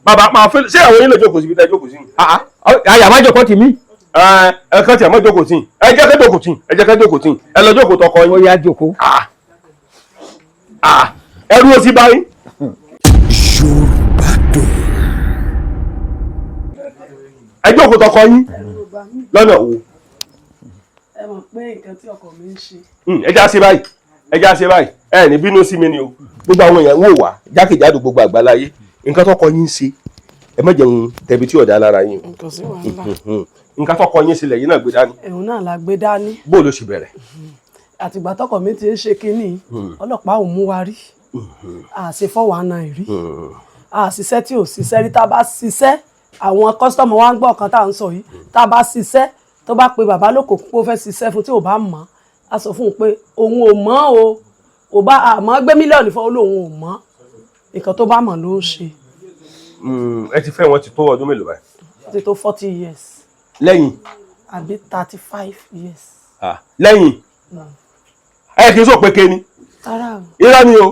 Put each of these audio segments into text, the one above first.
bàbá máa fẹ́ ṣé àwọn yín lè jókòó síbi tẹ́ jókòó sí. àyà má jókòó tì mí. ẹ kàn tí ẹ má jókòó tí ẹ jẹ́ kẹ́ jókòó tí ẹ jẹ́ kẹ́ jókòó tí ẹ lọ jókòó tọkọ yín. ó yá jókòó. ẹrú ó sì bá yín. Yorùbá Dùn. ẹ jókòó tọkọ yín lọ́nà wo. ẹ mọ̀ pé nǹkan tí ọkọ mi ń ṣe. ẹ já ṣe báyìí ẹ já ṣe báyìí ẹ ní bínú sí mi ni o gbogbo àwọn èèyàn ń wò wá jákèjádò gbogbo àgbáláyé nǹkan tọkọ yín ṣe ẹ má jẹun tẹbi tí ọ̀dà lára yín. nǹkan sí wàhálà. nǹkan tọkọ yín sílẹ̀ yín náà gbé dání. ẹ̀hún náà la gbé dání. bó ló ṣe bẹ̀rẹ̀. àtìgbà tọkọ mi ti ń ṣe kínní ọlọ́pàá ò mú wa rí àṣẹ fọwọ́nà rí àṣìṣẹ́ tí ò ṣiṣẹ́ rí tá a bá ṣiṣẹ́ àwọn kọ́sítọ́mù wa ń gbọ́ ọ̀kan tá à ń sọ yìí tá a bá ṣiṣẹ́ tó bá pe bàbá lóko kó fẹ́ ṣiṣẹ́ fún tí ò bá mọ̀ á sọ fún un pé òun ò mọ̀ o ò bá àmọ́ gbé mílíọ̀nù fún olóhùn ò mọ̀ nǹkan tó bá mọ̀ ló ń ṣe. ẹ ti fẹ́ wọn ti tó ọdún mélòó báyìí. ó ti tó 40 years. lẹ́yìn. àbí 35 years. lẹ́yìn. ẹ kì í sọ pé kéni. rárá o. irọ́ ni o.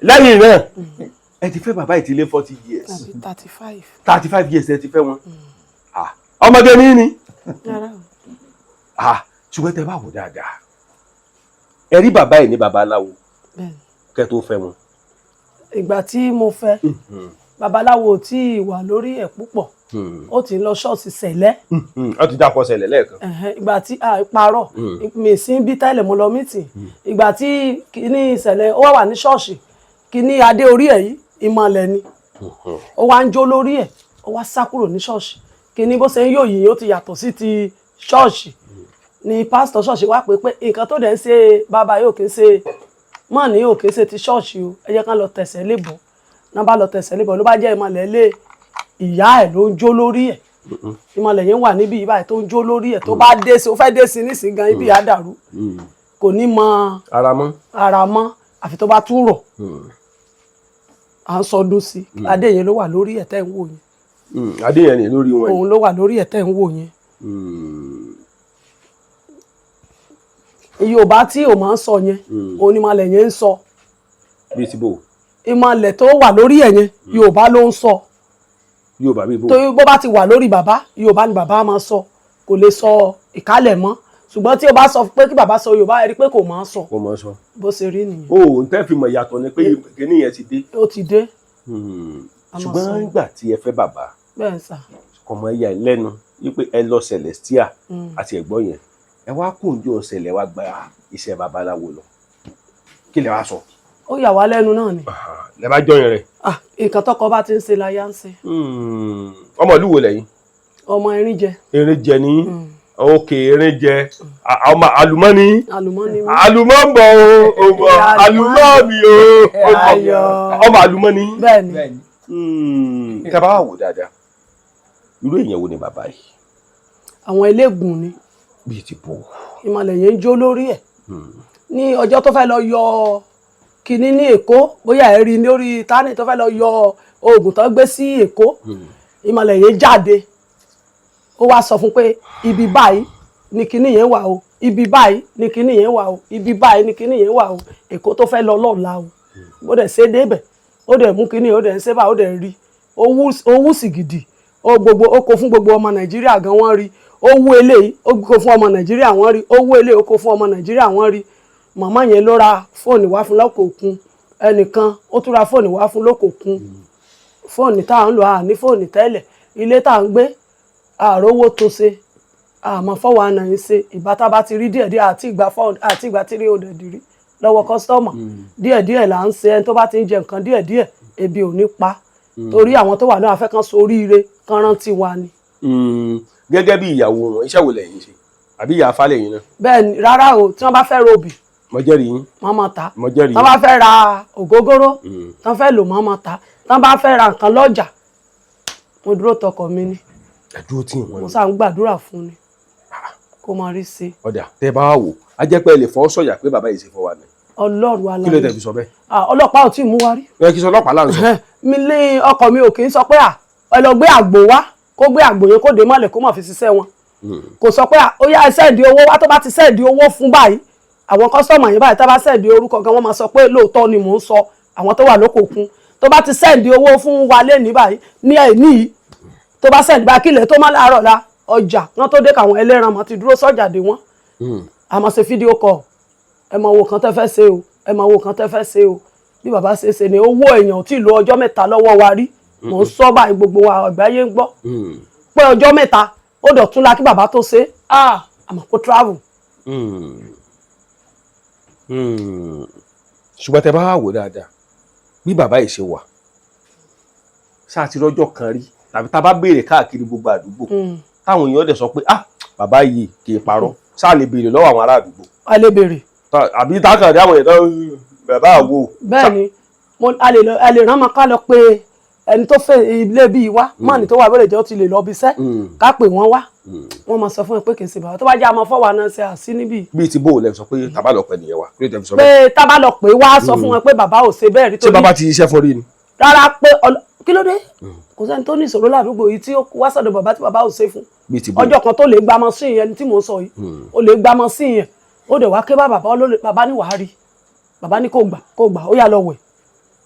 lẹ́yìn náà ẹ ti fẹ́ bàbá ìtìlé 40 years. àbí 35. 35 years ẹ ti fẹ́ wọn. ọmọdé ní ni. rárá o. ṣùgbọ́n tẹ bá wò dáadáa ẹ rí bàbá ẹ̀ ní babaláwo kẹ́ tó fẹ́ wọn. ìgbà tí mo fẹ́ babaláwo tí wà lórí ẹ̀ púpọ̀ ó ti ń lọ ṣọ́ọ̀ṣì sẹ̀lẹ́. ó ti dákọ̀ sẹ̀lẹ̀ lẹ́ẹ̀kan. ìgbà tí parọ́ mi sí bí tẹ́lẹ̀ mo lọ mítìn ìgbà tí kíní ìṣẹ̀lẹ̀ ó wà ní ṣọ́ọ̀ṣì kíní adé orí ẹ̀ yìí ìmọ̀lẹ̀ ni ó wá ń jó lórí ẹ̀ ó wá sá kúrò ní ṣọ́ọ̀ṣì kíní bó ṣe ń yóò yìí ó ti yàtọ̀ sí ti ṣọ́ọ̀ṣì ni pásítọ̀ ṣọ́ọ̀ṣì wá pé nǹkan tó dẹ̀ ń ṣe bàbá yóò kí ń ṣe mọ́ ní yóò kí ń ṣe ti ṣọ́ọ̀ṣì o ẹ jẹ́ ká lọ tẹ̀sẹ̀ lébọ̀ náà bá lọ tẹ̀sẹ̀ lébọ̀ ló bá jẹ́ ìmọ̀lẹ̀ lé ìyá ẹ̀ ló ń jó lórí ẹ̀ ìmọ̀lẹ̀ yẹn wà níbi ìbáyìí tó ń jó lórí ẹ̀ tó bá dé sí ó fẹ́ dé sí nísìnyí gan ibi àdàrú kò ní mọ ara mọ́ àfi tó bá tún rọ̀ à ń sọdún sí adé yẹn ló wà lórí ẹ̀ tẹ́ ń wò yẹn. adé yẹn ni lórí wọn. òun ló wà lórí ẹ̀ tẹ́ ń wò yẹn. Yorùbá tí ò máa ń sọ yẹn òun ni ìmọ̀lẹ̀ yẹn ń sọ. bíi ti bò. ìmọ̀lẹ̀ tó wà lórí ẹ̀ yẹn Yorùbá ló ń sọ. Yorùbá bíi bò. tó bó bá ti wà lórí bàbá Yorùbá ni bàbá máa sọ kò lè sọ ìkálẹ̀ mọ́ ṣùgbọ́n tí o bá sọ pé kí bàbá sọ Yorùbá ẹ rí pé kò máa sọ. kò máa sọ. bó ṣe rí nìyẹn. o n tẹ́ fi mọ̀ ìyàtọ̀ ni pé kíní yẹn ti dé. ó ti dé. ṣùgbọ́n nígbà tí ẹ fẹ́ bàbá. bẹ́ẹ̀ sà. kọ̀mọ̀ ẹ̀yà lẹ́nu wípé ẹ lọ Celestia àti ẹ̀gbọ́n yẹn ẹ wá kóńjó ọ̀sẹ̀lẹ̀ wá gba iṣẹ́ babaláwo lọ kí lẹ wá sọ. ó yà wá lẹ́nu náà ni. lẹ bá jọyìn rẹ. nǹkan tọkọ bá ti ń ṣe láyà ń ṣe. ọmọ ìlú wo lẹ́yìn. ọmọ Erinjẹ. Erinjẹ ní òkè Erinjẹ ọmọ àlùmọ́nì. àlùmọ́nì mi. àlùmọ́ ń bọ̀ o àlùmọ́ mi o ọmọ àlùmọ́nì. bẹ́ẹ̀ni. tẹ́ bá wò dáadáa irú èèyàn wo ni bàbá yìí. àwọn eléégún ni. bíi ti bò. ìmọ̀lẹ̀ yẹn ń jó lórí ẹ̀ ní ọjọ́ tó fẹ́ lọ yọ kínní ní Èkó bóyá ẹ rí lórí tání tó fẹ́ lọ yọ oògùn tó gbé sí Èkó ìmọ̀lẹ̀ yẹn jáde ó wá sọ fún pé ibi báyìí ni kínní yẹn wà o ibi báyìí ni kínní yẹn wà o ibi báyìí ni kínní yẹn wà o Èkó tó fẹ́ lọ lọ́la o ó dẹ̀ ṣe débẹ̀ ó dẹ̀ mú kínní ó dẹ̀ ń ṣe bá ó dẹ̀ rí ó wú sí gidi ó kó fún gbogbo ọmọ Nàìjíríà gan wọ́n rí ó wú eléyìí ó kó fún ọmọ Nàìjíríà wọ́n rí ó wú eléyìí ó kó fún ọmọ Nàìjíríà wọ́n rí màmá yẹn ló ra fóònù wá fún lókè òkun ẹnìkan ó tún ra fóònù wá fún lókè òkun fóònù tá à ń lò ní fóònù tẹ́lẹ̀ ilé tá à ń gbé àrówó tó ṣe àmọ́ fọwọ́ àná yìí ṣe ìbátá bá ti rí díẹ̀díẹ̀ àti ìgbà tí rí òdè dìrí lọ́wọ́ kọ́sítọ́mà díẹ̀díẹ̀ là ń ṣe ẹni tó bá ti ń jẹ nǹkan díẹ̀díẹ̀ ebi ò ní pa torí àwọn tó wà náà afẹ́ kan soríire kan rántí wa ni. gẹ́gẹ́ bí ìyàwó wọn iṣẹ́ wo lẹ́yìn ṣe àbí ìyá afálẹ̀ yìí náà. bẹ́ẹ̀ni rárá o tí wọ́n bá fẹ́ robì. mo jẹ́rìí yín. wọ́n máa ta. mo jẹ́rìí yín. tí wọ́n bá fẹ́ ra ògógóró tí wọ́n fẹ́ lò wọ́n máa ta tí wọ́n bá fẹ́ ra nǹkan lọ́jà mo dúró tọkọ mi ni. ẹ̀dúró tí ìwọ̀n ni. mo sáà ń gbàdúrà fún ni kó máa rí sí. ọ̀dà tẹ́ bá wò á jẹ́ pé ẹ lè fọ́ sọ̀yà pé bàbá yìí ṣe fọ́ wa ni. Ọlọ́run aláàbò. kí ló tẹ̀ fi sọ bẹ́ẹ̀. ọlọ́pàá ò tí ì mú wa rí. ẹ kí sọ ọlọ́pàá láǹsọ. mi lé ọkọ mi ò kì í sọ pé ẹ lọ gbé àgbò wá kó gbé àgbò yẹn kó dé mọ́lẹ̀ kó má fi ṣiṣẹ́ wọn. kò sọ pé ó yá sẹ́ẹ̀dì owó wá tó bá ti sẹ́ẹ̀dì owó fún báyìí àwọn kọ́sítọ́mù yẹn báyìí tá bá sẹ́ẹ̀dì orúkọ gan wọ́n máa sọ pé lóòótọ́ ni mò ń sọ àwọn tó wà lókè òkun tó bá ti sẹ́ǹdì owó fún wa lé ní báyìí ní ẹ̀ní yìí tó bá sẹ́ǹdì bá kílẹ̀ tó má láàárọ̀ la ọjà wọn tó dé káwọn ẹlẹ́ran mọ́ ti dúró sọ́jà dé wọn àmọ́ ṣe fídíò kọ̀ ẹ mọ owó kan tẹ́ fẹ́ ṣe o ẹ mọ owó kan tẹ́ fẹ́ ṣe o bí bàbá ṣe ṣe ni owó èèyàn ò tí ì lo ọjọ́ mẹ́ta lọ́wọ́ wa rí mò ń sọ báyìí gbogbo wa àgbáyé ń gbọ́ pé ọjọ́ mẹ́ta ó dọ̀tún la kí bàbá tó ṣe àmọ́ kó travel. ṣùgbọ́n tẹ bá wà wò dáadáa bí bàbá yìí ṣe wà ṣáà ti rọ́jọ́ kan rí tàbí tá a bá béèrè káàkiri gbogbo àdúgbò táwọn èèyàn dẹ̀ sọ pé bàbá yìí kì í parọ́ ṣáà lè béèrè lọ́wọ́ àwọn ará àdúgbò. a lè béèrè. àbí tákàn rí àwọn èèyàn bàbá àwo. bẹ́ẹ̀ni a lè rán ọmọ ká lọ pé ẹni tó fẹ́ ilé bíi wá mọ́ọ̀nì tó wà bẹ́ẹ̀ jẹ́ ó ti lè lọ bí iṣẹ́ ká pè wọ́n wá wọ́n máa sọ fún ẹ pé kì í ṣe bàbá tó bá jẹ́ àmọ́ fọ́wọ́ náà ṣe àṣì níbí. bíi ti bóòlù ẹ sọ pé tábà lọ pẹ nìyẹn wa kí ló tẹ fi sọ bẹ́ẹ̀. pé tábà lọ pé wá sọ fún wọn pé bàbá ò ṣe bẹ́ẹ̀ rí torí. ṣé bàbá ti iṣẹ́ fún rí ni. rárá pé kí ló dé kò sẹ́ni tó ní ìṣòro ládùúgbò yìí tí ó wá sọ́dọ̀ bàbá tí bàbá ò ṣe fún. ọjọ́ kan tó lè gba machine yẹn tí mò ń sọ yìí ó lè gba machine yẹn ó dẹ̀ wá ké bá bàbá ní wàá rí bàbá ní kò gbà ó yà lọ wẹ̀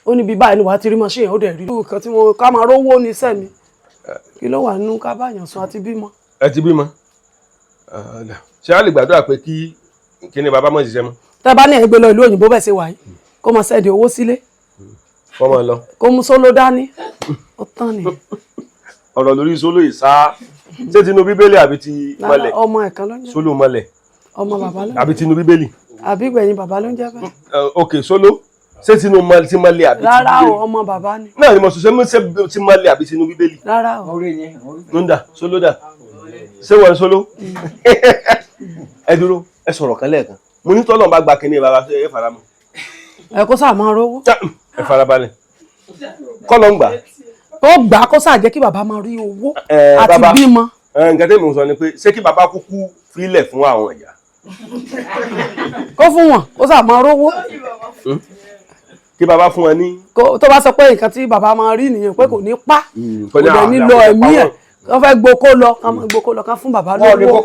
ó ní bí báyìí ni wàá ti rí machine yẹn ó dẹ̀ rí. nǹkan tí mo ká máa rówó ní sẹ́mi kí ló wà nínú ká báyàn sùn àti bímọ. ẹ ti bímọ ṣé a lè gbàdúrà pé kí ni bàbá mọ̀ ṣiṣẹ́ mọ́. tẹ́ bá ní ẹ̀ gbé lọ ìlú òyìnbó bẹ́ẹ̀ ṣe wà yìí kó máa sẹ́ẹ̀dì owó sílé kọ́ máa lọ. kó mú sóló dání ó tán ni. ọ̀rọ̀ lórí sóló ìsá ṣé tinú bíbélì àbí ti mọ́lẹ̀. ọmọ ẹ̀kan ló ń jẹ́ sóló mọ́lẹ̀. ọmọ bàbá ló ń jẹ́ àbí tinú bíbélì. àbí gbẹ̀yìn bàbá ló ń jẹ́ bẹ́ẹ̀. ok sóló ṣé tinú ti mọ́lẹ̀ àbí ti bíbélì. rárá o ọmọ bàbá ni. náà ni mo sọ ṣé ti mọ́lẹ̀ àbí tinú bíbélì. rárá o. nunda sóló dà ṣé wọ́n sóló. ẹ dúró ẹ sọ̀rọ̀ kan lẹ́ẹ̀kan mo ní tọ́lọ́ bá gba kínní bàbá ẹ faramọ́. ẹ kó sáà máa rówó. ẹ farabalẹ̀ kọ́lọ́ ń gbà. ó gbà kó sáà jẹ́ kí bàbá máa rí owó àti bímọ. nǹkan tẹ́mi ń sọ ni pé ṣé kí bàbá kúkú fílẹ̀ fún àwọn ìyá. kó fún wọn kó sáà máa rówó. kí bàbá fún wọn ní. tó bá sọ pé nǹkan tí bàbá máa rí nìyẹn pé kò ní pa kò dẹ̀ nílò ẹ̀mí ẹ̀ wọ́n fẹ́ gboko lọ kán máa gboko lọ kán fún bàbá lówó.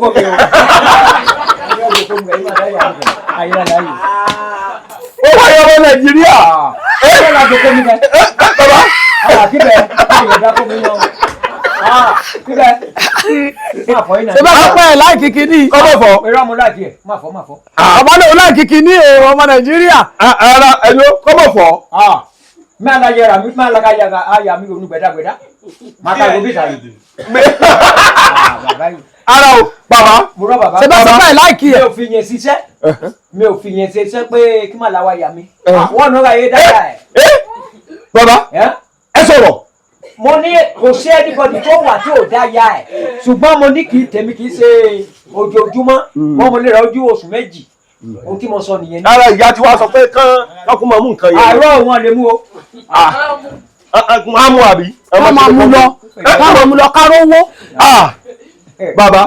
ó wáyé ọmọ Nàìjíríà. ṣé bá a pẹ́ ẹ̀ láì kìkì ní. ọmọ fọ. ọmọ náà láì kìkì ní ọmọ Nàìjíríà. ara ẹni kọ́mọ fọ. máa la yẹra mi máa la ka yàgà àyà mi ronú gbẹdàgbẹdà máa ka ìwé sàyè. ara o bàbá. mo rọ bàbá. ṣé bá a pẹ́ ẹ̀ láì kì í. mi ò fi yẹn ṣiṣẹ́ pé kí máa la wa yà mí. wọ́n nọ ka yé dáadáa ẹ̀. bàbá ẹ sọ̀rọ̀. mo ní kò sí ẹnìbọdì tó wà tí ò dá ya ẹ̀ ṣùgbọ́n mo ní kì í tèmi kì í ṣe ojoojúmọ́ wọ́n mo lè ra ojú oṣù méjì ohun tí mo sọ nìyẹn. ara ìyá tí wàá sọ pé kán kó máa mú nǹkan yẹn. àárọ̀ wọn lè mú o. máa mú àbí. ká máa mú lọ ká rówó. bàbá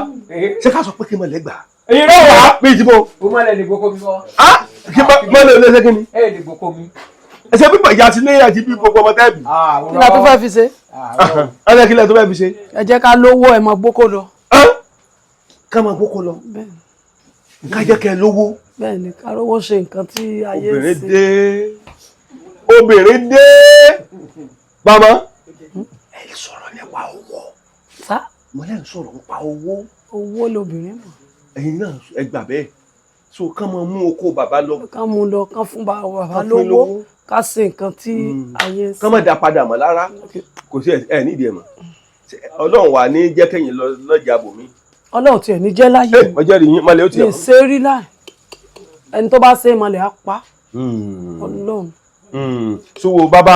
ṣé ká sọ pé kí n mọ̀ lẹ́gbàá. irọ́ wa bí ìdìbò. o máa lẹ lè gboko mi kọ́. kí mọ̀ lè lé ṣé kí ni. ẹ lè gboko mi. ẹsẹ̀ pípọ̀ ìyá ti léyà ti bí gbogbo ọmọ tẹ́ẹ̀bì. kí la tó fẹ́ fi ṣe. ẹ kí la tó fẹ́ fi ṣe. ẹ jẹ́ ká lówó ẹ máa gboko lọ. ká máa gboko lọ. ká jẹ́ kẹ́ lówó. bẹ́ẹ̀ni ká rówó ṣe nǹkan tí ayé ń ṣe. obìnrin dé. bàbá ẹ sọ̀rọ̀ nípa owó. sá. mo lẹ́ ń sọ̀rọ̀ nípa owó. owó lobìnrin mọ̀. ẹ̀yin náà ẹ gbà bẹ́ẹ̀ so kán máa mú oko bàbá lọ. kán mú lọ kán fún bàbá lówó ká ṣe nǹkan tí ayé ń ṣe. kán má da padà mọ́ lára kò sí ẹ nídìí ẹ mọ́ ọlọ́run wà ní jẹ́ kẹ́yìn lọ́jà bòmí. ọlọ́run tiẹ̀ ní jẹ́ láyé. ọjọ́ rí yín malẹ̀ ó tiẹ̀ mọ́. ṣe rí láì ẹni tó bá ṣe malẹ̀ á pa ọlọ́run. sùwò bàbá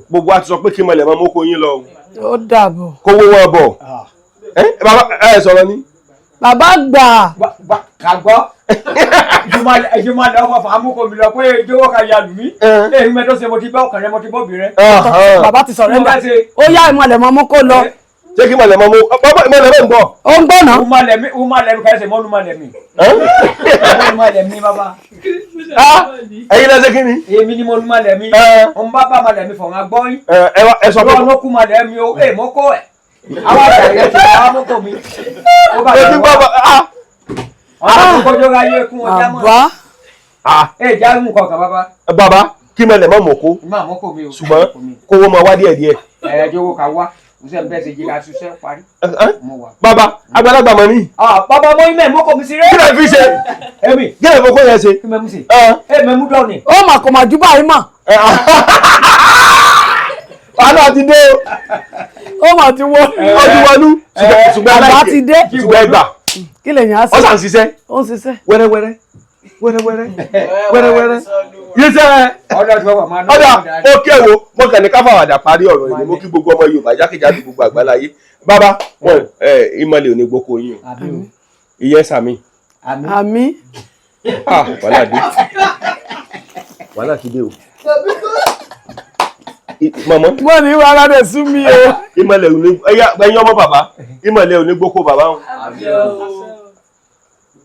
gbogbo àti sọ pé kí malẹ̀ máa mú kó yín lọ. ó dàbọ̀. kówó wọn bọ̀ bàbá ẹ sọ̀rọ̀ ni. bàbá gbà. kàgbọ́ ìjùmọ̀ lọ fọ àmúkò mi lọ pé ìjọwọ́ ka ya lù mí èyí mẹ́tọ́ ṣe mo ti bá ọkàn rẹ mo ti bọ́ bì rẹ. bàbá ti sọ̀rọ̀ ẹ̀dá ó yá ìmọ̀lẹ̀ mọ́ mú kó lọ. ṣé kí malẹ̀ máa mú bàbá ìmọ̀lẹ̀ bẹ́ẹ̀ ń bọ̀. ó ń gbọ́ náà. umalẹ̀ mi kẹ́sẹ̀ mọ́nu malẹ̀ mi. umalẹ̀ mi bàbá. ẹ̀yin lẹ́sẹ̀ kí ni. èmi ni mo nu malẹ̀ mi. òun bá bá malẹ̀ mi fọ̀n agbọ́yìn. ẹ sọ pé. lọ́nà kú malẹ̀ mi o mo kó ẹ̀. àwọn àgbà ti bá mọ́tò mi. ó bá yẹ wá ọ̀nà kọjọ́ ayé kún ọjà mọ́. àbá. ẹ já mú kọkàn bàbá. bàbá kí mẹ́lẹ̀ má mọ̀ kó máa mọ́ kò mi o. ṣùgbọ́n kówó máa wá díẹ̀ díẹ̀. jọ̀wọ́ ká wá ṣe ń bẹ́ẹ̀ ṣe jí ká ṣiṣẹ́ parí. bàbá àgbàlagbà mọ̀ ní. bàbá mo imẹ̀ mọ́ kò mi sí rẹ́. kí lè fi ṣe. èmi. kí lè fọkọ yẹn ṣe. kí mẹ́mú sí. mẹ́mú dọ́ọ̀nì. ó mà kò mà júbà yìí mà. wàhálà ti dé o. ó mà ti wọ. ó ti wọnú. ṣùgbọ́n àgbà ti dé. ṣùgbọ́n ẹgbà. kí lè yàn á sí. ó sàn ṣiṣẹ́. ó ń ṣiṣẹ́. wẹ́rẹ́wẹ́rẹ́ wẹ́rẹ́wẹ́rẹ́ yíṣẹ́ ọ̀dà òkè wo mo kàn ní ká fàwàdà parí ọ̀rọ̀ yìí mo kí gbogbo ọmọ Yorùbá jákèjádò gbogbo àgbáláyé bàbá wọn ìmọ̀lẹ̀ ò ní gboko yín o ìyẹn sàmì. àmín. wàhálà ti dé o. mọ̀mọ́. wọ́n ní wàhálà dẹ̀ sún mi o. ìmọ̀lẹ̀ ò ní ẹ̀yin ọmọ bàbá ìmọ̀lẹ̀ ò ní gboko bàbá wọn.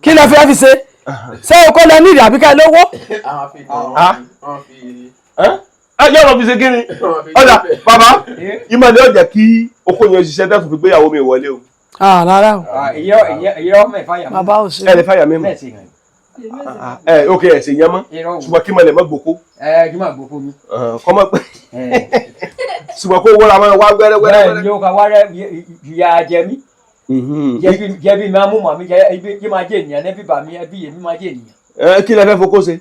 kí lẹ fẹ́ fi ṣe ṣé o kọ́ lẹ ní ìdí àbíká lówó. yóò lọ fi ṣe kí ni ọ̀dà bàbá ìmọ̀lẹ̀ ó jẹ́ kí oko yẹn ṣiṣẹ́ tẹ́sùn fi gbéyàwó mi wọlé o. rárá o. ìyá ọmọ ìfàyà mi. bàbá ò ṣe. ẹ lè fàyà mi mọ́. ok ẹ ṣe yẹn mọ́ ṣùgbọ́n kí mọ̀lẹ̀ mọ́ gboko. kí máa gboko mi. kọ́mọ pé ṣùgbọ́n kó wọ́n ra máa wá wẹ́rẹ́wẹ́rẹ́. bẹ́ẹ̀ ni ó ka wá rẹ ìyá jẹ mí. jẹbi máa mú màmí jẹ máa jẹ ènìyàn ẹbí bà mí ẹbí yèmí máa jẹ ènìyàn. kí lẹ fẹ́ fokó ṣe.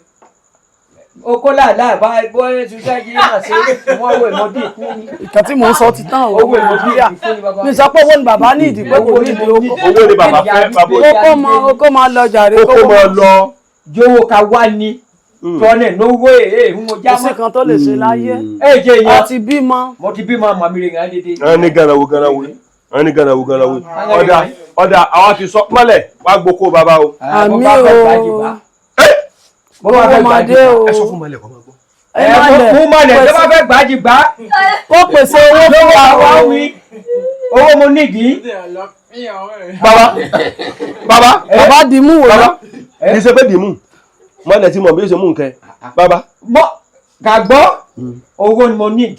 oko làálàá bá bọ́ ṣiṣẹ́ yìí máa ṣe wọ́n owó ìmọ̀dé ìkún ni. ìkan tí mò ń sọ ti tán o. owó ìmọ̀dé ìkún ni bàbá. mi sọ pé owó ni bàbá ní ìdí pé kò ní ìdí oko. owó ni bàbá fẹ́ bàbá oko máa lọ jàre. oko máa lọ. jówó ka wá ní tọ́lẹ̀ lówó èé ń mo já mọ́. kò sí kan tó lè ṣe láyé. ẹ jẹ ìyá. ó ti bímọ. mo ti bímọ màmí rẹ̀ ń dédé. wọ́n ní gànàwó ọ̀dà àwọn ti sọ mọ́lẹ̀ wá gboko bàbá o. àmì o. mo bá fẹ́ ọmọdé gbàjì o. ẹ sọ fún mọ́lẹ̀ kọ́ máa gbọ́. mú mọ́lẹ̀ tó bá fẹ́ gbàjì gbà. ó pèsè owó fún lówó wa àwa o. wí owó mo nídìí. bàbá dìímú wò lọ. kì í ṣe pé dìímú mọ́lẹ̀ tí mo bí ó ṣe mú nǹkan bàbá. gàgbọ́ owó ni mo need.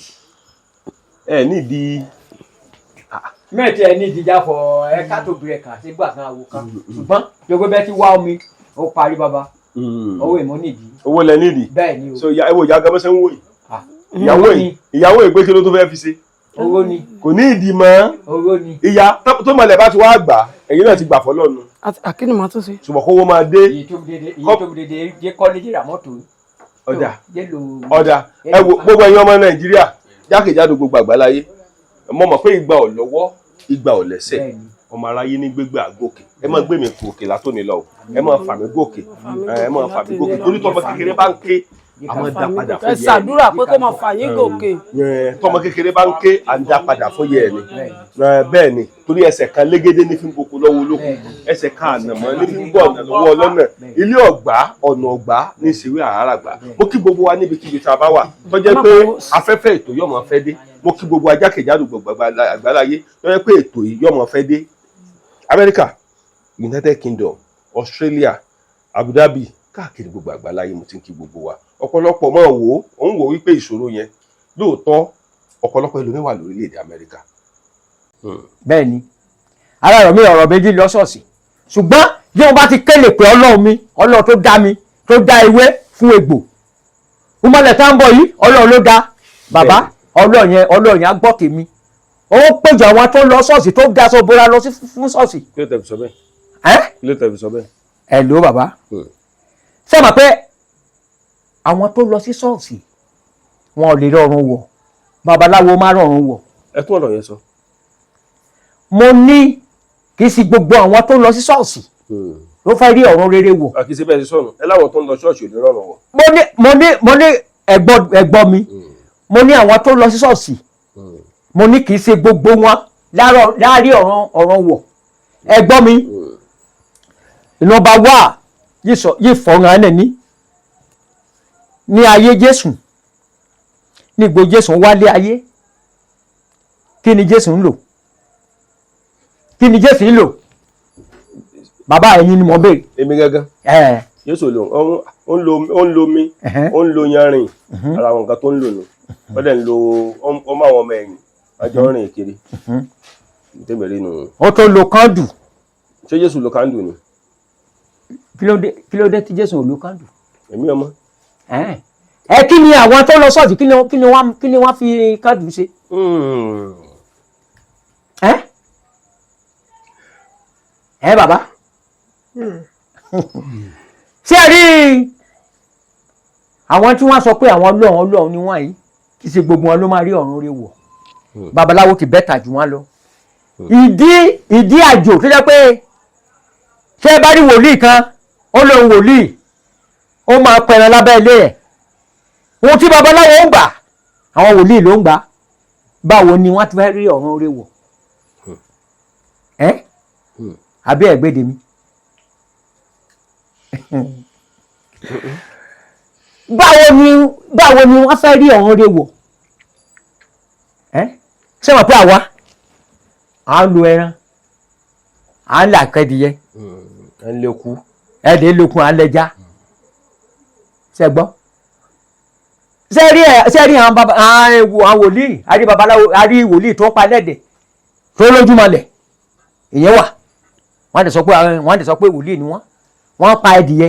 ẹ nídìí. mẹ́ẹ̀tì ẹ nídìí jáfọ̀ ẹ ká tó bìrẹ̀ kà sí gbà kan àwò kan ṣùgbọ́n jọgbẹ́ bẹ́ẹ̀ ti wá omi ó parí bàbá owó ìmọ̀ nídìí. owó lẹ nídìí. bẹ́ẹ̀ ni o. so ẹ wo ìyá gẹ́gẹ́ ń wò yìí ìyàwó ìgbé kí ló tó fẹ́ fi ṣe. owó ni. kò ní ìdí mọ́. owó ni. ìyá tó mọ̀lẹ̀ bá ti wá gbà ẹ̀yin náà ti gbà fọlọ́nu. àkínní máa tún ṣe. ṣùgbọ́n kówó máa dé. èyí tó dédé jẹ́ kọ́lẹ́jì rà mọ́tò. ọ̀dà ẹ wo gbogbo ẹ̀yin ọmọ Nàìjíríà jákèjádò gbogbo àgbáláyé mo mọ̀ pé ìgbà ò lọ́wọ́ ìgbà ò lẹ́sẹ̀ ọmọ aráyé ní gbégbé àgòkè ẹ máa gbé mi gòkè látòní lọ ẹ máa fà mí gòkè ẹ máa fà mí gòkè torí tọmọ kékeré bá ń ké àwọn dá padà fún yẹ ẹ ṣàdúrà pé kó máa fà yín gòkè. tọmọ kékeré bá ń ké à ń dá padà fún yẹ ni bẹ́ẹ̀ ni torí ẹsẹ̀ kan légédé ní fi ń gboko lọ́wọ́ olókùn ẹsẹ̀ kan ànàmọ́ ní fi ń gbọ́ ọ̀nà lọ́wọ́ ọlọ́nà ilé ọ̀gbá ọ̀nà ọ̀gbá ní ìṣèwé àràgbà mo kí gbogbo wa níbikíbi tá a bá wà tó jẹ́ pé afẹ́fẹ́ ètò yóò máa fẹ́ dé mo kí gbogbo ajákèjádò gbogbo àgbáláyé tó jẹ́ pé ètò yìí yóò máa fẹ́ dé America, United Kingdom, Australia, Abu Dhabi káàkiri gbogbo àgbáláyé mo ti ń kí gbogbo wa ọ̀pọ̀lọpọ̀ máa wò ó ń wò wípé ìṣòro yẹn lóòótọ́ ọ̀pọ̀lọpọ̀ ẹlòmíín wà lórílẹ̀‐èdè Amẹ́ríkà. bẹ́ẹ̀ ni ara rẹ̀ mi ọ̀rọ̀ méjì lọ́sọ̀ọ̀sì ṣùgbọ́n bí wọ́n bá ti kéde pé Ọlọ́run mi Ọlọ́run tó dá mi tó dá ewé fún egbò ìmọ̀lẹ̀ tá ń bọ̀ yìí Ọlọ́run ló dá bàbá Ọlọ́run yẹn á gbọ́ tèmi ó péjọ àwọn tó lọ ṣọ́ọ̀ṣì tó daṣọ bora lọ sí fún ṣọ́ọ̀ṣì. kí ló tẹ̀ fi sọ bẹ́ẹ̀. kí ló tẹ̀ fi sọ bẹ́ẹ̀. ẹ ló bàbá ṣé mà pé àwọn tó lọ sí ṣọ́ọ̀ṣì wọn ò lè rọrùn wọ̀ babaláwo má rọrùn wọ̀. ẹ tún ọ̀rọ̀ yẹn sọ. mo ní kì í sí gbogbo àwọn tó lọ sí ṣọ́ọ̀ṣì ló fẹ́ rí ọ̀run rere wọ̀. àkìsí bẹ́ẹ̀ ti sọ̀nù ẹ láwọn tó ń lọ ṣọ́ọ̀ṣì ò ní rọrùn wọ̀. mo ní ẹ̀gbọ́n mi mo ní àwọn tó lọ sí ṣọ́ọ̀ṣì mo ní kì í ṣe gbogbo wọn láàárín ọ̀run wọ̀ ẹ̀gbọ́n mi ìnọba wà yìí fọ̀ràn ẹ̀ ní ayé Jésù nígbò Jésù wálé ayé kí ni Jésù ń lò bàbá ẹ̀yin ni mo béèrè. èmi gángan Jésù lò ó ń lo mi ó ń lo yanrìn ara àwọn nǹkan tó ń lò nù ó dẹ̀ ń lo ọmọ àwọn ọmọ ẹ̀yìn ọjọ́ rìn kiri tẹ́mẹ̀rẹ́ nù. ó tó lo kándù. ṣé Jésù lo kándù ni. kí ló dé tí Jésù ò lo kándù. èmi ọmọ. ẹ kí ni àwọn tó lọ ṣọ́ọ̀ṣì kí ni wọ́n fi káàdù ṣe. ẹ bàbá ṣé ẹ rí àwọn tí wọ́n sọ pé àwọn Ọlọ́run ni wọ́n yìí kì í ṣe gbogbo wọn ló máa rí ọ̀run rẹ̀ wọ̀ babaláwo ti bẹ́tà jù wọ́n lọ. ìdí àjò tó jẹ́ pé ṣé ẹ bá rí wòlíì kan ó lóun wòlíì ó máa pẹran lábẹ́ ilé ẹ̀ ohun tí babaláwo ń gbà àwọn wòlíì ló ń gbà báwo ni wọ́n ti fẹ́ rí ọ̀run rẹ̀ wọ̀ àbí ẹ̀gbẹ́dẹ̀ mi báwo ni wọ́n fẹ́ rí ọ̀run rẹ̀ wọ̀ ṣé wọ́n pé àwa à ń lo ẹran à ń là kẹ́dìyẹ ẹ̀ ń lékú ẹ̀dẹ̀ lókun à ń lẹ́jà ṣe gbọ́ ṣe rí àwọn wòlíì àrí babaláwo àrí wòlíì tó pa lẹ́dẹ̀ tó lójúmọlẹ̀ ìyẹn wà wọ́n á sọ pé wòlíì ni wọ́n pa ẹdìyẹ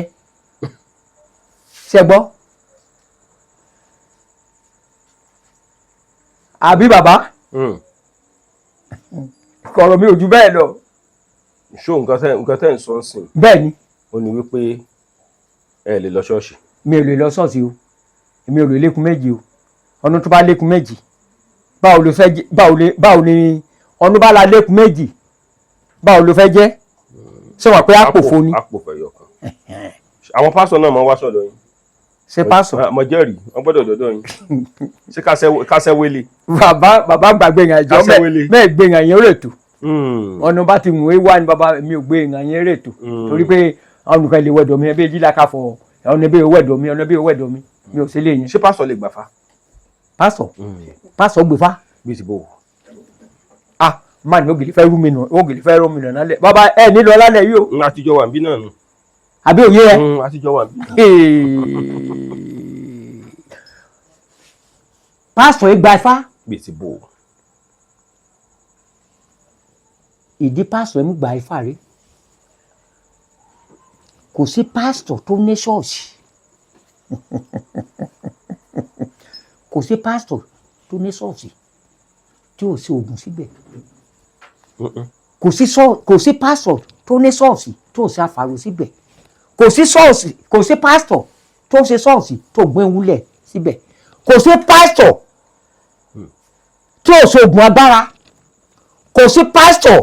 ṣe gbọ́ àbí bàbá kọ̀rọ̀ mi ò ju bẹ́ẹ̀ lọ. ṣó nǹkan tẹ́ ń sọ ń sìn. bẹ́ẹ̀ ni. ó ní wípé ẹ lè lọ ṣọ́ọ̀ṣì. mi ò lè lọ ṣọ́ọ̀ṣì o èmi ò lè lékun méjì o ọdún tó bá lékun méjì báwo ni ọdún bá la lékun méjì báwo ló fẹ́ jẹ́ ṣé wọ́n pé àpòfo ni. àpòfẹ́ yọkan àwọn pásọ̀ náà máa ń wá sọ̀dọ̀ yín. ṣé pásọ̀. mo jẹ́rìí wọ́n gbọ́dọ̀ dọ̀dọ̀ yín ṣé kásẹ́wélé. bàbá gbàgbé yẹn àjọ mẹ́ẹ̀ gbé yẹn yẹn ó lè tù ọ̀nà bá ti mú wá ní bàbá mi ò gbé yẹn rè tù torí pé ọ̀nà kan lè wẹ̀dọ̀ mi ẹbí jílá ká fọ ọ̀nà bí wẹ̀dọ̀ mi mi ò sí lè yẹn. ṣé pásọ̀ lè gbà fa. pásọ̀ gbé fa. bí ti bò. máa ní ògìlì fẹ́ rú mi nà nálẹ̀ bàbá ẹ nílò lálẹ́ yìí o. àtijọ́ wà ń bí náà nù. àbí òye ẹ. àtijọ́ wà ń bí. pásọ̀ gba ifá. bí ti bò. ìdí pásọ̀ ń gba ifá rẹ̀ kò sí pásítọ̀ tó ní ṣọ́ọ̀ṣì kò sí pásítọ̀ tó ní ṣọ́ọ̀ṣì tí ò sí oògùn síbẹ̀ kò sí pásítọ̀ tó ní ṣọ́ọ̀ṣì tó sí àfàrò síbẹ̀ kò sí pásítọ̀ tó ṣe ṣọ́ọ̀ṣì tó gbé wúlẹ̀ síbẹ̀ kò sí pásítọ̀ tí ò ṣe oògùn agbára kò sí pásítọ̀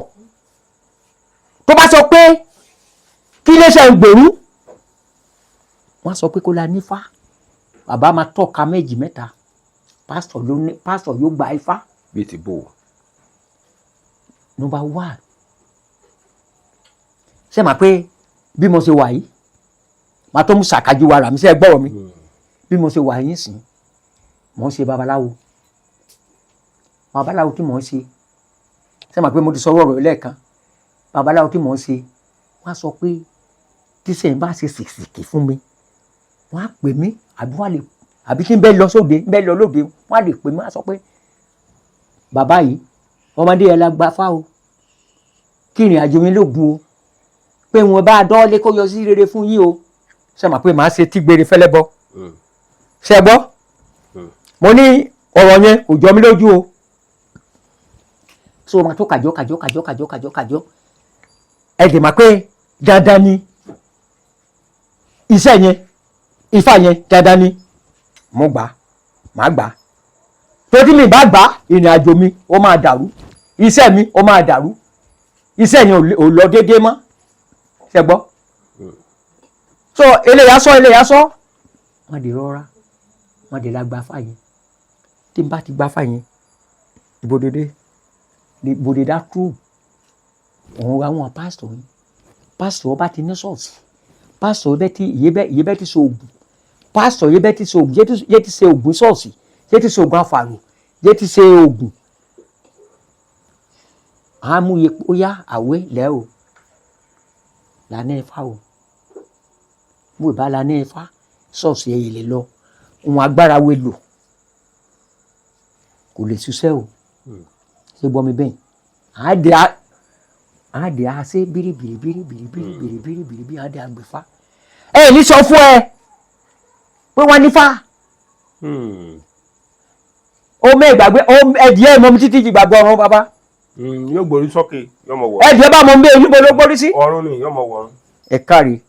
tó bá sọ pé kí iléeṣẹ́ ń gbèrú wọ́n sọ pé kó la nífá bàbá máa tọ́ka méjì mẹ́ta pásítọ̀ yóò gba ifá. bí ti bò. number one ṣé màá pé bí mo ṣe wà yìí màá tó mú ṣàkájú wa rà mí ṣe gbọ́rọ̀ mi bí mo ṣe wà yìí sìn mò ń ṣe babaláwo tí mò ń ṣe ṣé màá pé mo ti sọ ọ̀rọ̀ lẹ́ẹ̀kan babaláwo tí mò ń ṣe wọ́n á sọ pé tíṣẹ́ ń bá ṣe sìkìsìkì fún mi wọ́n á pè mí àbí kí n bẹ́ẹ̀ lọ sóde bẹ́ẹ̀ lọ lóde wọ́n á lè pè mí wọ́n á sọ pé bàbá yìí ọmọdé yẹn la gba fá o kí ìrìn àjò yín lógun o pé wọn bá dọ́ọ́lé kó yọ sí rere fún yín o ṣe mà pé màá ṣe tí gbére fẹ́lẹ́ bọ́ ṣe gbọ́ mo ní ọ̀rọ̀ yẹn kò jọ mí lójú o so ma tó kàjọ́ ẹ dè mà pé dandan ni iṣẹ́ yẹn ifá yẹn dandan ni mo gbà má gbà tó tí mi bá gbà ìrìn àjò mi ó máa dàrú iṣẹ́ mi ó máa dàrú iṣẹ́ yẹn ò lọ déédéé mọ́ ṣe gbọ́ so eléyà sọ wọ́n dè rọra wọ́n dè la gba fà yẹn tí n bá ti gba fà yẹn ìbòdè dá tú òun ra wọn pásítọ̀ bá ti ní ṣọ́ọ̀ṣì pásítọ̀ yẹ bẹ́ ti so oògùn pásítọ̀ yẹ bẹ́ ti so oògùn yẹ ti ṣe oògùn ṣọ́ọ̀ṣì yẹ ti ṣe oògùn àfàrò yẹ ti ṣe oògùn àmúyẹ ó yá àwẹ̀ lẹ́ o lànà ẹ̀fà o mo ìbá lànà ẹ̀fà ṣọ́ọ̀ṣì ẹ̀yẹ lè lọ ohun agbára wẹ̀ lò kò lè ṣiṣẹ́ o ṣe gbọ́ mi bẹ́ẹ̀ àádé àṣẹ bìrìbìrì àádé àgbẹ̀fà ẹ ní sọ fún ẹ pé wọ́n nífà ó mẹ́ ìgbàgbé ẹ̀dìẹ́ mọ́ mi títí ìgbàgbọ́ ọ̀run bàbá. Yóò gbórí sókè yóò mọ̀ wọ̀. ẹ̀dìẹ́ bá mọ́ mi èyí mo ló gbórí sí. Ọ̀run ni yóò mọ̀ wọ̀. ẹ káre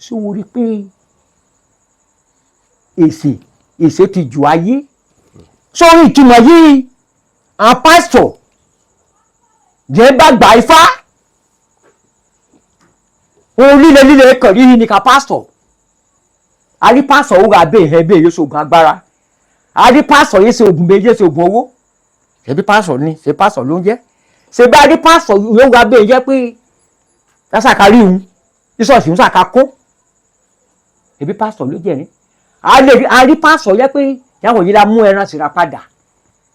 ṣé wo rí pé èsè ti jù ayé sórí ìtumọ̀ yìí àwọn pásítọ̀ jẹ́ bá gbà ifá ohun líle kàn rí ní ká pásítọ̀ àrí pásítọ̀ ó ra bẹ́ẹ̀ bẹ́ẹ̀ yóò ṣoògùn agbára àrí pásítọ̀ yóò ṣe oògùn méjì ṣe oògùn owó ṣebí pásítọ̀ ni ṣe pásítọ̀ ló ń jẹ́ ṣe bá àrí pásítọ̀ yóò ra bẹ́ẹ̀ jẹ́ pé lásàkárí òun ìṣọ̀ọ̀ṣì ń ṣàkàkó ṣebí pásítọ̀ ló jẹ́ ní àrí pásítọ̀ yẹ pé yàwó yìí la mú ẹran síra padà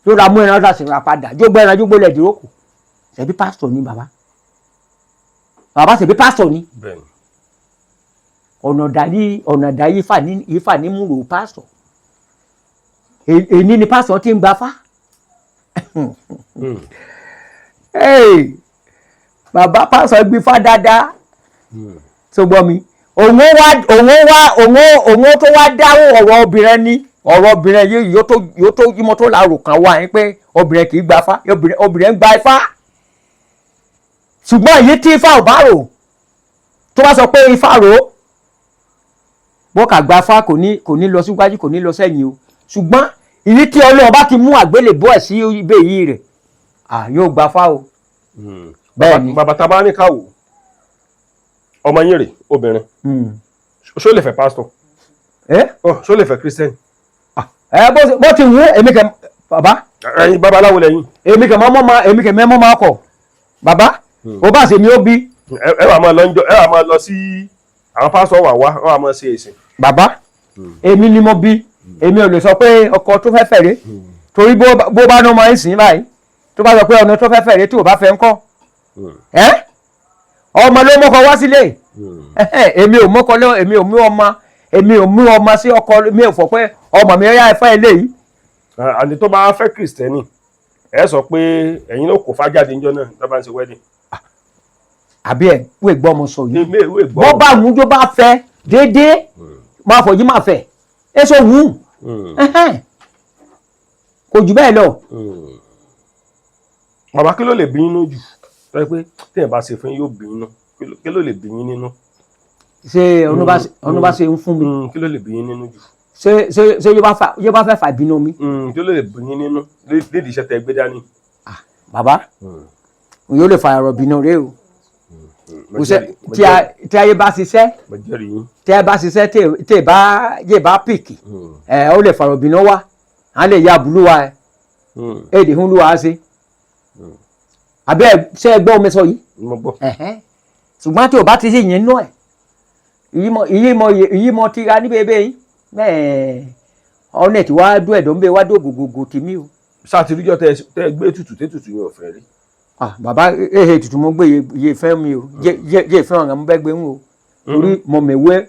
yóò la mú ẹran síra padà yóò gbẹ ẹran yóò gbólẹ̀ dúró kù ṣebí pásítọ̀ ni bàbá ṣebí pásítọ̀ ni ọ̀nà dàyí ifá ní múrò pásítọ̀ èyí ni pásítọ̀ ti ń gbafá bàbá pásítọ̀ gbifá dáadáa tó gbọ́ mi òun tó wá dáhùn ọ̀rọ̀ obìnrin yìí yóò tó yímọ tó láàrò kan wá yín pé obìnrin kì í gbafá obìnrin ń gba ifá ṣùgbọ́n èyí tí ifá ò bá rò tó bá sọ pé ifá rò bọ́kà gbafá kò ní lọ síwájú kò ní lọ sẹ́yìn o ṣùgbọ́n èyí tí Ọlọ́run bá ti mú àgbélébùú ẹ̀ sí ibẹ̀ yìí rẹ̀ yóò gbafá o. bẹ́ẹ̀ ni bàbá tá a bá ní ká wò ọmọ yín rè obìnrin ṣó lè fẹ́ pásítọ̀ ṣó lè fẹ́ kírísítẹ́nì. bó ti wú èmi kẹ bàbá. ẹ̀yin babaláwo lẹ́yìn. èmi kẹ mọ́ máa kọ̀ bàbá ó bá ṣe mi ó bí. ẹ wà máa lọ sí àwọn pásítọ̀ wà máa ṣe ìsìn. bàbá èmi ni mo bí èmi ò lè sọ pé ọkọ tó fẹ́ fẹ̀rẹ̀ torí bó bá ná máa ń sìn báyìí tó bá sọ pé ọ̀nà tó fẹ́ fẹ̀rẹ̀ tí ò bá fẹ́ ń kọ́ ọmọ ló mọ́kọ wá sílé èmi ò mọ́kọ lọ èmi ò mú ọmọ sí ọkọ mi ò fọ pé ọmọ mi yá ẹfẹ́ eléyìí. àní tó bá fẹ́ kìrìsìtẹ́nì ẹ sọ pé ẹ̀yin ló kó fájáde níjọ́ náà tó bá ń ṣe wedding. àbí ẹ wé gbọ́ ọmọ sọ yìí bọ́ bá mú tó bá fẹ́ déédéé máa fọ̀jú máa fẹ́ ẹ sọ wù kò jù bẹ́ẹ̀ lọ. bàbá kí ló lè bí inú jù tọ́ pé téèyàn bá ṣe fún yóò bí inú kí ló lè bí yín nínú. ṣé ọ̀nà bá ṣe ń fún mi. kí ló lè bí yín nínú jù. ṣé yóò bá fẹ́ fà bínú mi. kí ló lè bí yín nínú lédi iṣẹ́ tẹ gbé dání. bàbá yóò lè fa ẹ̀rọ bínú rẹ o tí ayé bá ṣiṣẹ́ tí ayé bá ṣiṣẹ́ tí ẹ bá pìkì ó lè fa ẹ̀rọ bínú wá á lè ya àbúrò wa èdè hún ló wá ṣe àbí ṣé ẹ gbọ́ omi sọ yìí ṣùgbọ́n tí o bá ti ṣe yẹn nú ẹ̀ ìyí mọ ti ra níbẹ̀ bẹ́ẹ̀ yín ọ̀nà tí wàá dún ẹ̀dọ́ ń bẹ wá dó gògògò tèmi o. sátìríjọ́ tẹ gbé tutù tètùtù yẹn ò fẹ́ rí. bàbá tutù mo gbé iye fẹ́ mi o yé fẹ́ ọ̀ràn mo bẹ́ gbé ń o torí mo mèwé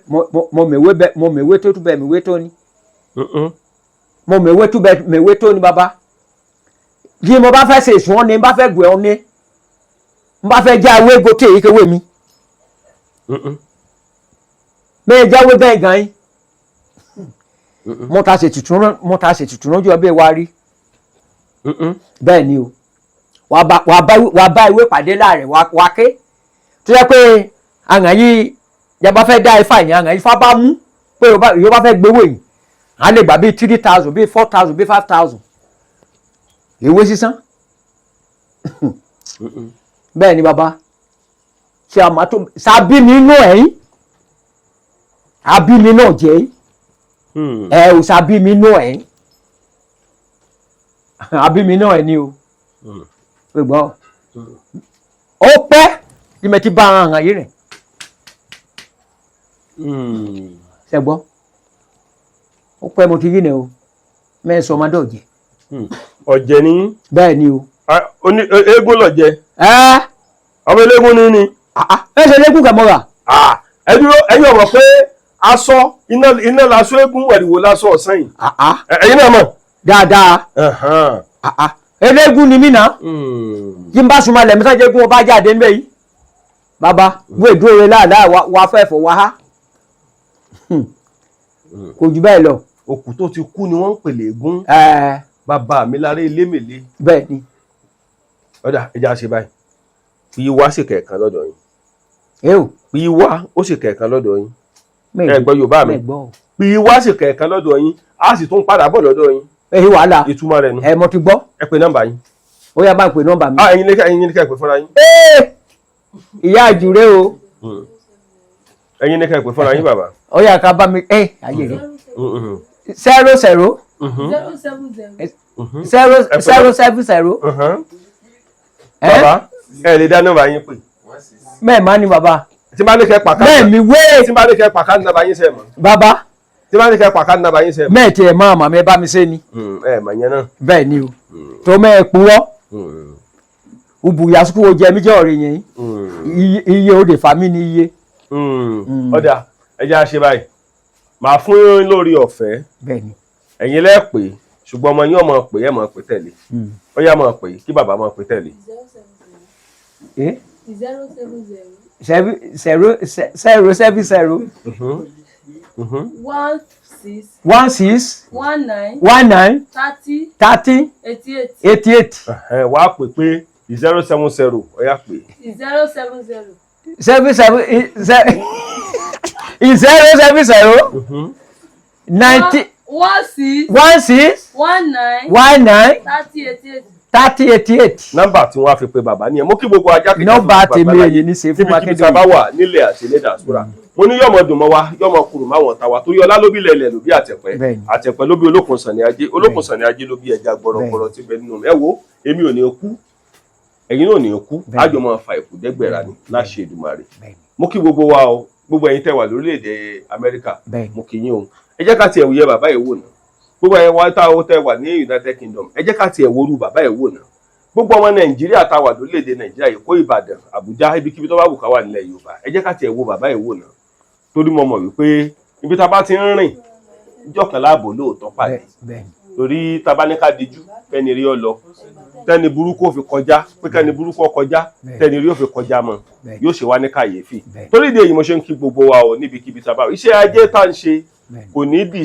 tó tún bẹ́ẹ̀ mèwé tó ní mo mèwé tó bẹ́ẹ̀ mèwé tó ní bàbá yìí mo bá fẹ́ ṣe èsùn ọ́ni bá fẹ́ gbé ọ́ni mo bá fẹ́ já ewé gòtè yìí kéwé mi mẹ́ẹ̀ jáwé bẹ́ẹ̀ gan yín mo ta ṣètùtù lójú ọbẹ̀ wa rí bẹ́ẹ̀ ni o wà bá ìwé pàdé láàrẹ̀ wà ké tó yẹ pé àgàn yìí yàbá fẹ́ dá ifá yìí àgàn yìí fá bá mú pé yóò bá fẹ́ gbéwò yìí à lè gbà bíi 3,000 bíi 4,000 bíi 5,000 ìwé sísán bẹ́ẹ̀ ni bàbá ṣe àmọ́ tó sábí mi inú ẹ̀yìn àbí mi náà jẹ́ ẹ ò sábí mi inú ẹ̀yìn àbí mi náà ẹ̀ ni o gbọ́ ó pẹ́ tí mo ti bá ara hàn yìí rẹ̀ ṣe gbọ́ ó pẹ́ mo ti rí nẹ o mẹ́sàn ọmọdé ọ̀jẹ̀. ọ̀jẹ̀ ni. bẹ́ẹ̀ ni o. eégún lọ̀jẹ̀. ọmọ eléégún ni ni. ẹ ṣe eléégún kẹmọ́ra. ẹ dúró ẹ̀yin ọ̀rọ̀ pé aṣọ iná laṣọ eégún ẹ̀rìwò laṣọ ọ̀sán yìí. ẹ̀yin náà mọ̀. dáadáa. eléégún ni mí náà. yí n bá súnmọ́ lẹ̀ mẹ́ta jẹ́ kí wọ́n bá jáde níbẹ̀ yìí. bàbá wo ìdúró rẹ láàlá wà fẹ́ fọ̀ wá há. kò jù bẹ́ẹ̀ lọ. òkú tó ti kú ni wọ́n ń pèlè egún bàbá mi lára elémèlé. bẹ́ẹ̀ ni. ọ̀dà ẹja ṣe báyìí fi wá sì kẹ̀kan lọ́dọ̀ yín. eo. fi wá ó sì kẹ̀kan lọ́dọ̀ yín. ẹ gbọ́ Yorùbá mi fi wá sì kẹ̀kan lọ́dọ̀ yín a sì tún padà bọ̀ lọ́dọ̀ yín. èyí wàhálà ìtumọ̀ rẹ̀ nu. ẹ mo ti gbọ́. ẹ pe nọ́mbà yín. ó yá bá ń pe nọ́mbà mi. ẹ̀yin ní ká ẹ pè fúnra yín. ìyá àjùrẹ́ o. ẹ̀yin ní ká ẹ pè fúnra yín bàbá. ó yá ká bá mi ayé rẹ. 070. bàbá ẹ lè dá nọ́mbà yín pè. mẹ́ẹ̀ má ní bàbá. tí bá ní kẹ́ pàkà. mẹ́ẹ̀ mi wé. tí bá ní kẹ́ pàkà nọ́mbà yín sẹ́ mọ̀. bàbá. tí bá ní kẹ́ pàkà nọ́mbà yín sẹ́ mọ̀. mẹ́ẹ̀ tiẹ̀ máa màmí ẹ bá mi ṣe ni. ẹ mọ̀ yẹn náà. bẹ́ẹ̀ ni o. tó mẹ́ẹ̀ purọ́. ubùyà sukú o jẹ mí jẹ́ ọ̀rẹ́ yẹn. iye o lè fa mí ní iye. ọ̀dà ẹ jẹ́ àṣẹ báyìí màá fún yín lórí ọ̀fẹ́. bẹ́ẹ̀ ni. ẹ̀yin lẹ́ pè ṣùgbọ́n ọmọ yín ọmọ pè ẹ mọ̀ pé tẹ̀lé. ó yá mọ̀ pé kí bàbá mọ̀ pé tẹ̀lé. 070. 16 19 30 88. wàá pè pé 070 ó yá pè. 070 90 16 19 30 88. nọ́mbà tí wọ́n á fi pe bàbá nìyẹn mo kí gbogbo ajá kìí. nọ́mbà tèmi èyí ní ṣe fún mákindé. tíbi tí a bá wà nílẹ̀ àti ilé dàsúrà mo ní yọmọ dùn mọ́ wa yọmọ kùrù máwọn tàwa torí ọlá ló bí lẹ̀lẹ̀ ló bí àtẹ̀pẹ́ àtẹ̀pẹ́ ló bí olókun sànni ajé olókun sànni ajé ló bí ẹja gbọrọgbọrọ tí bẹ nínú ẹ wo èmi ò ní kú ẹ̀yin náà ò ní kú àjọ máa fa ìkú dẹ́gbẹ̀rà ni láṣẹ Èdùmàrè mo kí gbogbo wa o gbogbo ẹ̀yin tẹ́ wà lórílẹ̀-èdè Amẹ́ríkà mo kí yín o ẹ jẹ́ ká tiẹ̀ wúyẹ bàbá yìí wò náà gbogbo ẹ̀yin wa tá o tẹ́ wà ní United Kingdom ẹ jẹ́ ká tiẹ̀ wóoru bàbá yìí wò náà gbogbo ọmọ Nàìjíríà tá wà lórílẹ̀-èdè Nàìjíríà Èkó Ìbàdàn Àbújá ibikíbi tó bá wù ká wà nílẹ̀ Yorùbá ẹ jẹ́ ká tiẹ̀ wo bàbá yìí wò náà torí mo mọ̀ wípé ibi tá a bá ti ń rìn ìjọ kan láàbò lóòótọ́ pàdé torí tá a bá ní ká dijú kẹ́ni rí ọ lọ tẹ́ni burúkú ò fi kọjá pé kẹ́ni burúkú ọ kọjá tẹ́ni rí ò fi kọjá mọ́ yóò ṣe wá ní kàyéfì torí ìdí èyí mo ṣe ń kí gbogbo wa ò níbikíbi tá a bá wà iṣẹ́ ajé tá à ń ṣe kò ní dì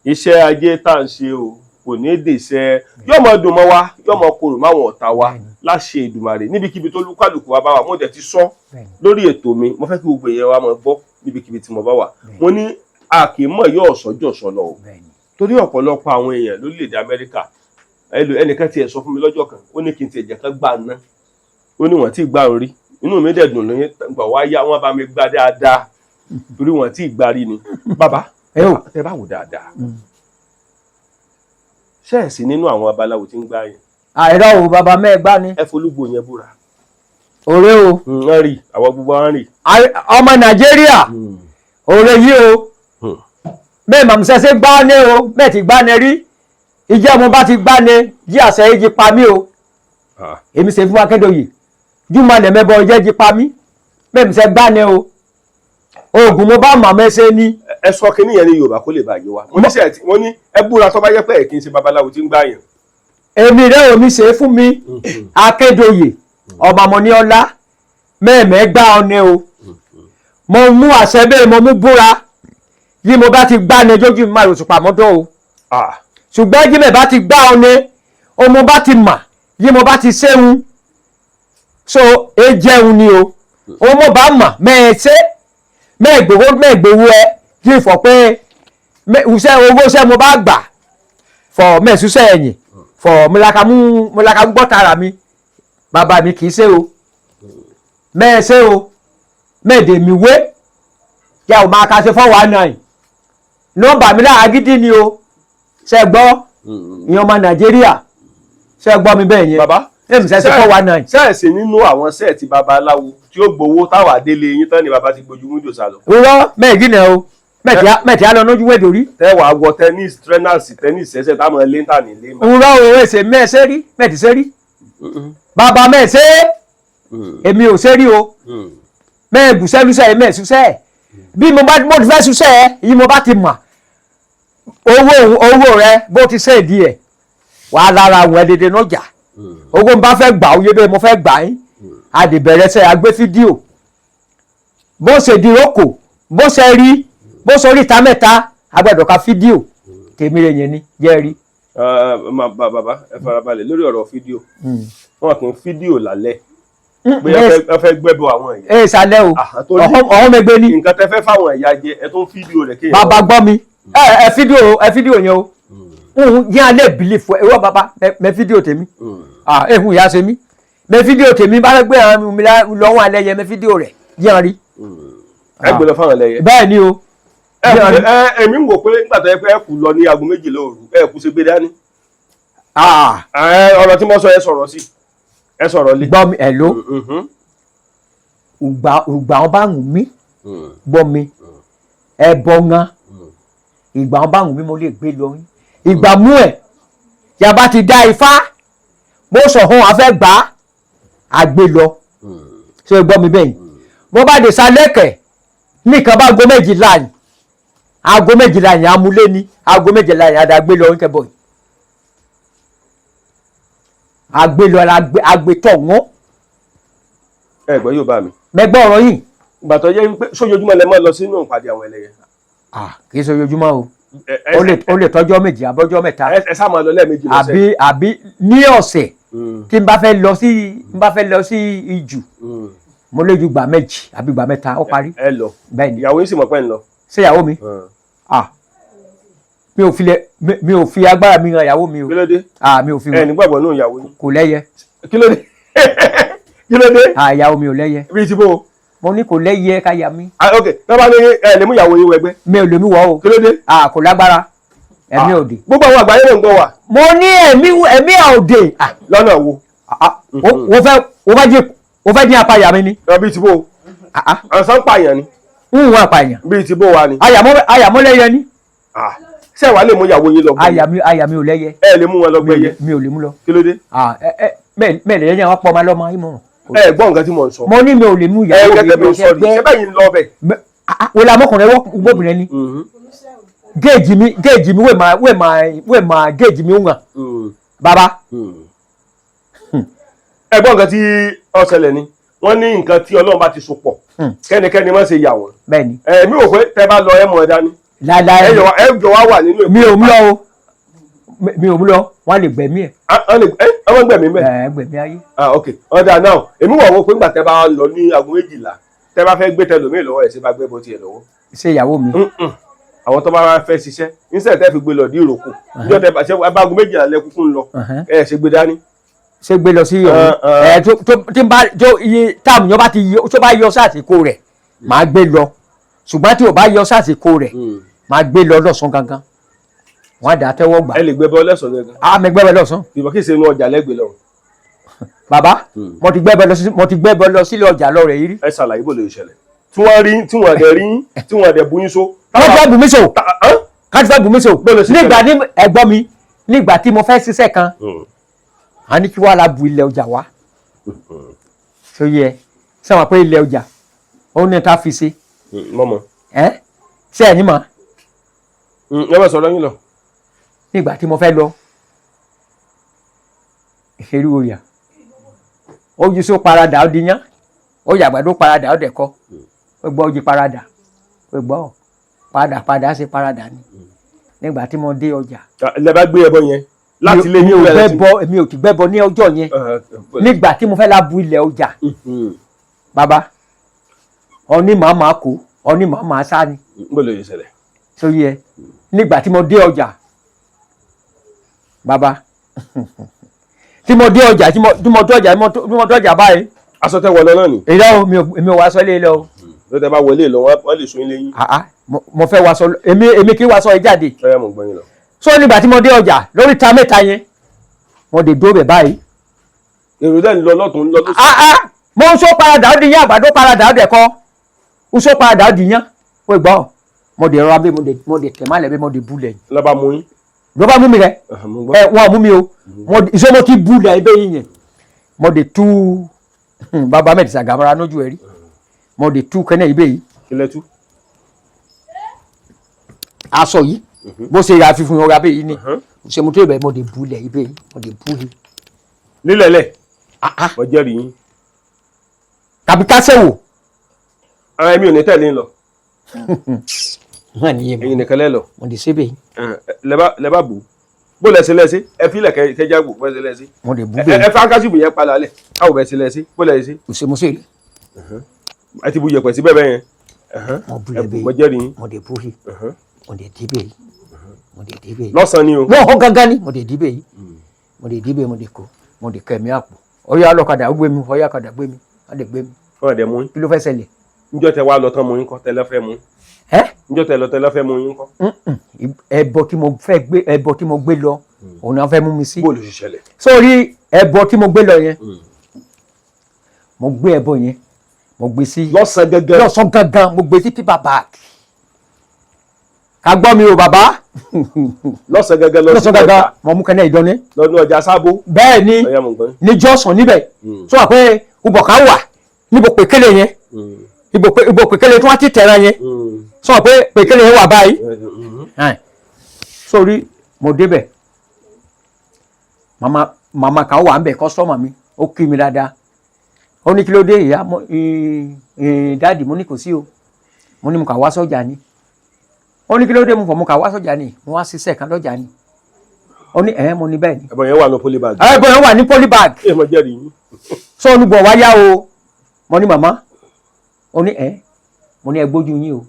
iṣẹ́ ajé tá à ń ṣe o kò ní dì iṣẹ́ yóò mọ dùn mọ́ wa yóò mọ korò máwọn ọ̀tá wa láṣẹ Èdùmàrè níbikíbi tó lúkálùkù wa bá wà mo dẹ̀ ti sọ lórí ètò mi mo fẹ́ kí gbogbo èèyàn wa máa gbọ́ níbikíbi tí mo bá wà mo ní a kì í mọ̀ yóò sọ́jọ́ sọ́nà o torí ọ̀pọ̀lọpọ̀ àwọn èèyàn lórílẹ̀‐èdè Amẹ́ríkà ẹnìkan tiẹ̀ sọ fún mi lọ́jọ́ kan ó ní kí n tiẹ̀ jẹ́ kán gbà ná ó ní wọ́n tí ì gbà ń rí inú mi dẹ̀ dùn lóyún gbà wá yá wọ́n bá mi gbà dáadáa torí wọ́n tí ì gbà rí ni bàbá ẹ bá wò dáadáa ṣẹ́ẹ̀sì nínú àwọn babaláwo tí ń gbà yẹn. àìrọ̀ o bàbá mẹ́ẹ̀gbá ni. ẹ folúgbò yẹn búra. òré o. wọ́n rí àwọn gbogbo wọn rí. ọmọ Nàìjíríà òré yìí o bẹ́ẹ̀ màmúṣẹ́ṣẹ́ gbá ní o bẹ́ẹ̀ ti gbá ní rí ìjẹ́ mo bá ti gbá ní jí àṣẹ ìjì pa mí o èmi ṣe fún Akíntóyè júmọ̀ lẹ́mẹ́bọ ìjẹ́ jí pa mí bẹ́ẹ̀ mi ṣe gbá ní o oògùn mo bá màmá ẹsẹ ní. ẹ sọ kínní yẹn ní Yorùbá kó lè bàjẹ́ wa mo ní ẹ búra tó bá yẹ pé ẹ kì í ṣe babaláwo tí ń gbá yẹn. èmi rẹ omi ṣe fún mi Akíntóyè ọba mo ní ọlá mẹ́ẹ̀mẹ́ gbá ọ ní o mo mú àṣẹ bẹ́ẹ̀ mo mú búra yí mo bá ti gbá ní jójú mi máa rò sùpà mọ́tò o ṣùgbọ́n yí mi bá ti gbá ọ ní o mo bá ti mà yí mo bá ti ṣéun so e jẹun ni o mo bá mà mẹ́ẹ̀ṣẹ́ mẹ́ẹ̀gbowó ẹ kí n fọ pé owó iṣẹ́ mo bá gbà fọ mẹ́ẹ̀ṣúṣẹ́ ẹ̀yìn fọ mọ́lákàmú gbọ́ tara mi bàbá mi kì í ṣe o mẹ́ẹ̀ṣẹ́ o mẹ́ẹ̀dẹ̀ mi wé yà ò máa ka ṣe 419 nọ́mbà mi lára gidi ni o ṣe gbọ́ ìyẹn ọmọ Nàìjíríà ṣe gbọ́ mi bẹ́ẹ̀ yẹn bàbá èmi ṣe 419. ṣẹ́ẹ̀sì nínú àwọn sẹ́ẹ̀tì babaláwo tí ó gbowó táwa délé yín tán ni bàbá ti gbójú wíńdò sálọ. wúrọ́ mẹ́ẹ̀gì náà o mẹ́ẹ̀tì á lọ lójú wẹ́ẹ̀dì orí. tẹ́wàá wọ tẹ́nísì tẹ́nísì ẹsẹ̀ táwọn ilé ń tà nílé. wúrọ́ o èsè mẹ́ẹ̀ṣẹ́ rí mẹ́ẹ̀tì ṣe rí bàbá mẹ́ẹ̀ṣẹ́ èmi ò ṣe rí o mẹ́ẹ̀bùṣẹ́ lùṣẹ́ mẹ́ẹ̀ṣúṣẹ́ bí mo ti fẹ́ ṣúṣẹ́ yìí mo bá ti mà owó rẹ bó ti ṣe ìdí ẹ̀ wàá lára àwọn ẹ̀dẹ̀dẹ̀ náà jà owó n bá fẹ́ gbà ó yé bẹ́ẹ̀ mo fẹ́ gbà yín àdìbẹ̀rẹ̀ ṣe àgbé fídíò bó ṣe di rókò bó ṣe rí bó ṣe oríta mẹ́ta agbẹ́dọ̀ ka fídíò tèmi rẹ̀ yẹn ni jẹ́rí. bàbá ẹ farabalẹ̀ lórí ọ̀rọ̀ fídíò wọn kì í fídíò lálẹ́ bóyá ẹ fẹ́ gbẹ́bọ̀ àwọn ẹ̀yà. ẹ sálẹ̀ o ọ̀hún mẹgbẹ́ ni. nǹkan tẹ fẹ́ fáwọn ẹ̀yà jẹ ẹ tó ń fídíò rẹ̀ kéèyàn. bàbá gbọ́ mi ẹ fídíò yẹn o yín alẹ́ bìlífù ẹ wọ́n bàbá mẹ fídíò tèmi ehun ìyá ṣe mí mẹ fídíò tèmi bá gbé àwọn mi lọ́wọ́ alẹ́ yẹn mẹ fídíò rẹ̀ yẹn rí. ẹ gbé lọ fáwọn ẹlẹ́yẹ. bẹ́ẹ̀ ni o. èmi ń wò pé nígbà tó yẹ pé ẹ kù lọ ní aago 12 òru ẹ kù ṣe gbé dání. ọ̀rọ̀ tí mo sọ ẹ sọ̀rọ̀ sí ẹ sọ̀rọ̀ lé. gbọ́ mi ẹ̀ ló ìgbà wọn bá wù mí gbọ́ mi ẹ bọ̀ ńgá ìgbà wọn bá wù mí mo lè gbé lọ yín ìgbà mú ẹ yàbá ti dá ifá bó sọ hàn afẹ́ gbà á gbé lọ ṣé o gbọ́ mi bẹ́yìn bó bá dé sálẹ̀kẹ̀ nìkan bá aago 12 ni aago 12 ni amúlé ní aago 12 ni àdàgbé lọ yín kẹbọ yìí àgbé lọ àgbé tọ̀ wọ́n. ẹ gbọ́ yóò bá mi. mẹgbọ́ ọ̀rọ̀ yìí. ìgbà tó jẹ́ pé sójoojúmọ́ lẹ máa lọ sínú ìpàdé àwọn ẹlẹ́yẹ. kì í ṣe ojoojúmọ́ o ó lè tọ́jọ́ méjì àbọ́jọ́ mẹ́ta. ẹ sá máa lọ lẹ́ẹ̀mejì lọ́sẹ̀. àbí ní ọ̀sẹ̀ tí n bá fẹ́ lọ sí ìjù mo lè ju gbà méjì àbí gbà mẹ́ta ó parí. ẹ lọ bẹ́ẹ̀ ni ìyàwó yín sì mọ̀ pé ń lọ. ṣé ìyàwó mi mi ò fi agbára mi ran ìyàwó mi o. kí ló dé. mi ò fi ẹ nígbàgbọ́ nínú ìyàwó yín. kò lẹ́yẹ. kí ló dé. kí ló dé. ìyàwó mi ò lẹ́yẹ. bí ti bó. mo ní kò lẹ́yẹ káyà mi. ok lọ́ba ní ẹ lè mú ìyàwó yín wẹgbẹ́. mi ò lè mú wọ́ o. kí ló dé. kò lágbára ẹ̀mí òde. gbogbo àwọn àgbáyé ló ń gbọ́ wà. mo ní ẹ̀mí òde. lọ́nà wo. wo fẹ́ dín apáyà mi ni. bí ti bó. àǹsán pààyàn ni. ń wọ́n apáyàn. bí ti bó wa ni. àyàmọ́ lẹ́yẹ ni. ṣé wàá lè mú ìyàwó yín lọ gbẹ́yẹ. àyà mi ò lẹ́yẹ. ẹ lè mú wọn lọ gbẹ́yẹ. mi ò lè mú lọ. kí ló dé. mẹ́lẹ̀ yẹn wọ́n pọ̀ máa lọ́mọ ìmọ̀ràn. ẹ gbọ́ nǹkan tí mo ń sọ. mo ní mi ò lè mú ìyàwó mi lọ ṣe bẹ́ẹ̀ yín lọ bẹ̀. wò la mọ́kànlá wọ́pìnrin ni. géèjì mi wẹ́ẹ̀ máa géèjì mi wọ̀n. bàbá. ẹ gbọ́ nǹkan tí ó ṣẹlẹ̀ ni wọ́n ní nǹkan tí Ọlọ́run bá ti so pọ̀ kẹ́nikẹ́ni má ṣe yà wọ́n. bẹ́ẹ̀ni. mi ò pé tẹ bá lọ ẹ mọ̀ ẹ dání. láíláí ẹ jọ wá wà nínú. mi ò mú lọ o mi ò mú lọ wọn lè gbẹ̀mí ẹ. ọmọ gbẹ̀mí mẹ. gbẹ̀mí ayé. ok ọ̀dà náà èmi wọ̀ wọ́n pé nígbà tẹ bá lọ ní aago 12 tẹ bá fẹ́ gbé tẹlòmíì lọ́wọ́ ẹ̀ ṣe bá gbé bó tiẹ̀ lọ́wọ́. ṣé ìyàwó mi. àwọn tó bá fẹ́ ṣiṣẹ́ níṣẹ́ tẹ́ fi gbé lọ dí ìrókò níjọ́ tẹ bá ṣe bá aago 12 lẹ kúkú ń lọ ẹ ṣe gbé dání. ṣé gbé lọ sí ọ̀hún tó iye táàmù yọ bá ti yọ tó bá yọ sásìkò rẹ̀ máa gbé lọ ṣùgbọ́n tí ò bá yọ sásìkò rẹ̀ máa gbé lọ lọ́sàn gangan wọ́n á dà tẹ́wọ́ gbà. ẹ lè gbẹ́bọ lọ́sàn gangan. mi gbẹ́bọ lọ́sàn. ìbọn kì í ṣe inú ọjà lẹ́gbẹ̀ẹ́ lọ. bàbá mo ti gbẹ́bọ lọ sílé ọjà lọ rẹ̀ yìí rí. ẹ ṣàlàyé bó lè ṣẹlẹ̀ tí wọ́n rí tí wọ́n dẹ̀ rí tí wọ́n dẹ̀ bu yín so. wọ́n fẹ́ bù mí so káàtì fẹ́ bù mí so nígbà ní ẹ̀gbọ́n mi nígbà tí mo fẹ́ ṣiṣẹ́ kan a ní kí wàá la bu ilẹ̀ ọjà wá tó yẹ sẹ́wọ̀n pé ilẹ̀ ọjà òun ní ta fi ṣe. mọ́mọ́. ṣé ẹ̀ ní mọ̀. ẹ bá sọ̀rọ̀ yín lọ. nígbà tí mo fẹ́ lọ ìṣerú oyà ó yí só paradà ó di yán ó yàgbàdo paradà ó dẹ̀kọ́ ó gbọ́ ojí paradà ó gbọ́ padà ṣe paradà ni nígbà tí mo dé ọjà. lẹ bá gbé ẹbọ yẹn láti lé ní ìwé rẹ sí. èmi ò ti gbẹ́bọ ní ọjọ́ yẹn nígbà tí mo fẹ́ la bu ilẹ̀ ọjà bàbá ọní màmá kó ọní màmá sá ni. bó lè ṣẹlẹ̀. so yẹ nígbà tí mo dé ọjà bàbá tí mo dé ọjà tí mo dé ọjà báyìí. aṣọ tẹ wọlé náà ni. ìlọ èmi ò wá aṣọ ilé lọ. ló tẹ bá wọlé lọ wọn lè sun ilé yín. mo fẹ́ wá aṣọ èmi kì í wá aṣọ ẹ jáde. ẹ mọ̀ gbọ́n yín lọ. so nígbà tí mo dé ọjà lórí ta mẹ́ta yẹn mo dé dúró bẹ̀ báyìí. èrò dẹ́ni lọ lọ́tún lọ lọ́sùn. mo ń sọ paradà ó di yán àgbàdo paradà ó dẹ̀ kọ́ ń sọ paradà ó di yán ó gbọ́ mo dé rọra bí mo dé tẹ̀ má lẹ̀ bí mo dé búlẹ̀ yìí. lọ́ba mú yín. ló bá mú mi rẹ wọn mú mi o ìṣó mo ti búlẹ̀ ẹgbẹ́ yìí yẹn mo dé tú bàbá mẹ́tì sàgàmọ́ra lójú ẹ̀ rí mo dé tú kẹ́nẹ́ ibẹ̀ yìí. kílẹ̀ tú. aṣọ yìí bó ṣe ra fífún ọ̀rá bẹ́ẹ̀ yìí ni ṣe mo tó ibẹ̀ mo dé búlẹ̀ ibẹ̀ yìí mo dé búlẹ̀. nílẹ̀lẹ̀ mo jẹ́rìí yín. tàbí kásẹ̀wò. ara mi ò ní tẹ̀lé ń lọ. hàn níyẹn ẹ̀yin nìkan lẹ́ lọ mo dé síbẹ̀ lẹ́bà bò bó lẹ́sẹ̀ lẹ́sẹ̀ ẹ fi ilẹ̀ kẹjá gbò bó lẹ́sẹ̀ lẹ́sẹ̀ mo dé bú bẹ́ẹ̀ ẹ fi ankásìbù yẹn padà lẹ̀ káwọ̀ bẹ́ẹ̀ sí lẹ́sẹ̀ bó lẹ́sẹ̀ kò sí mo sì rí ẹ ti bu yẹpẹ̀ sí bẹ́ẹ̀ bẹ́ẹ̀ yẹn mo bú ẹ lẹ́bẹ̀ mo jẹ́rìí yín mo dé bú yìí mo dé débẹ̀ yìí mo dé débẹ̀ yìí lọ́sàn-án ni o wọ́n hó gángan ni mo dé débẹ̀ yìí mo dé débẹ̀ mo dé kó mo dé kẹ̀mí àpò ọyá ọlọ́kadà ó gbé mi ọyá ọ̀kadà gbé mi wọ́n dé gbé mi wọ́n dẹ̀ mú yín kí ló fẹ́ ṣẹlẹ̀ níjọ́ tẹ wá lọ tán mú yín kọ́ tẹ́lẹ̀ fẹ́ mú yín níjọ́ tẹ lọ tẹ́lẹ̀ fẹ́ mú yín kọ́ ẹbọ tí mo gbé lọ òun náà fẹ́ mú mi sí bó ló ṣe ṣẹlẹ̀ sórí ẹbọ tí mo gbé lọ yẹn mo gbé ẹbọ yẹn mo gbé sí lọ́sàn gangan mo gbé sí pípa báàgì ká gbọ́ mi o bàbá lọ́sàn gangan mo mú kẹ́nẹ́ ìdánní lọ́dún ọjà sábó bẹ́ẹ̀ ni ọ̀yá mo gbọ́n ní jọ́sàn níbẹ̀ tó wà pé ubọ̀ kan wà níbo pèkélé yẹn ibo pèkélé tí wọ́n ti tẹ̀ra yẹn sọ pé pèkélé yẹn wà báyìí sórí mo débẹ̀ màmá kan wà ń bẹ̀ kọ́sọ́mà mi ó kí mi dáadáa ó ní kí ló dé ìyá dáàdì mo ní kò sí o mo ní mo kà wá sọ́jà ni ó ní kí ló dé mo kà wá sọ́jà ni mo wá ṣiṣẹ́ kan lọ́jà ni ó ní mo ní bẹ́ẹ̀ ni. ẹ̀bọ̀n yẹn wà ní polybag. ẹ̀bọ̀n yẹn wà ní polybag. ẹ mo jẹ́rìí yín. sọ olùbọ̀ wá yá o mo ní màmá ó ní mo ní ẹ gbójú yín o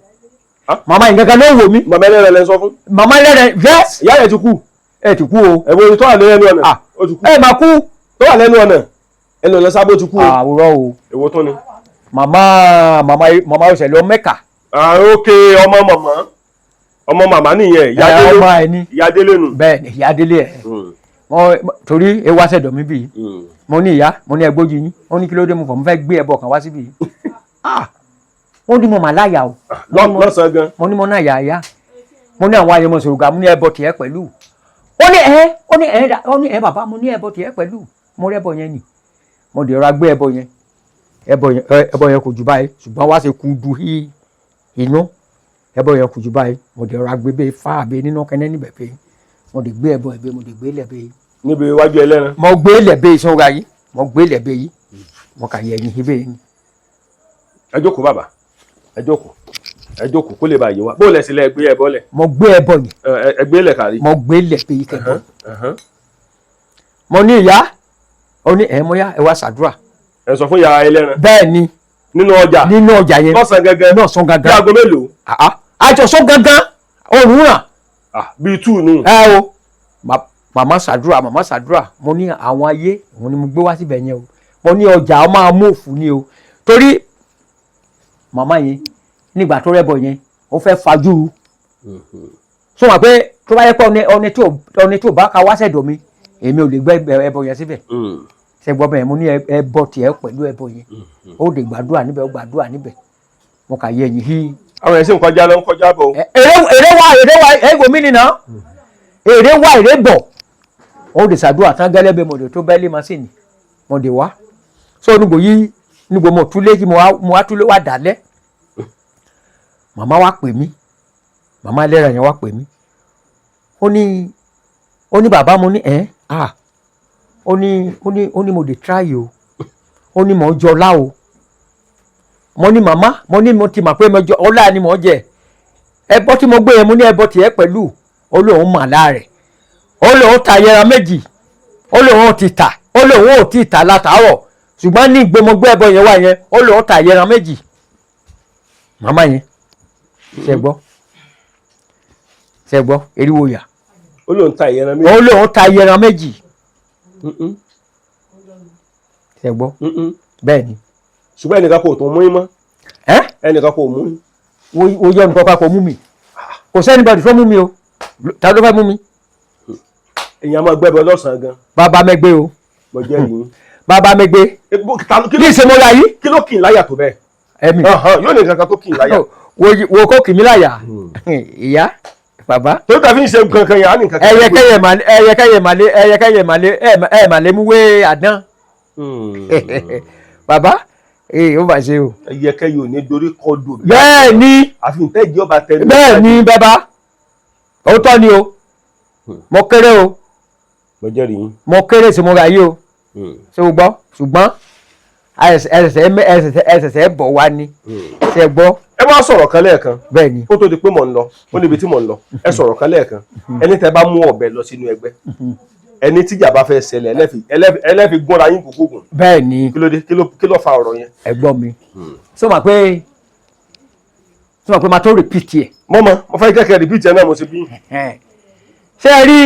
màmá yìí gangan ló wò mí. màmá ẹlẹ́rẹ̀ lẹ sọ fún. màmá ẹlẹ́rẹ̀ yes. ìyá rẹ̀ ti kú. ẹ ti kú o. ẹ̀bùn tó wà lẹ́nu ọ̀nà ó ti kú. ẹ máa kú. tó wà lẹ́nu ọ̀nà ẹnu ọ̀nà sábó ti kú o. àwòrán o. èwo tó ni. màmá ọ̀sẹ̀ lọ Mẹ́kà. ok ọmọ màmá nìyẹn ìyá délé nù. bẹ́ẹ̀ ni ìyá délé ẹ̀ torí ewu àṣẹdọ̀ mi bì í mo ní ìyá mo ní ẹ gbójú yín ó ní kí ló dé mo fẹ́ gbé ẹbọ kan wá síbí yìí ó ní mo mà láyà o lọ́sàn-án gan mo ní mo náà yà á mo ní àwọn ayọmọ sòrògà mo ní ẹbọ tiẹ̀ pẹ̀lú ó ní bàbá mo ní ẹbọ tiẹ̀ pẹ̀lú mo rẹ́bọ yẹn nì mo dẹ̀ ra gbé ẹbọ yẹn kò jù báyìí ṣùgbọ́n wá ṣe kú du inú ẹbọ yẹn kò jù báyìí mo dẹ̀ ra gbé bẹ́ẹ̀ fá àbẹ nínú kẹ́nẹ́ níbẹ̀ pé mo dẹ̀ gbé ẹbọ ẹbẹ mo dẹ̀ gbé lẹ́bẹ̀ yìí. níbi iwájú ẹlẹ́ran. mo gbé lẹ́bẹ̀ yìí sọ́ra yìí mo gbé lẹ́bẹ̀ yìí mo kà yẹ ẹyin ibẹ̀ yìí. ẹ jókòó bàbá ẹ jókòó kó lè bá yé wa bó lẹ sílẹ̀ gbé ẹbọ lẹ̀. mo gbé ẹbọ yẹn. ẹ gbé lẹ̀ kárí. mo gbé lẹ́bẹ̀ yìí kẹ́kọ̀ọ́. mo ní ìyá ó ní mo yá ẹ wá ṣàdúrà. ẹ sọ fún ìyá ẹlẹ́ran. bẹ́ẹ̀ ni nínú ọjà yẹn lọ́sàn gangan bí aago mélòó. àjọsọ gangan òòrùn ràn. bíi 2 nù. ẹ o màmá ṣàdúrà mo ní àwọn ayé òun ni mo gbé wá síbẹ̀ yẹn o mo ní ọjà ọ máa mú òfù ni o torí màmá yẹn nígbà tó rẹ́bọ yẹn ó fẹ́ fajúru sọ wọn pé tó bá yẹ pé ọ̀nẹ́ tí ò bá ka wá sẹ̀dọ̀ mi èmi ò lè gbẹ́ ẹbọ yẹn síbẹ̀ ṣe gbọ́ bẹ́ẹ̀ mo ní ẹbọ tiẹ̀ pẹ̀lú ẹbọ yẹn ó lè gbàdúrà níbẹ̀ ó gbàdúrà níbẹ̀ mo kà yẹ ẹ̀yìn hí. àwọn ẹ̀sìn kọjá lọ ń kọjá bọ̀. èrè wá ẹ̀gbọ́n mi nìyẹn èrè bọ̀ ó lè ṣàdúrà tán gẹ́lẹ́bẹ̀ mo lè tó bẹ́ẹ̀lì masini mo lè wá so nígbò yìí nígbò mo túlé kí mo wá túlé wá dálẹ́ màmá wá pè mí màmá ẹlẹ́ra yẹn wá pè mí ó ní bàbá mo ní ó ní mo lè try o ó ní mo jọlá o mo ní màmá mo ní mo ti mà pé ọlá ni mo jẹ ẹbọ tí mo gbé yẹn mo ní ẹbọ tiẹ̀ pẹ̀lú olóhùn màlá rẹ̀ olóhùn ta yẹra méjì olóhùn ti tà olóhùn ò tí ì tà látàárọ̀ ṣùgbọ́n ní ìgbémọgbé ẹbọ yẹn wá yẹn olóhùn ta yẹra méjì màmá yẹn ṣe gbọ́ eriwo yà olóhùn ta yẹra méjì olóhùn ta yẹra méjì ṣe gbọ́ bẹ́ẹ̀ ni. ṣùgbọ́n ẹnìkan kò tó mú yín mọ́. ẹnìkan kò mú yín. wo yọ nǹkan kan kò mú mi kò sẹ́ni bọ́dì tó mú mi o ta ló fẹ́ mú mi. èèyàn máa gbẹ́bọ lọ́sàn-án gan. bàbá mẹ́gbẹ́ o. mo jẹ́ yìí. bàbá mẹ́gbẹ́. kí ni ìṣe mo ra yìí. kí ló kì í láyà tó bẹ́ẹ̀. ẹ̀mí. yóò ní nǹkan kan tó kì í láyà. wo kó kì mí láyà. ìyá bàbá. tó tàbí ṣe nǹkan kan yà á ní nǹkan kan. ẹyẹkẹyẹ màlẹ mú wé àdán. bàbá ó bá ṣe o. ẹyẹkẹyẹ ò ní dorí kọdù. bẹ́ẹ̀ ni. àfi ìtẹ́jì ọba tẹnu. bẹ́ẹ̀ ni bàbá òótọ́ ni o mo kéré o mo jẹ́rìí yín. mo kéré sí mo ra yìí o ṣé o gbọ́ ṣùgbọ́n ẹsẹ̀sẹ̀ bọ̀ wá ni ṣe gbọ́ ẹ wá sọ̀rọ̀ kan lẹ́ẹ̀kan bẹ́ẹ̀ ni kó tó di pé mò ń lọ ó níbi tí mò ń lọ ẹ sọ̀rọ̀ kan lẹ́ẹ̀kan ẹni tẹ́ bá mú ọ̀bẹ lọ sínú ẹgbẹ́ ẹni tíjà bá fẹ́ ṣẹlẹ̀ ẹlẹ́fi gúnra yín kúkú gùn. bẹ́ẹ̀ ni kí ló dé kí ló fa ọ̀rọ̀ yẹn. ẹ̀gbọ́n mi sọ ma pé máa tó repeat ẹ̀. mo fẹ́ kẹ́kẹ́ repeat ẹ̀ náà mo ti bí. ṣé ẹ rí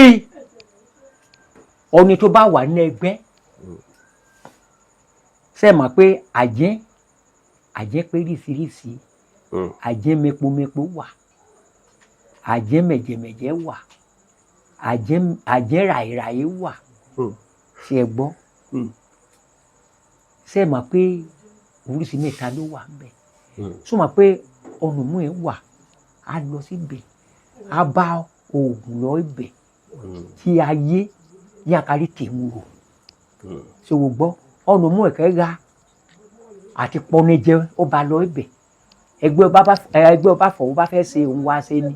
ọni tó bá wà ní ẹgbẹ́ ṣe mọ̀ pé àjẹ́ pé ríṣiríṣi àjẹ́ mepomepo wà àjẹ́ mẹ̀jẹ̀mẹ̀jẹ̀ wà àjẹ́ ràìràì wà ṣe ẹ gbọ́ ṣe mọ̀ pé oríṣi mẹ́ta ló wà ń bẹ̀ ṣe mọ̀ pé ọ̀nùmú ẹ̀ wà á lọ síbẹ̀ á bá oògùn lọ ibẹ̀ tí ayé ní àkárí tèmú rò ṣe wò gbọ́ ọ̀nùmú ẹ̀kẹ́ ga àti pọ́nẹ́jẹ́ ó bá lọ ibẹ̀ ẹgbẹ́ ọba fọwọ́ bá fẹ́ ṣe òun wá ṣe ni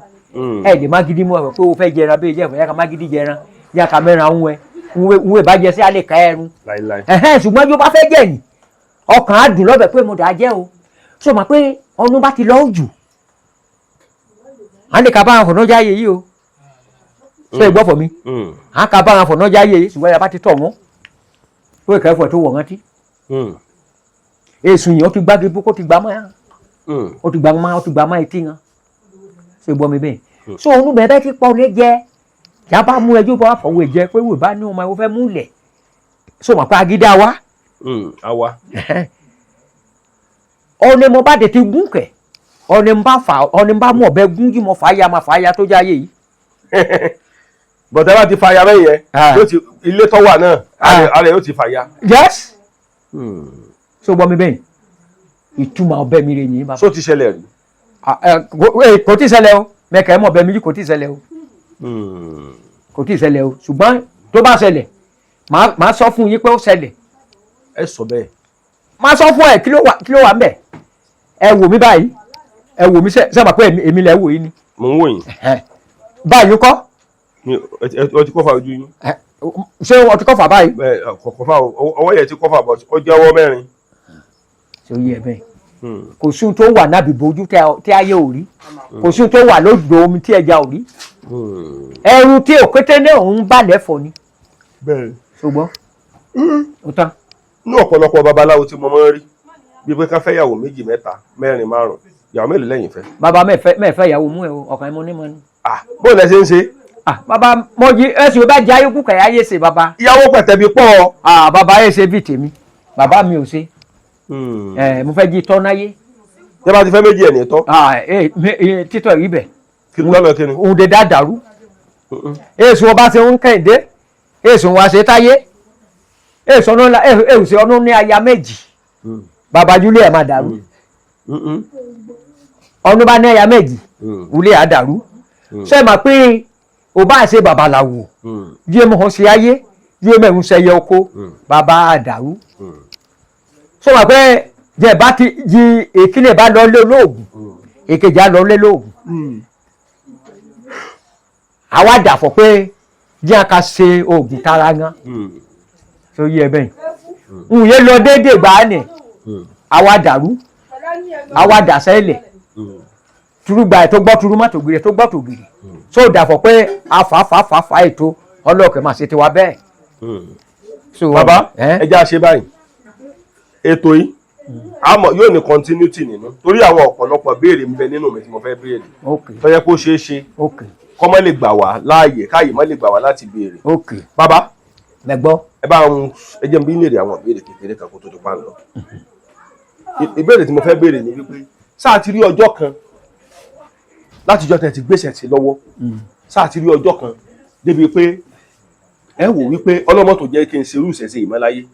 ẹ lè má gidi mú ọ̀rọ̀ pé o fẹ́ jẹran bí ìjẹ́fọ̀ yàtọ̀ má gidi jẹran yàtọ̀ mẹ́ran ń wẹ ń bá jẹ sí alẹ́ ká ẹrun ṣùgbọ́n bí o bá fẹ́ jẹ ní ọkàn á dùn lọ́bẹ̀ pé mo dà jẹ́ o ṣé o mọ̀ pé ọdún bá ti lọ́ jù à ń lè ka bá àwọn fọ̀nà jáde yìí o ṣé ìgbọ́ fọ̀ mi à ń ka bá àwọn fọ̀nà jáde yìí ṣùgbọ́n yàrá ti tọ̀ wọ́n tó ìkẹ́fọ̀ tó wọ̀ wọ́n tí èsù yìí ó ti gbági bó kó ti gbá mọ́ ó ti gbá mọ́ etí yan ṣé ìgbọ́ mi bẹ́ẹ̀ so òun bẹ̀rẹ̀ ti pọ̀ lé jẹ́ yà bá mú ẹjọ́ bá fọwọ́ ẹ̀jẹ̀ pé wò bá ní ọmọ ẹ̀ fẹ́ mú lẹ̀ so mọ̀ pé agídá wa ọ̀nà mo bá tètè gún kẹ̀ ọ̀nà bá mú ọ̀bẹ gún jí mo fà á ya tó jáyé yìí. bọ̀dá bá ti fàya bẹ́ẹ̀ yẹn ilé tó wà náà ara yóò ti fàya. yes so gbọ́ mi bẹ́ẹ̀ ìtumọ̀ ọ̀bẹ mi rè ní bàbá. so ti ṣẹlẹ̀ rí. kò tí ì ṣẹlẹ̀ o mẹ́kẹ́ mọ̀ ọ̀bẹ mi rí kò tí ì ṣẹlẹ̀ o kò tí ì ṣẹlẹ̀ o ṣùgbọ́n tó bá ṣẹlẹ̀ màá sọ fún yín pé ó ṣẹlẹ̀. ẹ sọ bẹ́ẹ̀. màá sọ fún ẹ kí ló wà ń bẹ̀ ẹ wò mí báyìí ẹ wò mí sẹ́wọ̀n pé èmi lẹ̀ wò yín ni. mò ń wò yín. báyìí kọ́. ọ ti kọ́fà ojú yín. ṣé ọ ti kọ́fà báyìí. kọ́fà ọwọ́ yẹn ti kọ́fà bọ̀ ọ jẹ́ ọwọ́ mẹ́rin. ṣé o yẹ bẹ́ẹ̀ kò sí ohun tó wà nábì bójú tí ayé ò rí kò sí ohun tó wà lódò omi tí ẹja ò rí ẹrù tí òkété náà ń balẹ̀ fọ ni. bẹ́ẹ̀ ṣùgbọ́n ó tán. ní ọ̀pọ̀lọpọ̀ babaláwo tí mo máa ń rí bí pé ká fẹ́ yàwó méjì mẹ́ta mẹ́rin márùn yàwó mélòó lẹ́yìn fẹ́. bàbá mẹ́fẹ́ ìyàwó mú ẹ o ọkàn mo ní mọ́ ni. bó lẹ ṣe ń ṣe. bàbá mo jí ẹsùn bá jẹ ayékú kẹyà yé ṣe bàbá. ìyàwó pẹ̀tẹ́ bí pọ̀. bàbá yé ṣe bí tèmi bàbá mi ò ṣe. mo fẹ́ jí tọ́ náyé. tẹ́ bá ti fẹ́ méjì ẹ̀ ní tọ́. títọ̀ yìí bẹ̀. kí ló lọ́nà kí ni. òun dé dàrú. èsùn ọba ṣe ń kẹ́hìndé èsùn wa ṣe táyé èsùn ọdún ní aya méjì bàbá Julie máa dàrú ọdún bá ní aya méjì wulẹ̀ á dàrú ṣe mà pé ò bá ṣe babaláwo yé mọ̀ ṣe ayé yé mẹ́rin ṣẹyẹ oko bàbá àdàrú ṣe mà pé jẹ bá ti yí èkínlẹ̀ bá lọ lé lóògùn èkejì á lọ lé lóògùn àwa dàfọ̀ pé jẹ́ ká ṣe oògùn tara gan tó yẹ bẹ́ẹ̀ ń yé lọ déédéé gbà á nì àwa dàrú àwa dàsẹ́lẹ̀ turugba ẹ̀ tó gbọ́ turu mọ́tò gírè tó gbọ́ tó gírè tó dàfọ̀ pé afáfáfáfá ètò ọlọ́ọ̀kẹ́ máa ṣe tiwa bẹ́ẹ̀. bàbá ẹ já ṣe báyìí ètò yìí àmọ́ yóò ní continuity nínú torí àwọn ọ̀pọ̀lọpọ̀ béèrè ń bẹ nínú mi tí mo fẹ́ béèrè tó yẹ kó ṣeé ṣe kọ́ mọ́ lè gbà wá láàyè káyè mọ́ lè gbà wá láti béèrè. bàbá mẹ́gbọ́ ẹ bá ẹ jẹ́ n bí léèrè àwọn ìbéèrè kékeré kan kó tó tó pa ń lọ. ìbéèrè tí mo fẹ́ béèrè ni wípé sáà ti rí ọjọ́ kan látijọ́ tẹ̀ ti gbèsè sí lọ́wọ́ sáà ti rí ọjọ́ kan débi pé ẹ wò wípé ọlọ́mọ tó jẹ́ kí n ṣe irú ìṣẹ̀ṣe ìmọ̀láyé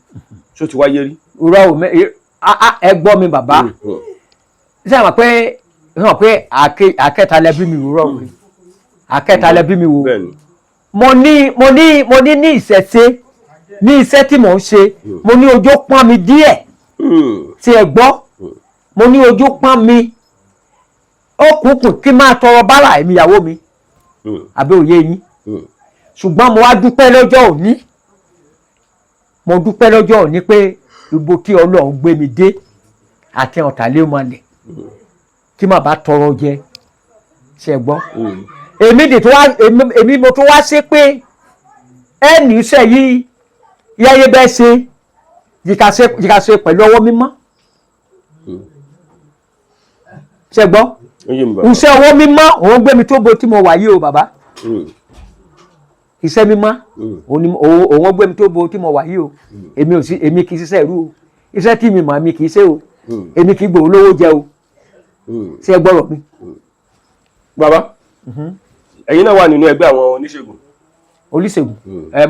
tó ti wáyé rí. rọ ò ẹ gbọ́ mi bàbá ṣé àwọn pé àkẹta lẹbí mi rọ rí àkẹta lẹbí mi wò mo ní ní ìṣẹ̀ṣe ní iṣẹ́ tí mò ń ṣe mo ní ojú pọ́n mi díẹ̀ tí ẹ gbọ́ mo ní ojú pọ́n mi ó kúkú kí n máa tọrọ bárà èmi ìyàwó mi àbí òye yín ṣùgbọ́n mo wá dúpẹ́ lọ́jọ́ òní mo dúpẹ́ lọ́jọ́ òní pé ibo tí Ọlọ́run gbé mi dé àti ọ̀tàlémọlẹ̀ tí màá bá tọrọ jẹ ṣe gbọ́ èmi mo tún wá ṣe pé ẹnì iṣẹ́ yìí yáyé bẹ́ẹ̀ ṣe yíká ṣe pẹ̀lú ọwọ́ mímọ́ ṣe gbọ́ iṣẹ́ ọwọ́ mímọ́ òun gbé mi tó bo tí mo wà yìí o bàbá iṣẹ́ mímọ́ òun gbé mi tó bo tí mo wà yìí o èmi kì í ṣiṣẹ́ ìrú o iṣẹ́ tí mi mọ̀ mi kì í ṣe o èmi kì í gbòó lówó jẹ o ṣe gbọ́rọ̀ mi. bàbá ẹ̀yin náà wà nínú ẹgbẹ́ àwọn oníṣègùn. oníṣègùn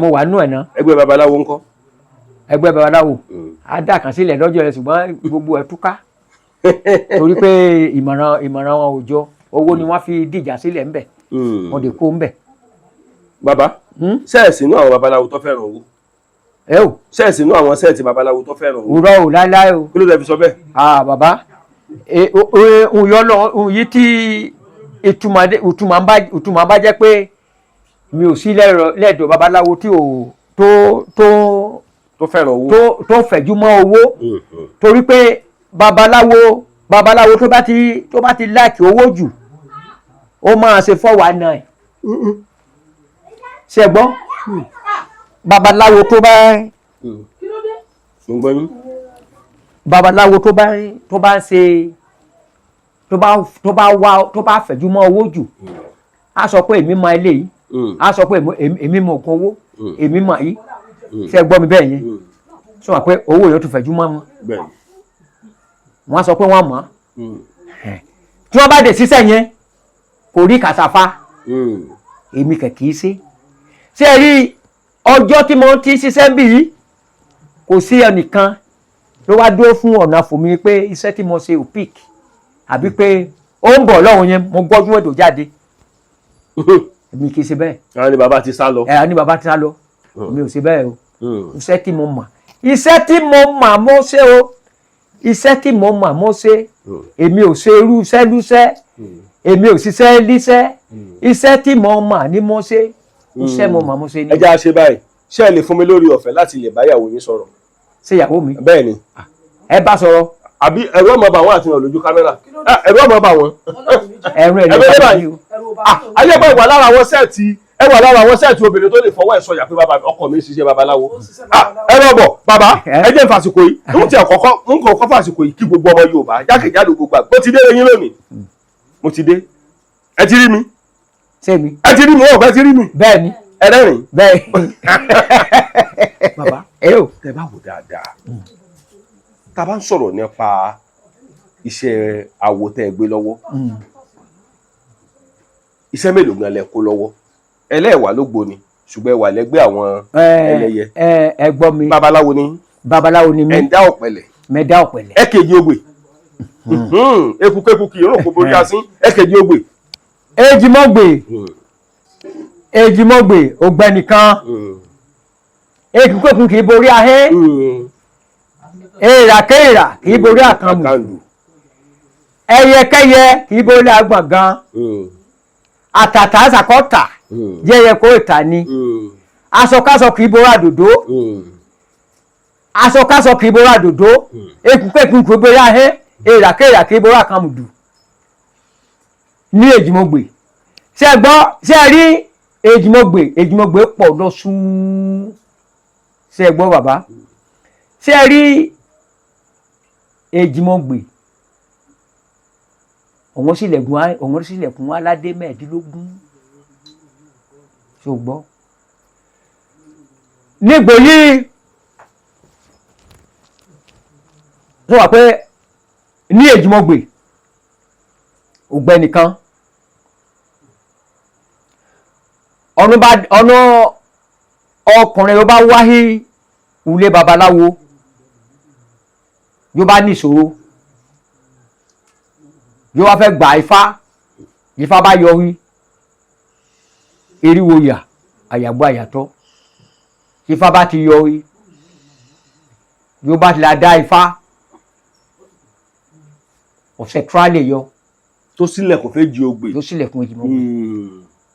mo wà nínú ẹ̀ náà. ẹgbẹ́ babaláwo ńkọ́. ẹgbẹ́ babaláwo á dà kàn sílẹ̀ lọ́jọ́ rẹ̀ ṣùgbọ́n gbogbo ẹ̀ túká torí pé ìmọ̀ràn wọn ò jọ owó ni wọ́n fi dìjà sílẹ̀ ńbẹ̀ wọ́n dè kó ńbẹ̀. bàbá sẹ́ẹ̀sì inú àwọn babaláwo tó fẹ́ràn owó. ẹ o sẹ́ẹ̀sì inú àwọn sẹ́ẹ̀tì babaláwo tó fẹ́ràn owó. òrọ̀ ò láéláé o. kí ló dé fi sọ bẹ́ẹ̀. bàbá yìí tí ìtumọ̀ bá jẹ́ pé mi ò sí lẹ́dọ̀ babaláwo tí ò tó fẹ́ràn owó tó fẹ̀jú mọ́ owó torí pé babaláwo tó bá ti láàkì owó jù ó máa ṣe 419 ṣe gbọ́ babaláwo tó bá babaláwo tó bá ṣe tó bá fẹ̀jú mọ́ owó jù á sọ pé èmi mọ eléyìí á sọ pé èmi mọ òkun owó èmi mọ yìí ṣe gbọ́ mi bẹ́ẹ̀ yẹn sọ pé owó yóò tún fẹ̀jú mọ́ wọn wọ́n sọ pé wọ́n mọ̀ tí wọ́n bá dé ṣiṣẹ́ yẹn kò rí kàṣàfà èmi kì í ṣe ṣé ẹ rí ọjọ́ tí mo ti ṣiṣẹ́ bí yìí kò sí ẹnìkan ló wá dúró fún ọ̀nà fún mi pé iṣẹ́ tí mo ṣe ò pík àbí pé ó ń bọ̀ lọ́hùn yẹn mo gbọ́jú èdò jáde èmi kì í ṣe bẹ́ẹ̀. àwọn ni bàbá ti sá lọ. ní bàbá ti sá lọ èmi ò ṣe bẹ́ẹ̀ o iṣẹ́ tí mo mọ̀ mo ṣe o iṣẹ́ tí mo mọ̀ mo ṣe èmi ò ṣe irú iṣẹ́ lúṣẹ́ èmi ò ṣiṣẹ́ líṣẹ́ iṣẹ́ tí mo mọ̀ ni mo ṣe iṣẹ́ mo mọ̀ mo ṣe ni. ẹ jẹ́ a ṣe báyìí ṣé ẹ lè fún mi lórí ọ̀fẹ́ láti lè bá ìyàwó yín sọ̀rọ̀. ṣé ìyàwó mi. bẹ́ẹ̀ ni. ẹ bá sọ̀rọ̀. àbí ẹ̀rọ ọmọ bá wọn àti ìrìn lójú kámẹ́rà ẹ̀rọ ọmọ bá wọn. ẹ̀rọ ẹ̀ ló bá yìí o. ayé bá ìwà lára àwọn sẹ́ẹ̀tì obìnrin tó lè fọwọ́ ẹ̀ sọ̀yà pé ọkọ mi ń ṣiṣẹ́ babaláwo. ẹ̀rọ ọ̀bọ̀ bàbá ẹ jẹ́ fàsìkò yìí ń kọ́ fàsìkò yìí kí gbogbo ọmọ Yorùbá jákèjádò gbogbo àgbà. mo ti dé eyín lónìí mo ti dé ẹ ti rí mi. ṣé mi. ẹ ti rí mi ẹ ti rí mi. bẹ́ẹ̀ ni. ẹlẹ́rìn. bẹ́ẹ̀ bàbá tẹ bá wò dáadáa tá a bá ń sọ̀rọ̀ nípa iṣẹ́ awo tẹ́ ẹ gbé lọ́wọ́ iṣẹ́ mélòó gan lẹ kó lọ́wọ́ ẹlẹ́ẹ̀wà ló gbóni ṣùgbọ́n ẹwà lẹ́gbẹ́ àwọn ẹlẹ́yẹ. ẹ gbọ́ mi. babaláwo ni. babaláwo ni mi. ẹ̀ńdá ọ̀pẹ̀lẹ̀. mẹ́dá ọ̀pẹ̀lẹ̀. ẹ̀kejì ogbè. ekukeku kì í rún kó borí asín ẹ̀kejì ogbè. Èjìmọ̀gbè ògbẹ́nìkan ekukeku kì í borí ahẹ́ èèràkéèrà kì í borí àkàndù ẹyẹkẹyẹ kì í borí agbọ̀ngàn àtàtà àsàkọ́tà jẹ́yẹ kó ìta ni aṣọkáṣọ kì í borí àdòdó aṣọkáṣọ kì í borí àdòdó ekukeku kì í borí ahẹ́ èèràkéèrà kì í borí àkàndù ní Èjìmọ̀gbè ṣe gbọ́ ṣe rí Èjìmọ̀gbè pọ̀ lọ́sùn ṣe gbọ́ bàbá ṣe rí Èjìmọ̀gbè òun sílẹ̀kùn aládé 15 ṣùgbọ́n nígbò yìí tó wà pé ní Èjìmọ̀gbè ògbẹ́nìkan ọ̀nà ọkùnrin ló bá wáhí ilé babaláwo yóò bá níṣòro yóò wá fẹ́ gbà Ifá bá yọrí eriwo yà àyàgbọ́ àyàtọ̀ Ifá bá ti yọrí yóò bá ti la dá Ifá ọ̀sẹ̀ tura lè yọ tó sílẹ̀kùn fẹ́ jí ogbè tó sílẹ̀kùn Èjìmọ̀gbè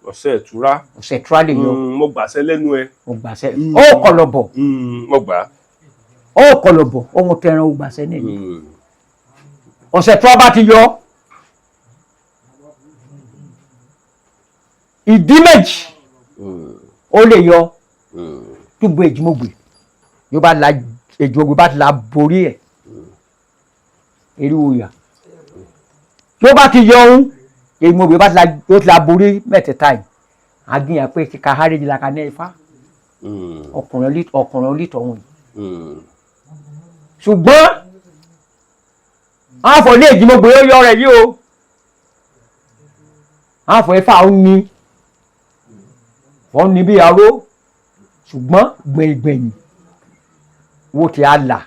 ọ̀sẹ̀ ìtura ọ̀sẹ̀ tura lè yọ mo gbàṣẹ lẹ́nu ẹ mo gbàṣẹ ó kọlọ̀bọ̀ mo gbà ó kọlọ̀bọ̀ ohun tẹran ó gbàṣẹ nìyí ọ̀sẹ̀ tura bá ti yọ ìdí méjì ó lè yọ túbú èjìmọ̀gbè yóò bá la èjìmọ̀gbè bá ti la borí ẹ̀ eriwo yà tó bá ti yọ ohun èjìmọ̀gbè bá ti la borí mẹ́tẹ̀ẹ̀ta yìí àgbìyàn pé kíka hárẹ́jì la ka ní ifá ọkùnrin olítọ̀hún yìí ṣùgbọ́n àfọ̀ ní èjìmọ̀gbè yóò yọ rẹ̀ yìí o àfọ̀ ifá ó ní bí aró ṣùgbọ́n gbẹ̀yìngbẹ̀yìn wo ti á là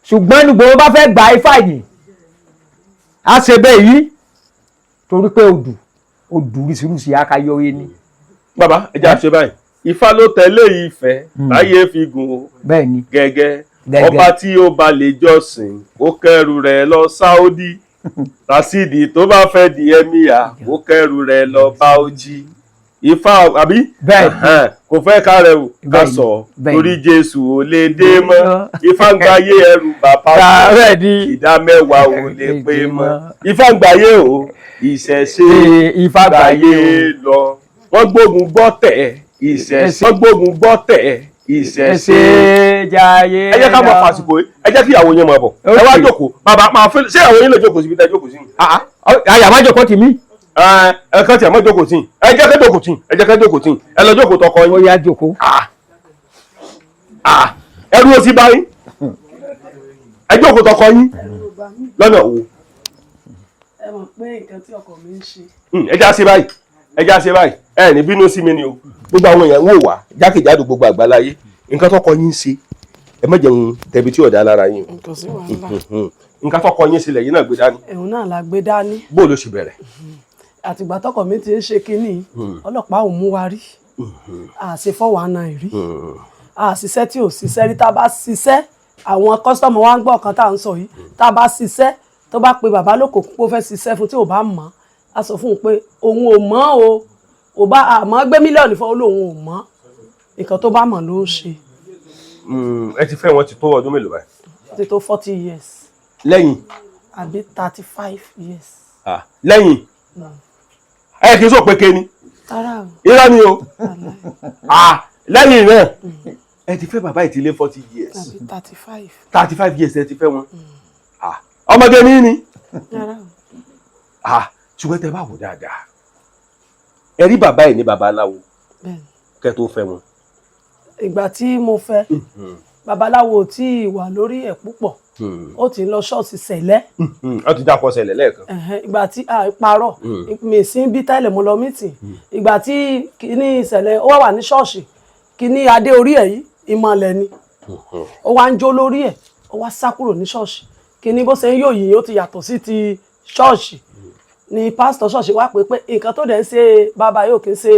ṣùgbọ́n ní gbogbo bá fẹ́ gba ifá yìí á ṣe bẹ́ẹ̀ yìí torí pé odù ríṣiríṣi akayọ̀wé ni. bàbá ẹ jẹ́ àṣẹ báyìí ifá ló tẹ̀lé Ifẹ̀ láyé fi gùn o gẹ́gẹ́ ọba tí ó bá lè jọ́sìn ó kẹ́rù rẹ̀ lọ Sáúdí Rásídì tó bá fẹ́ di ẹ̀míyà ó kẹ́rù rẹ̀ lọ Báójì ifá àbí kò fẹ́ kárẹ̀ o ká sọ torí Jésù ò lè dé mọ́ ifá ń gbáyé ẹrù bàbá ìdá mẹ́wàá ò lè pé mọ́ ifá ń gbáyé o ìṣẹ̀ṣe gbáyé lọ wọ́n gbógun gbọ́tẹ̀ ìṣẹ̀ṣe wọ́n gbógun gbọ́tẹ̀ ìṣẹ̀ṣe jayé ẹ jẹ́ ká mọ fàṣìkò ẹ jẹ́ kí ìyàwó yẹn máa bọ̀ ẹ wá jókòó bàbá máa fẹ́ ṣé ìyàwó yẹn lè jókòó síbi tẹ́ jókòó sí. àyà má jókòó tì mí. ẹ kàn tí ẹ má jókòó tì ẹ jẹ́ ká jókòó tì ẹ jẹ́ ká jókòó tì ẹ lọ jókòó tọkọ yín. ó yá jókòó. ẹrú ó sì bá yín ẹ jókòó tọkọ yín lọ́nà wo. ẹ mọ̀ pé nǹkan tí ọkọ mi ń ṣe. ẹ já ṣe báyìí ẹ já ṣe báyìí ẹ ní bínú sí mi ni o gbogbo àwọn èèyàn wò wá jákèjádò gbogbo àgbáláyé nǹkan tọkọ yín ṣe ẹ má jẹun tẹbi tí ọ̀dà lára yín nǹkan sí wàhálà. nǹkan tọkọ yín sílẹ̀ yín náà gbé dání. ẹ̀hún náà la gbé dání. bó ló ṣe bẹ̀rẹ̀. àtìgbà tọkọ mi ti ń ṣe kínní ọlọ́pàá ò mú wa rí àṣẹ fọwọ́nà rí àṣìṣẹ́ tí ò ṣiṣẹ́ rí tá a bá ṣiṣẹ́ àwọn kọ́sítọ́mù wa ń gbọ́ ọ̀kan tá à ń sọ yìí tá a bá ṣiṣẹ́ tó bá pe bàbá lóko kó fẹ́ ṣiṣẹ́ fún tí ò bá mọ̀ á sọ fún un pé òun ò mọ̀ o ò bá àmọ́ gbé mílíọ̀nù fún olóhùn ò mọ̀ nǹkan tó bá mọ̀ ló ń ṣe. ẹ ti fẹ́ wọn ti tó ọdún mélòó báyìí. ti tó 40 years. lẹ́yìn. àbí 35 years. lẹ́yìn. ẹ kì í sọ pé kéni. rárá o. irọ́ ni o. lẹ́yìn náà ẹ ti fẹ́ bàbá ìtìlé 40 years. àbí 35. 35 years ẹ ti fẹ́ wọn. ọmọdé ní ni. rárá o. ṣùgbọ́n tẹ bá wò dáadáa ẹ rí bàbá ẹ̀ ní babaláwo kẹ́ tó fẹ́ wọn. ìgbà tí mo fẹ́ babaláwo tí wà lórí ẹ̀ púpọ̀ ó ti ń lọ ṣọ́ọ̀ṣì sẹ̀lẹ́. ó ti dákọ̀ sẹ̀lẹ̀ lẹ́ẹ̀kan. ìgbà tí parọ́ mi sí bí tẹ́lẹ̀ mo lọ mítìn ìgbà tí kíní ìṣẹ̀lẹ̀ ó wà ní ṣọ́ọ̀ṣì kíní adé orí ẹ̀ yìí ìmọ̀lẹ̀ ni ó wá ń jó lórí ẹ̀ ó wá sá kúrò ní ṣọ́ọ̀ṣì kíní bó ṣe ń yóò yìí ó ti yàtọ̀ sí ti ṣọ́ọ̀ṣì ni pásítọ̀ ṣọ́ọ̀ṣì wá pé nǹkan tó dẹ̀ ń ṣe bàbá yóò kí ń ṣe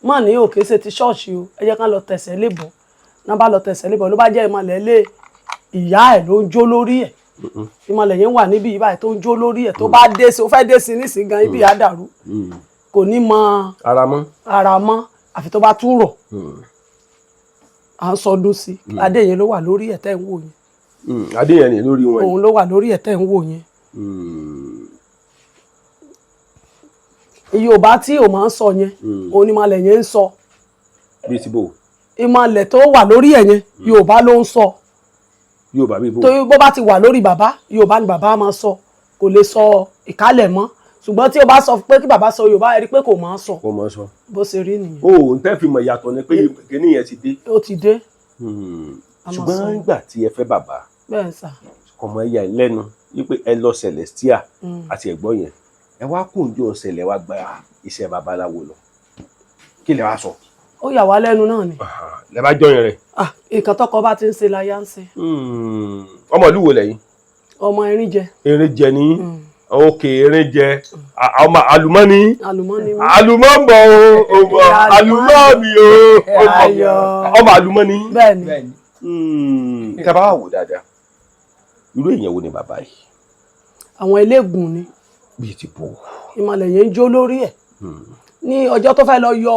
mọ̀ ní òkè ṣe ti ṣọ́ọ̀ṣì o ẹ jẹ́ ká lọ tẹ̀sẹ̀ lébọ̀ náà bá lọ tẹ̀sẹ̀ lébọ̀ ló bá jẹ́ ìmọ̀lẹ̀ lé ìyá ẹ̀ ló ń jó lórí ẹ̀ ìmọ̀lẹ̀ yẹn wà níbi ìbáyìí tó ń jó lórí ẹ̀ tó bá dé sí ó fẹ́ dé sí nísìnyí gan ibi àdàrú kò ní mọ ara mọ́ àfi tó bá tún rọ̀ à ń sọdún sí adé yẹn ló wà lórí ẹ̀ tẹ́ ń wò yẹn. adé yẹn ni lórí wọn. òun ló wà lórí ẹ̀ tẹ́ ń wò yẹn. Yorùbá tí o máa ń sọ yẹn òun ni ìmọ̀lẹ̀ yẹn ń sọ. bí ti bò. ìmọ̀lẹ̀ tó wà lórí ẹ̀ yẹn Yorùbá ló ń sọ. Yorùbá bí bò. tó bó bá ti wà lórí bàbá Yorùbá ni bàbá máa sọ kò lè sọ ìkálẹ̀ mọ́ ṣùgbọ́n tí o bá sọ pé kí bàbá sọ Yorùbá ẹ rí pé kò máa sọ. kò máa sọ. bó ṣe rí nìyẹn. o n tẹ́ fi mọ̀ ìyàtọ̀ ni pé kíní yẹn ti dé. ó ti dé. ṣùgbọ́n nígbà tí ẹ fẹ́ bàbá. bẹ́ẹ̀ sà. ọmọ ẹ̀yà ẹ̀ lẹ́nu wípé ẹ lọ Celestia àti ẹ̀gbọ́n yẹn ẹ wá kóńjọ ọ̀sẹ̀lẹ̀ wá gba iṣẹ́ babaláwo lọ kí lẹ wá sọ. ó yà wá lẹ́nu náà ni. lẹ bá jọyìn rẹ. nǹkan tọkọ bá ti ń ṣe láyà ń ṣe. ọmọ ìlú wo lẹ́yìn. ọmọ Erinjẹ. Erinjẹ ní òkè Erinjẹ ọmọ àlùmọ́nì. àlùmọ́nì mi. àlùmọ́nbọ̀ ọmọ àlùmọ́ọ̀mì ọmọ àlùmọ́nì. bẹ́ẹ̀ni. ká bá wò dáadáa irú èèyàn wo ni bàbá yìí. àwọn eléégún ni. bíi ti bò. ìmọ̀lẹ̀ yẹn ń jó lórí ẹ̀ ní ọjọ́ tó fẹ́ lọ yọ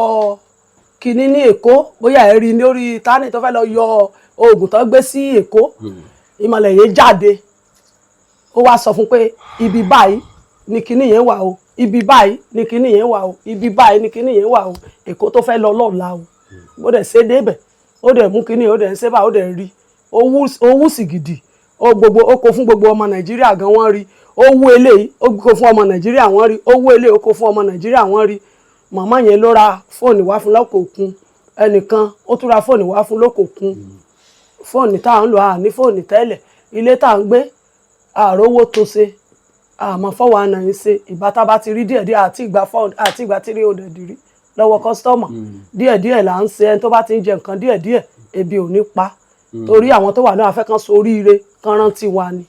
kinní ní Èkó bóyá ẹ rí lórí tání tó fẹ́ lọ yọ oògùn tó gbé sí Èkó ìmọ̀lẹ̀ yẹn jáde ó wá sọ fún pé ibi báyìí ni kinní yẹn wà o ibi báyìí ni kinní yẹn wà o ibi báyìí ni kinní yẹn wà o Èkó tó fẹ́ lọ lọ́la o ó dẹ̀ ṣe débẹ̀ ó dẹ̀ mú kinní ó dẹ̀ ń ṣe bá ó dẹ̀ rí owó sì gidi ó kó fún gbogbo ọmọ Nàìjíríà gan wọ́n rí owó eléyìí ó kó fún ọmọ Nàìjíríà wọ́n rí owó eléyìí ó kó fún ọmọ Nàìjíríà wọ́n rí màmá yẹn ló ra fóònù wá fún lókè òkun ẹnìkan ó tún ra fóònù wá fún lókè òkun fóònù tá à ń lò ní fóònù tẹ́lẹ̀ ilé tá à ń gbé àrówó tó ṣe àmọ́ fọwọ́ àná yìí ṣe ìbátá bá ti rí díẹ̀díẹ̀ àti ìgbà fọ́ọ̀n àti ìgbà tí rí òde dìrí lọ́wọ́ kọ́sítọ́mà díẹ̀díẹ̀ là ń ṣe ẹni tó bá ti ń jẹ nǹkan díẹ̀díẹ̀ ebi ò ní pa torí àwọn tó wà náà afẹ́ kan soríire kan rántí wa ni.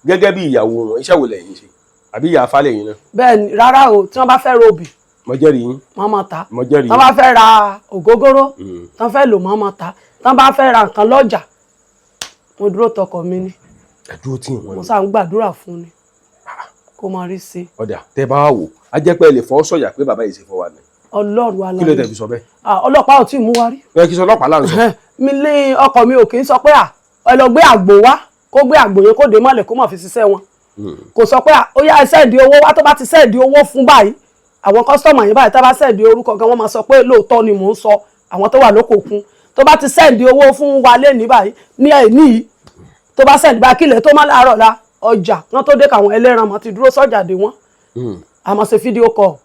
gẹ́gẹ́ bí ìyàwó wọn iṣẹ́ wo lẹ́yìn ṣe àbí ìyá afálẹ̀ yìí náà. bẹ́ẹ̀ ni rárá o tí wọ́n bá fẹ́ robì mo jẹ́rìí yín. wọ́n máa ta mo jẹ́rìí tí wọ́n bá fẹ́ ra ògógóró tí wọ́n fẹ́ lò wọ́n máa ta tí wọ́n bá fẹ́ ra nǹkan lọ́jà mo dúró tọkọ mi ni ẹ̀dúró tí wọ́n mo sá ń gbàdúrà fún ni kó máa rí sí. ọ̀dà tẹ́ bá wà wò á jẹ́ pé ẹ lè fọ́ sọ̀yà pé bàbá yìí ṣe fọ́ wa ni. Ọlọ́run aláàánú kí ló tẹ̀ fi sọ bẹ́ẹ̀. ọlọ́pàá ò tí ì mú wa rí. ẹ kí sọ ọlọ́pàá là ń sọ. mi lé ọkọ mi ò kì í sọ pé ẹ lọ gbé àgbò wá kó gbé àgbò yẹn kó dé mọ́lẹ̀ kó má fi ṣiṣẹ́ wọn. kò sọ pé ó yá sẹ́ẹ̀dì owó wá tó bá ti sẹ́ẹ̀dì owó fún báyìí àwọn kọ́sítọ́mù yẹn báyìí tá bá sẹ́ẹ̀dì orúkọ gan wọ́n máa sọ pé lóòótọ́ ni mò ń sọ àwọn tó wà lókè òkun tó bá ti sẹ́ẹ̀dì owó fún wa lẹ́nìí báyìí ní ẹ̀ní yìí tó bá sẹ́ẹ̀dì bá kílẹ̀ tó má láàárọ̀ la ọjà wọn tó dé káwọn ẹlẹ́ran mọ́ ti dúró sọ́jà dé wọ́n àmọ́ ṣe fídíò kọ̀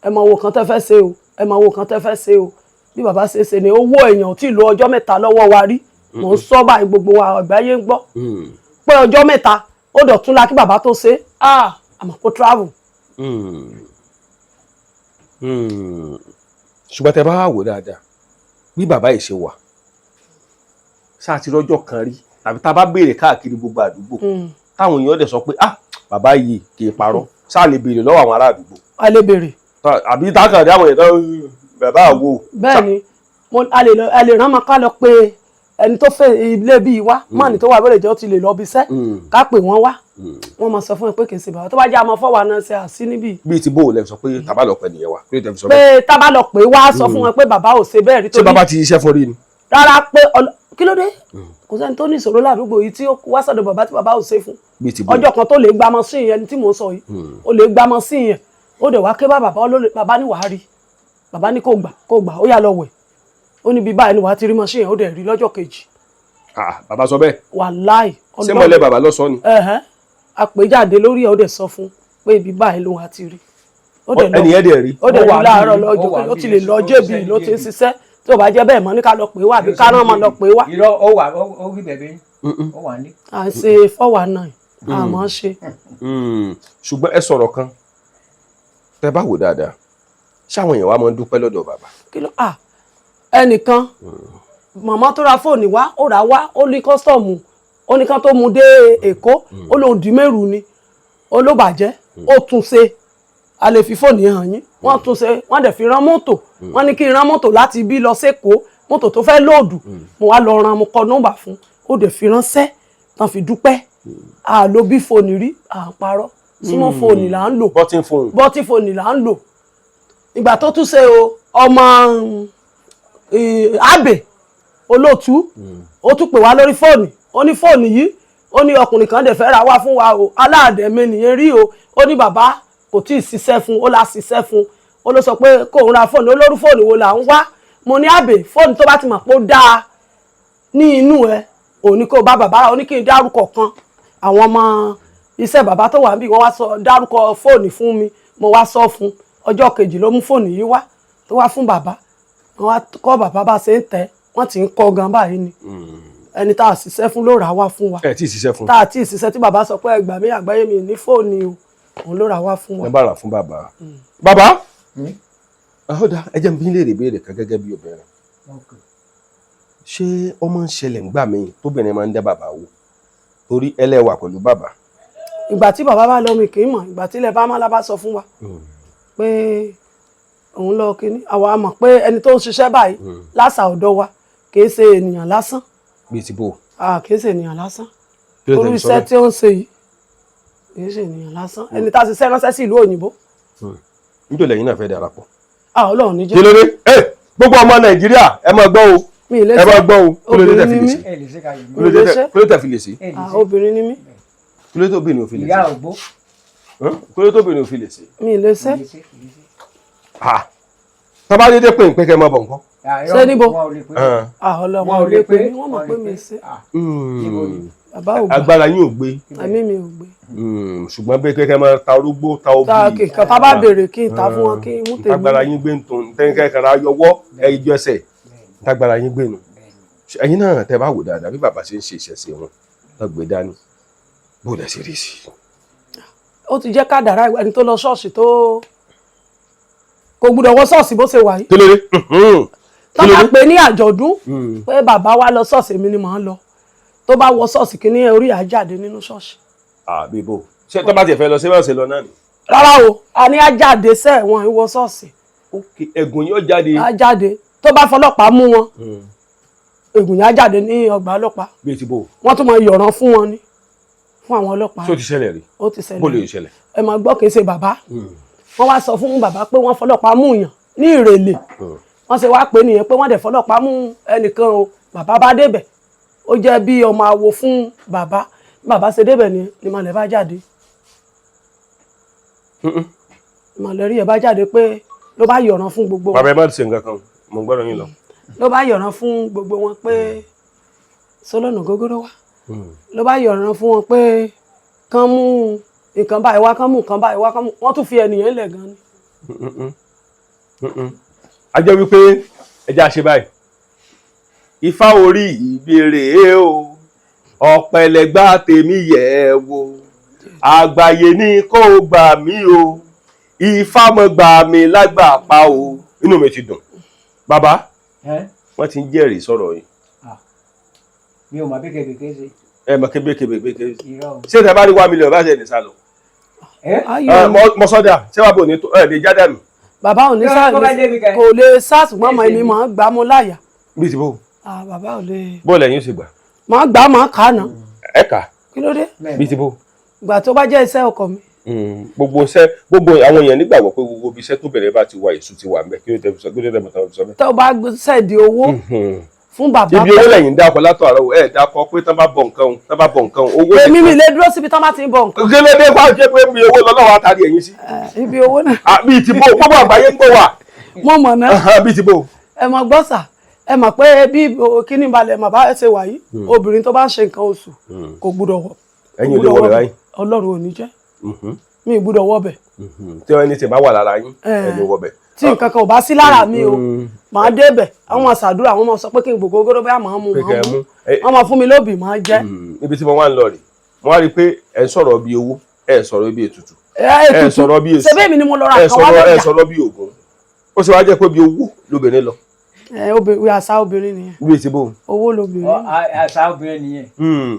ẹ máa wo kan tẹ́ fẹ́ ṣe o ẹ máa wo kan tẹ́ fẹ́ ṣe o bí bàbá ṣe ṣe ni owó èèyàn ò tí ì lo ọjọ́ mẹ́ta lọ́wọ́ wa rí mò ń sọ báyìí gbogbo wa àgbáyé ń gbọ́ pé ọjọ́ mẹ́ta ó dọ̀tún la kí bàbá tó ṣe àmọ́ kó travel. ṣùgbọ́n tẹ́ bá wò dáadáa bí bàbá yìí ṣe wà ṣáà ti rọ́jọ́ kan rí tàbí tá a bá béèrè káàkiri gbogbo àdúgbò táwọn èèyàn dẹ̀ sọ pé bàbá yìí kì í parọ́ ṣáà lè béèrè lọ́wọ́ àwọn ará àdúgbò. a lè béèrè. àbí tákàndé àwọn èèyàn tó bàbá àwo. bẹ́ẹ̀ni a lè rán ọmọ ká lọ pé ẹni tó fẹ́ ilé bíi wá mọ́ọ̀nì tó wà bẹ́ẹ̀ jẹ́ ó ti lè lọ bí iṣẹ́ ká pè wọ́n wá wọ́n máa sọ fún mi pé kì í ṣe bàbá tó bá jẹ́ àmọ́ fọwọ́ náà ṣe àṣì níbí. bíi ti bó o lẹ sọ pé tábà lọ pẹ nìyẹn wa pé tábà lọ pé wá sọ fún wọn pé bàbá ò ṣe bẹ́ẹ̀ rí torí. ṣé bàbá ti iṣẹ́ fún rí ni. rárá pé kí ló dé kò sẹ́ni tó ní ìṣòro ládùúgbò yìí tí ó wá sọ́dọ̀ bàbá tí bàbá ò ṣe fún ọjọ́ kan tó lè gbámọ́ sí ìyẹn tí mò ń sọ yìí ó lè gbámọ́ sí ìyẹn ó dẹ̀ wá ké bá bàbá ní wàá rí bàbá ní kò gbà ó yà lọ wẹ̀ ó ní bí báyìí ni wàá ti rí mọ́ sí ìyẹn ó dẹ̀ rí lọ́jọ́ kejì. bàbá sọ bẹ́ẹ̀. wàláì ṣé mọ̀lẹ́ bàbá lọ sọ ni. àpèjáde lórí ẹ̀ ó dẹ̀ sọ fún pé ibi báyìí ló wà ti rí. ẹni ẹ̀ dẹ̀ rí. ó dẹ̀ rí láàárọ̀ lọ́jọ́ ó ti lè lọ jébì ló ti ń ṣiṣẹ́ tí ò bá jẹ́ bẹ́ẹ̀ mọ́ ní ká lọ pè wá àbí ká rán ọmọ lọ pè wá. irọ́ ó wà ó rí bẹ̀bẹ̀ ó wà ní. à ń ṣe 419 àmọ́ ṣe. ṣùgbọ́n ẹ sọ̀rọ̀ kan tẹ bá wò dáadáa ṣáwọn èèyàn wa máa ń dúpẹ́ lọ́dọ̀ bàbá. kí ló ẹnìkan màmá tó ra fóònù wá ó rà wá ó ní kọ́sítọ́ọ̀mù ó ní kán tó mú dé Èkó ó lóun dì mẹ́rù ni ó ló bàjẹ́ ó tún ṣe a lè fi fóònù yẹn hàn yín wọ́n tún ṣe wọ́n dẹ̀ fi rán mọ́tò wọ́n ní kí n rán mọ́tò láti ibi lọ sẹ́kọ̀ọ́ mọ́tò tó fẹ́ lóòdù mo wá lọ ran mo kọ nọ́mbà fún ó dẹ̀ fi ránṣẹ́ tán fi dúpẹ́ àlò bí fóònù rí à ń parọ́ súnmọ́ fóònù là ń lò bọ́tí fóònù là ń lò ìgbà tó tún ṣe o ọmọ Abe olóòtú ó tún pè wá lórí fóònù ó ní fóònù yìí ó ní ọkùnrin kan dẹ̀ fẹ́ ra wá fún wa o aláàdẹ̀mẹ́ nìyẹn rí o ó ní bàbá kò tí ì ṣiṣẹ́ fún ó la ṣiṣẹ́ fún ó ló sọ pé kò ń ra fóònù olórí fóònù wo là ń wá mo ní Abe fóònù tó bá ti mọ̀ pé ó dáa ní inú ẹ òní kó bá bàbá ó ní kí n dárúkọ kan àwọn ọmọ iṣẹ́ bàbá tó wà níbí wọ́n wá sọ dárúkọ fóònù fún mi mo wá sọ fún ọjọ́ kejì ló mú fóònù yìí wá tó wá fún bàbá wọ́n wá kọ́ bàbá bá ṣe ń tẹ̀ wọ́n ti ń kọ́ gan báyìí ni ẹni tá a ṣiṣẹ́ fún ló rà wá fún wa ẹ tí ì ṣiṣẹ́ fún tá a tí ì ṣiṣẹ́ tí bàbá sọ pé ẹgbàá mi àgbáyé mi ní fóònù o òun ló rà wá fún wa. ẹ bá rà fún bàbá. bàbá ọ̀dà ẹ jẹ́ n bi yín léèrè béèrè kan gẹ́gẹ́ bí obìnrin ṣé ọmọ ń ṣẹlẹ̀ ńgbà míì tóbìnrin máa ń dá bàbá wò torí ẹlẹ́wà pẹ̀lú bàbá. ìgbà tí bàbá bá lọ mi kì í mọ̀ ìgbà tí ilẹ̀ bá má lábá sọ fún wa pé òun lọ kíní àwa mọ̀ pé ẹni tó ń ṣiṣẹ́ báyìí lásà ọ̀dọ̀ wa kìí ṣe ènìyàn lásán. bíi ti bò. kìí ṣe ènìyàn lásán torí iṣẹ́ tí ó ń ṣe yìí kìí ṣe ènìyàn lásán ẹni tá a ṣiṣẹ́ ránṣẹ́ sí ìlú òyìnbó. níjọ́ lẹ́yìn náà fẹ́ darapọ̀. Ọlọ́run níjẹ́. kí ló dé gbogbo ọmọ Nàìjíríà ẹ máa gbọ́ o ẹ máa gbọ́ o kí ló dé tẹ̀ fi lè ṣe kí ló dé tẹ̀ fi lè ṣe. obìnrin ni mí. kí ló dé obìnrin ò fi lè ṣe. ìyá ògbó. kó ló tóbìnrin ò fi lè ṣe. mi lè ṣe. tọ́ba dédé pé ń pé kẹ́ mọ́ bọ̀ nǹkan. ṣé níbo Wọn ọlọmọ ò lè pé wọ́n mọ̀ pé mi ṣe. bàbá ò gbà agbára yín ò gbé. àmì mi ò gbé. ṣùgbọ́n bí kẹ́kẹ́ máa ta orógbó ta obì. ta kìkan tá bá béèrè kí n ta fún wọn kí n mú tèmi. agbára yín gbé ń tó tẹ́kẹ́ kẹ́ra yọwọ́ ẹ̀yìn ẹsẹ̀ tágbára yín gbé nu. ẹ̀yin náà tẹ́ bá wò dáadáa bí bàbá ṣe ń ṣe ìṣẹ̀ṣe wọn lọ́gbẹ̀ẹ́ dání bó lẹ ṣe rí sí. ó ti jẹ́ kádàrá ẹni tó lọ ṣọ́ọ̀ṣì tó kò gbúdọ̀ wọ ṣọ́ọ̀ṣì bó ṣe wà yìí. kí ló dé. tó bá pè ní àjọ̀dún pé bàbá wa lọ ṣọ́ọ̀ṣì mi ni màá lọ tó bá wọ ṣọ́ọ̀ṣì kí ní orí àjáde nínú ṣọ́ọ̀ṣì. bíbó ṣé tó bá tiẹ̀ fẹ́ lọ sí bá ṣe lọ náà ni. rárá o a ní àjáde sẹ́ẹ̀wọ̀n ìwọ ṣọ́ọ̀ṣì. ẹ̀gùn yóò jáde. àjáde tó bá fọlọ́pàá mú wọn ẹ̀gùn yẹn àjáde ní ọgbà ọlọ́pàá. bíi ti bò. wọ́n tún máa yọ̀ràn fún wọn ni fún àwọn ọlọ́pàá. tó ti ṣẹlẹ̀ rí. ó ti ṣẹlẹ̀. bó lè ṣẹlẹ̀. ẹ máa gbọ́ kì í ṣe bàbá wọ́n wá sọ fún bàbá pé wọ́n fọlọ́pàá mú yàn ní Ìrèlè wọ́n ṣe wá pé nìyẹn pé wọ́n dẹ̀ fọlọ́pàá mú ẹnìkan o bàbá bá débẹ̀ ó jẹ́ bí ọmọ awo fún bàbá bàbá ṣe débẹ̀ ni ìmọ̀lẹ̀ bá jáde ìmọ̀lẹ̀ rí ẹ̀ bá jáde pé ló bá yọ̀ràn fún gbogbo wọn. bàbá ẹ má ṣe nǹkan kan mo gbọ́dọ̀ yín lọ. ló bá yọ̀ràn fún gbogbo wọn pé Sólónà Gógóró wá ló bá yọ̀ràn fún wọn pé kán mú nǹkan báyìí wá kán mú nǹkan báyìí wá kán mú wọ́n tún fi ẹnìyàn lẹ̀ gan ni. a jẹ́ wípé ẹja ṣe báyìí ifá orí ìbéèrè o ọ̀pẹ̀lẹ̀gbá tèmi yẹ̀ wò àgbáyé ní kó gbà mí o ifá mọ̀ gbà mí lágbà pa o inú mi ti dùn bàbá wọ́n ti ń jẹ́rìí sọ̀rọ̀ yìí. mi ò mọ̀ bí kébèké ṣe. ẹ mọ̀ kébèké ṣé tẹ bá rí 1 million bá ṣe ní sálọ. mọ́sọ́dà ṣé wàá bò ní lè jáde mi. bàbá ò ní sáà kò lè sá ṣùgbọ́n mọ̀ èmi máa ń gbà mọ́ láyà. bí ti bò. bàbá ò lè. bó lẹ́yìn ó sì gbà. máa gbà máa kà á nà. ẹ kà. kí ló dé. bí ti bò. ìgbà tó bá jẹ́ iṣẹ́ ọkọ mi. gbogbo àwọn èèyàn nígbàgbọ́ pé gbogbo ibi iṣẹ́ tó bẹ̀rẹ̀ bá ti wà èṣù ti wà ń bẹ̀ kí ló tẹ́ sọ bẹ́ẹ̀. tó bá ṣẹ̀dí owó fún bàbá. ibi owó lẹ́yìn dákọ̀ látọ̀ àrọ̀ ẹ̀ dákọ̀ pé tán bá bọ̀ nǹkan owó. èmi mi lè dúró síbi tán bá ti ń bọ̀ nǹkan. gẹ́lẹ́dẹ́ wá jẹ́ pé ibi owó lọ́wọ́ àtàrí ẹ̀yìn sí. ibi owó náà. bíi ti bò gbogbo àgbáyé ń gbọ́ wà. mo mọ̀ náà. bíi ti bò. ẹ mọ̀ gbọ́ sà ẹ mọ̀ pé bí kíní balẹ̀ mọ̀ bá ṣe wà yìí obìnrin tó bá ń ṣe nǹkan oṣù kò gbúdọ̀ wọ̀. ẹ̀yin ò lè wọ bẹ̀ báyìí. Ọlọ́run ò ní jẹ́ mi gbúdọ̀ wọ̀ bẹ̀. tí wọ́n ní tí bá wà lára yín ẹ̀yin wọ̀ bẹ̀. tí nǹkan kan ò bá sí lára mi o màá débẹ̀ àwọn àṣàdúrà àwọn ọmọ sọ pé kí n gbogbo gógóró bẹ́ẹ̀ máa mú wọ́n máa fún mi lóbì máa jẹ́. ibi tí mo wá ń lọ rè mo wá rí i pé ẹ ń sọ̀rọ̀ bí owó ẹ sọ̀rọ̀ bí ètùtù ẹ sọ̀rọ̀ bí èso ṣebí èmi ni mo lọ ra nǹkan wá lọ́jà ẹ sọ̀rọ̀ bí ògùn ó sì wá jẹ́ pé bí owó lóbìnrin lọ. obìnrin àṣà obìnrin nìyẹn. bí ti bò. owó lobìnrin. àṣà obìnrin nìyẹn.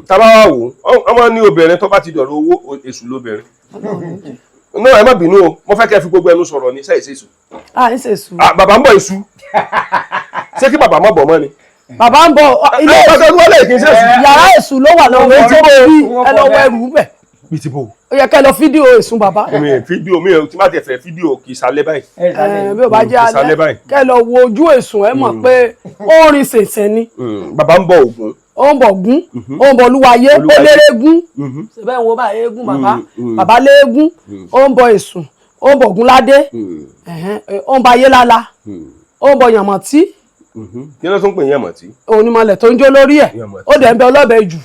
tábà wà wò ọmọ ní obìnrin tó bá ti dọ̀rọ̀ owó èṣù lóbìnrin. no ẹ má bínú o mo fẹ́ kẹ́ fi gbogbo ẹnu sọ̀rọ̀ ní sẹ́yìn sẹ́sù. ń ṣèṣù. bàbá ń bọ̀ èṣù ṣé kí bàbá má bọ̀ mọ́ ni. bàbá ń bọ̀ ilé yàrá èṣù ló wà lọ́wọ́ ẹ tí mo rí ẹ lọ́wọ́ ẹrù bẹ̀. bí ti bò. ó yẹ kẹ́ lọ fídíò èṣù bàbá. fídíò mi ò tí má tẹ̀ fẹ́ fídíò kì í sálẹ̀ báyìí. bí o bá jẹ́ alẹ́ kẹ́ lọ wo ojú èṣù ẹ mọ̀ pé ó rin ṣèṣẹ́ ni. bàbá ń bọ̀ Ògún. ó ń bọ̀ gún ó ń bọ̀ olúwayé ó lérégún ṣẹbẹ́ wo bá eégún bàbá léégún ó ń bọ̀ èṣù ó ń bọ̀ gúnládé ó ń bọ̀ ayélálá ó ń bọ̀ yàmọ̀tí. kí ló tún pè yàmọ̀tí. òun ni mọ̀lẹ̀ tó ń jó lórí ẹ̀ ó dẹ̀ ń bẹ ọlọ́bẹ jù.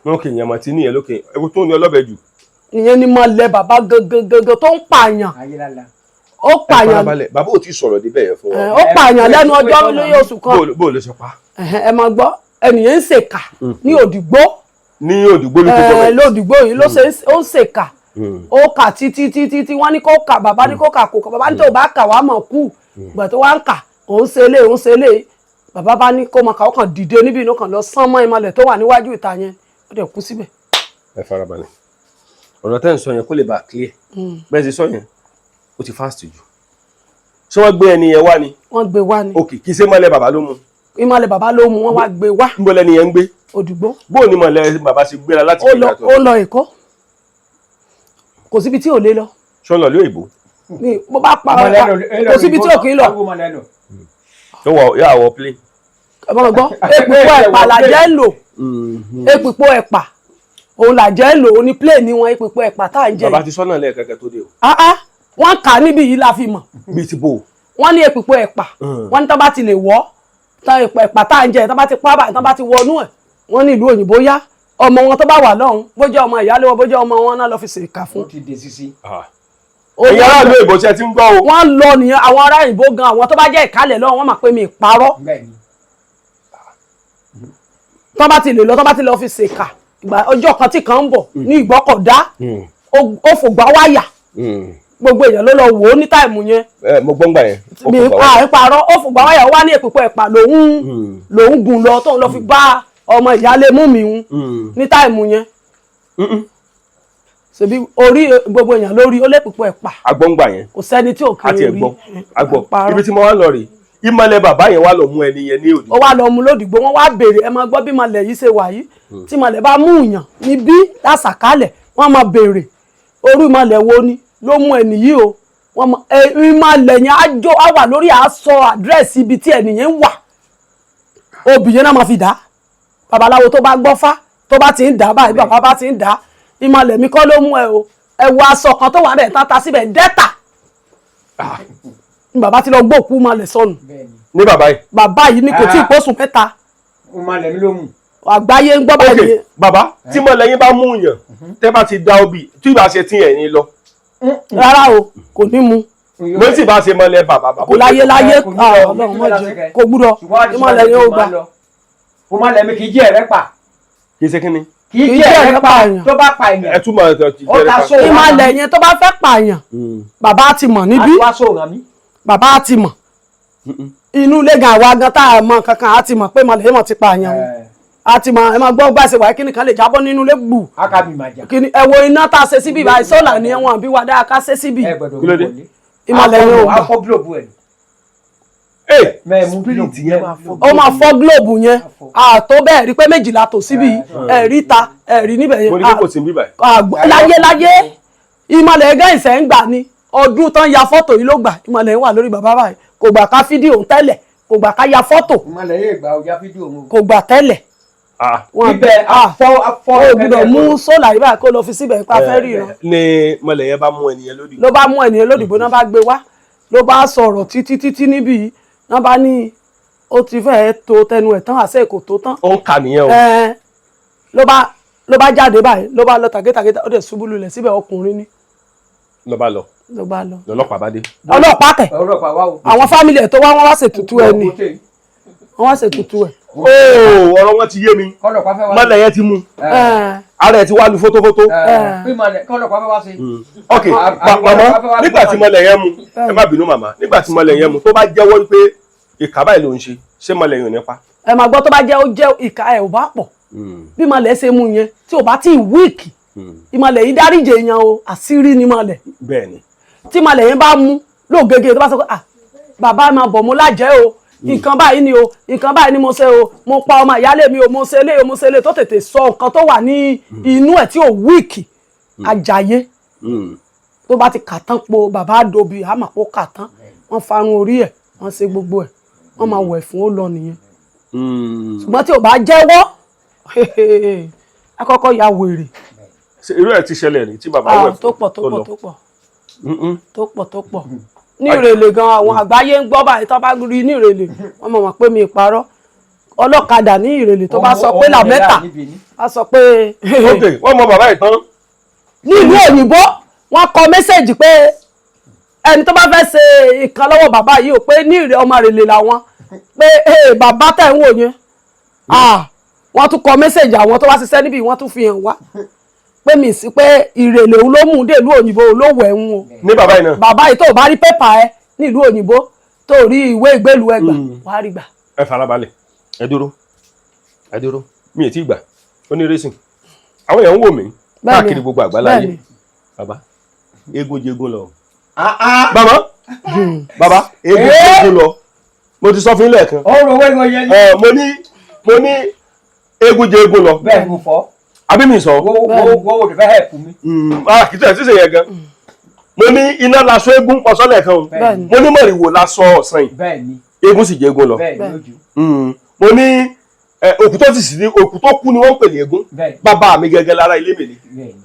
lókè yàmọ̀tí nìyẹn lókè ewu tó ń ní ọlọ́bẹ jù. ìyẹn ni mọ̀lẹ̀ bàbá gangan tó ń pààyàn. ó pààyàn bàbá ò tí ì sọ̀rọ̀ débẹ̀ yẹn fún wa. ó pààyàn lẹ́nu ọjọ́ lóye oṣù kan. bó o lè sọ pa. ẹ máa gbọ́ ẹnìyẹn ń ṣèkà ní Òdìgbó. ní Òdìgbó ló ti bọ̀ lódìgbò yìí ló ó ń ṣèkà ó kà títí wọ́n ní kó kà bàbá ní kó kà kó kà bàbá ní tó bá kà wá mọ̀ kú ìgbà tó wá ń kà òun ṣe lé bàbá bá ní kó máa kà ó kàn dìde níbi inú kan lọ sán mọ́ ìmọ̀lẹ̀ tó wà níwájú ìta yẹn ó dẹ̀ kú síbẹ̀. ẹ farabalẹ̀ ọ̀rọ̀ tẹ́ ń sọ yẹn kó lè bá a clear bẹ́ẹ̀ sì sọ yẹn ó ti fast jù ṣé wọ́n gbé ẹni yẹn wá ni. wọ́n gbé wá ni. ok kì í ṣe mọ́lẹ̀ bàbá ló mú. ìmọ̀lẹ̀ bàbá ló mú wọ́n wá gbé wá. ń bọ́ lẹ́ni yẹn ń gbé. Òdìgbó. bóò ni mọ̀lẹ́ bàbá ṣe gbéra láti ó lọ Èkó kò síbi tí ò lè lọ. ṣó lọ lóyìnbó. bó bá pa kò síbi tí ò kì í lọ. yóò àwọ̀ plane. ẹ bọ́ gbọ́ èpìpọ̀ ẹ̀pà làjẹ́ ń lò èpìpọ̀ ẹ̀pà òun làjẹ́ lò ó ní plane wọn ìpìpọ̀ ẹ̀pà tá à ń jẹ. bàbá ti sọ́nà lẹ́ẹ̀kẹ́kẹ́ tó dé o. wọ́n kà á níbí yìí la fi mọ̀. bíi ti bò. wọ́n ní ìpìpọ̀ ẹ̀pà wọ́n ní tán bá ti lè wọ́ ẹ̀pà tá à ń jẹ tán bá ti pa báyìí tán bá ti wọnú ẹ̀ wọ́n ní ìlú òyìnbó yá ọmọ wọn tó bá wà lọ́hùn bó jẹ́ ọmọ ìyálé wọn bó jẹ́ ọmọ wọn náà lọ fi ṣèkà fún. ó ti dé sisi. ẹ̀yin ará ìlú èbó tí ẹ ti ń gbọ́ o. wọ́n lọ nìyẹn àwọn ará ìbò gan àwọn tó bá jẹ́ ìkálẹ̀ lọ́wọ́ wọ́n máa pé mi ìparọ́. tán bá ti lè lọ tán bá ti lọ fi ṣèkà ìgbà ọjọ́ kan tí kan ń bọ̀ ní ìgbọ́kọ̀dá ó fògbà wáyà gbogbo èèyàn ló lọ wò ó ní táìmù yẹn. mo gbọ́ ń gbà yẹn. mi ìparọ́ ó fògbà wáyà ó wá ní èpìpọ̀ ẹ̀pà lòún gùn lọ tóun lọ fi bá ọmọ ìyálé mú mi ń ní táìmù yẹn. ṣebí orí gbogbo èèyàn lórí ó lépìpọ̀ ẹ̀pà. agbọ́ngbà yẹn. kò sẹ́ni tí ò kiri rí. àti ẹ̀gbọ́n agbọ́ ibi tí mo wá lọ rè ìmọ̀lẹ̀ bàbá yẹn wá lọ mú ẹni yẹn ní òdì. ó wá lọ mú lódìgbò wọn wá béèrè ẹ máa gbọ́ bí mọ̀lẹ̀ yìí ṣe wà yìí tí mọ̀lẹ̀ bá mú yàn níbí lásàkálẹ̀ wọ́n máa béèrè orí mọ̀lẹ̀ wo ni ló mú ẹni yìí o ìmọ̀lẹ̀ yẹn á wà lórí aṣọ àdírẹ́sì ibi tí ẹni yẹn wà obìnrin náà máa fi dá babaláwo tó bá gbọ́fá tó bá ti ń dá báyìí bàbá bá ti ń dá ìmọ̀lẹ̀ mi kọ́ ló mú ẹ o ẹ wo aṣọ kan tó wà bẹ́ẹ̀ tán ta síbẹ̀ dẹ́ta ni bàbá ti lọ gbóòkú mọ̀lẹ̀ sọnù. ní bàbá yìí. bàbá yìí ni kò tí ì pósùn mẹ́ta. ìmọ̀lẹ̀ mi ló mú. àgbáyé ń gbọ́ báyìí. bàbá tí mọ̀lẹ̀ yín bá mú yàn tẹ́ bá ti da obì tí ìbá ṣe tí ẹ̀yin lọ. rárá o kò ní mu. mo sì bá ṣe mọ̀lẹ̀ bàbá. kò láyé ọlọ́run mọ̀ jẹ́ kò gbúdọ̀ ìmọ̀lẹ̀ yẹn ó gbà. ìmọ̀lẹ̀ mi kì í jẹ́ ẹ̀rẹ́ pa. kì í ṣe kí ni. kì í jẹ́ ẹ̀rẹ́ pààyàn tó bá pààyàn. ẹ túmọ̀ ẹ̀ ti ó ta sóòrán. ìmọ̀lẹ̀ yẹn tó bá fẹ́ pààyàn bàbá ti mọ̀ níbí. àti wá sóòrán mi. bàbá ti mọ̀ inú ilé gan àwa gan tá a mọ̀ kankan á ti mọ̀ pé mọ̀lẹ̀ yẹn mọ̀ ti pààyàn o a ti mọ̀ ẹ máa gbọ́ gbàṣẹ wáyé kíni kan lè jábọ́ nínú ilé gbù. akabi màjà. kíni ẹ wo iná tá a ṣe síbí báyìí sólà ni ẹ̀wọ̀n bí wàá dáa ká ṣe síbí. kílódé. ìmọ̀lẹ̀ yẹn ò gbà. afọ gílòbù ẹ̀. spirit yẹn máa fọ́. ó máa fọ́ gílòbù yẹn àtó bẹ́ẹ̀ rí pé méjìlá tò síbí ẹ̀rí ta ẹ̀rí níbẹ̀ yẹn. mo ní kò sí bíbà. láyé ìmọ̀lẹ̀ ẹgẹ́ ìṣẹ́ ń gbà ni ọdún tán ya fọ́tò yìí ló gbà ìmọ̀lẹ̀ wà lórí bàbá báyìí kò gbà ká fídíò tẹ́lẹ̀ kò gbà ká ya fọ́tò. ìmọ̀lẹ̀ yóò gbà ọjà fídíò wọn. kò gbà tẹ́lẹ̀. ibẹ̀ afọ ó gbọ́dọ̀ mú sólà yìí báyìí kó lọ fi síbẹ̀ nípa fẹ́ ríran. ní mọ̀lẹ̀ yẹn bá mú ẹnìyẹn lódì. ló bá mú ẹnìyẹn lódìbò náà bá gbé wá ló bá sọ̀rọ̀ títí níbí yìí náà bá ní ó ti fẹ́ẹ́ tó tẹnu ẹ̀ tán àṣẹ kò tó tán. ó ń kà nìyẹn o. ló bá jáde báyìí ló bá lọ tàgétàgé ó dẹ̀ ṣubú lulẹ̀ síbẹ̀ ọkùnrin ni. ló bá lọ. lọ́lọ́pàá bá dé. ọlọ́pàá kẹ̀ àwọn fámìlì ẹ̀ tó wá wọ́n wá ṣètùtù ẹ̀ ni wọ́n wá ṣètùtù ẹ̀. ọ̀rọ̀ wọn ti yé mi mọ̀lẹ̀ yẹn ti mú ara ẹ̀ ti wá lu fótófótó. ok màmá nígbà tí mọ̀lẹ̀ yẹn mú ẹ má bínú màmá nígbà tí mọ̀lẹ̀ yẹn mú tó bá jẹ́wọ́ pé ìkà báyìí ló ń ṣe mọ̀lẹ̀ yẹn ò ní pa. ẹ máa gbọ́ tó bá jẹ́ ó jẹ́ ìkà ẹ̀ ò bá pọ̀ bí mọ̀lẹ̀ ṣe mú yẹn tí ò bá tí ì wíìkì ìmọ̀lẹ̀ yìí dáríjì èèyàn o àṣírí ni mọ̀lẹ̀. bẹ́ẹ̀ni. tí mọ̀lẹ̀ yẹn bá mú lóògègè tó bá sọ pé bàbá máa bọ̀ mo lájẹ́ o nǹkan báyìí ni o nǹkan báyìí ni mo ṣe o mo pa ọmọ ìyálé mi o mo ṣe lé o mo ṣe lé tó tètè sọ nǹkan tó wà ní inú ẹ̀ tí ò wíìkì àjàyé tó bá ti kà tán po bàbá àdòbí àmàpò kà tán wọ́n farun orí ẹ̀ wọ́n ṣe gbogbo ẹ̀ wọ́n máa wẹ̀ fún ó lọ nìyẹn ṣùgbọ́n tí ò bá jẹ́wọ́ akọ́kọ́ ya wèrè. irú ẹ̀ ti ṣẹlẹ̀ rí tí bàbá wẹ̀ fún tó pọ̀ ní ìrèlè gan àwọn àgbáyé ń gbọ́ báyìí tó bá rí ní ìrèlè wọ́n mọ̀ pé mi ìparọ́ ọlọ́kadà ní ìrèlè tó bá sọ pé làmẹ́ta á sọ pé. ok wọ́n mọ bàbá ìtàn. ní ìlú òyìnbó wọ́n kọ mẹ́sẹ̀jì pé ẹni tó bá fẹ́ ṣe nǹkan lọ́wọ́ bàbá yìí ò pé ní ìrè ọmọ ìrèlè làwọn pé bàbá tẹ̀ ń wò yẹn wọ́n tún kọ mẹ́sẹ̀jì àwọn tó wá ṣiṣẹ́ níbí wọ́n tún fi hàn wá pé mi sí pé ìrèlè òun ló mú un dé ìlú òyìnbó olówó ẹ̀hún o. ní bàbá yìí náà. bàbá yìí tó o bá rí pépà ẹ ní ìlú òyìnbó tó o rí ìwé ìgbélùú ẹ gbà wàá rí gbà. ẹ farabalẹ̀ ẹ dúró mi ò tí ì gbà ó ní racing àwọn èèyàn ń wò mí káàkiri gbogbo àgbáláyé bàbá eégún jégún lọ. bàbá eégún jégún lọ mo ti sọ fún ilé ẹ̀kan. ọ̀rọ̀ wẹ́gbọ̀n yẹn ni. mo ní eégún jégún lọ. bẹ́ẹ̀ mo fọ́. àbí mi sọ. wo de fẹ́ help mi. kì í tẹ̀ sísè yẹn gan. mo ní iná laṣọ eégún ọ̀sọ́lẹ̀ kan o. mo ní mọ̀rìwò laṣọ ọ̀sán yìí. eégún sì jégún lọ. mo ní òkú tó ti sì ní òkú tó kú ni wọ́n ń pè ní eégún bàbá mi gẹ́gẹ́ lára ilé mi ni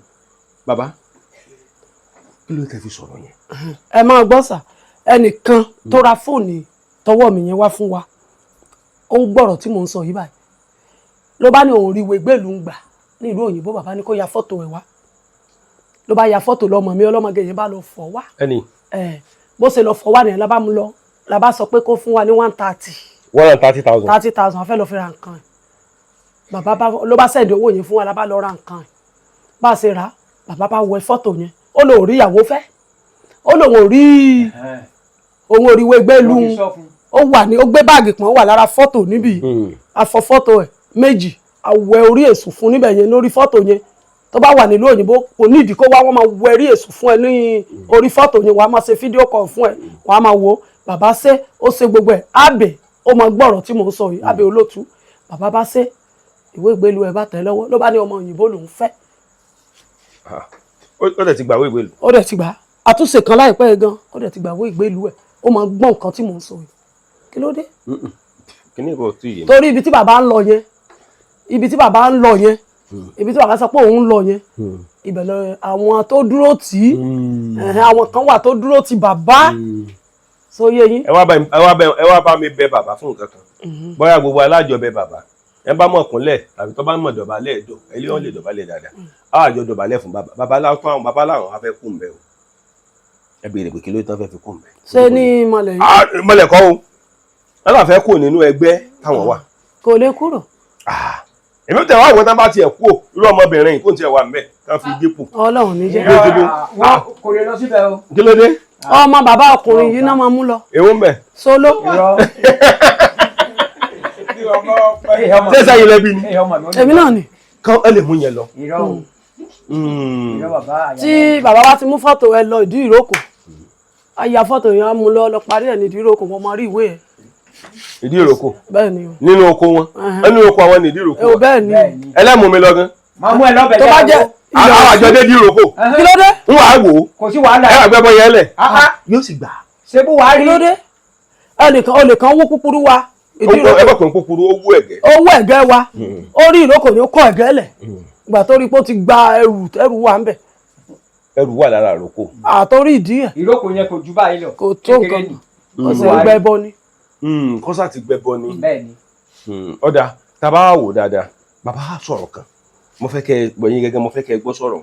bàbá kí ló tẹ́ fi sọ̀rọ̀ yẹn. ẹ máa gbọ́ sà ẹnìkan tó ra fóònù tọwọ́ mi yẹn wá fún wa ó ń gbọ́rọ̀ tí mò ń sọ yìí báyìí ló bá ní òun rí ìwé gbèlú ń gbà ní ìlú òyìnbó bàbá ní kó ya fọ́tò ẹ̀ wá ló bá ya fọ́tò lọ́mọ mi ọlọ́mọge yẹn bá lọ fọ̀ wá bó ṣe lọ fọ̀ wá nìyẹn lábá mú lọ lábá sọ pé kó fún wa ní 130,000 30,000 fẹ́ lọ fi ra nǹkan ẹ̀ bàbá ló bá sẹ́ẹ̀dì owó yẹn fún wa lábá lọ ra nǹkan ẹ̀ bá a ṣe rà bàbá bá wẹ fọ́tò yẹn ó lóun rí ìyàwó fẹ́ ó lóun ò rí òun ò rí ìwé gbèlú ó wà ní ó gbé báàgì pọ̀n wà lára fọ́tò níbí afọ fọ́tò ẹ̀ méjì àwẹ̀ orí èṣù fún níbẹ̀ yẹn lórí fọ́tò yẹn tó bá wà nílùú òyìnbó kò ní ìdí kó wá wọ́n máa wẹ̀ orí èṣù fún ẹ ní orí fọ́tò yẹn wàá máa ṣe fídíò kọ̀ fún ẹ wàá máa wò ó bàbá ṣe ó ṣe gbogbo ẹ̀ ábẹ̀ ó máa gbọ́rọ̀ tí mò ń sọ yìí ábẹ̀ olótú bàbá bá ṣe ìwé ìgbélú ẹ̀ bá tẹ̀ lọ́wọ́ ló bá ní ọmọ òyìnbó lòún fẹ́. ó dẹ̀ ti gbà ìwé ìgbélú. ó dẹ̀ ti gbà àtúnṣe kan láìpẹ́ gan ó dẹ̀ ti gbà ìwé ìgbélú ẹ̀ ó máa gbọ́ nǹkan tí mò ń sọ yìí kí ló dé. kíní kò tí ì yé mi. torí ibi tí bàbá ń lọ yẹn ibi tí bàbá ń lọ yẹn ibi tí bàbá sọ pé òun ń lọ yẹn ibẹ̀ lọ àwọn tó dúró tì í àwọn kan wà tó dúró tì bàbá sóyè yín. ẹ wá bá mi bẹ bàbá fún nǹkan kan bóyá gbogbo alájọ bẹ bàbá ẹ bá mọ̀ kúnlẹ̀ tàbí tó bá mọ̀ dọ̀bálẹ̀ ẹ̀dọ̀ ẹlẹ́wọ̀n lè dọ̀bálẹ̀ dáadáa á àjọ dọ̀bálẹ̀ fún bàbá láwọn afẹ́ kú mbẹ́ o ẹ béèrè pé kí ló tán fẹ́ fi kú mbẹ́. ṣé ní mọ̀lẹ́ yìí. mọ̀lẹ́ kọ́ o ẹ bá fẹ́ kú nínú ẹgbẹ́ táwọn wà. kò lè kúrò. èmi tẹ̀ wá àwọn tán bá tiẹ̀ kú o irú ọmọbìnrin yìí kò tiẹ̀ wà mbẹ́ kán fi dípò. Ọlọ́run ní jẹ́. kò lè lọ síbẹ̀ o. kí ló dé. ọmọ bàbá ọkùnrin yìí náà máa mú lọ. èwo mbẹ. solo. ṣé sẹ́yìn lẹ́bi ni. èmi náà ni. kán ẹ lè mú yẹn lọ. tí bàbá wa ti mú fọ́tò ẹ lọ ìdí ìrókò a ya fọ́tò yẹn á mú lọ parí ẹ̀ ní ìdí ìrókò wọn máa rí ìwé ẹ̀. ìdí ìrókò. bẹ́ẹ̀ ni o. nínú oko wọn nínú oko àwọn ní ìdí ìrókò. bẹ́ẹ̀ ni o. ẹlẹ́mú mi lọ gan. máa mú ẹ lọ́bẹ̀ tó bá jẹ́ àwọn àjọ dé ìdí ìrókò. kí ló dé. ń wàá wò ó. kò sí wàhálà. ẹ àgbẹ̀bọ yẹn lẹ̀. yóò sì gbà. ṣé bó wàá rí. kí ló dé. ẹnìkan olè kan wó kúkúrú wa. ìdí ẹ bá ìrókò pè ń kúkúrú owó ẹ̀gẹ́. owó ẹ̀gẹ́ wa ó rí ìrókò ní ó kọ́ ẹ̀gẹ́ lẹ̀ ìgbà tó rí pé ó ti gba ẹrù wà ń bẹ̀. ẹrù wà lára àròkò. àtọ́rí ìdí ẹ̀. ìrókò yẹn kò ju báyìí lọ. kò tó nǹkan ọ̀sẹ̀ gbẹ́bọ ni. kọ́sà ti gbẹ́bọ ni. bẹ́ẹ̀ni. ọ̀dà tàbá wò dáadáa bàbá á sọ̀rọ̀ kan mo fẹ́ kẹ́ gbọ̀yìn gẹ́gẹ́ mo fẹ́ kẹ́ gbọ́ sọ̀rọ̀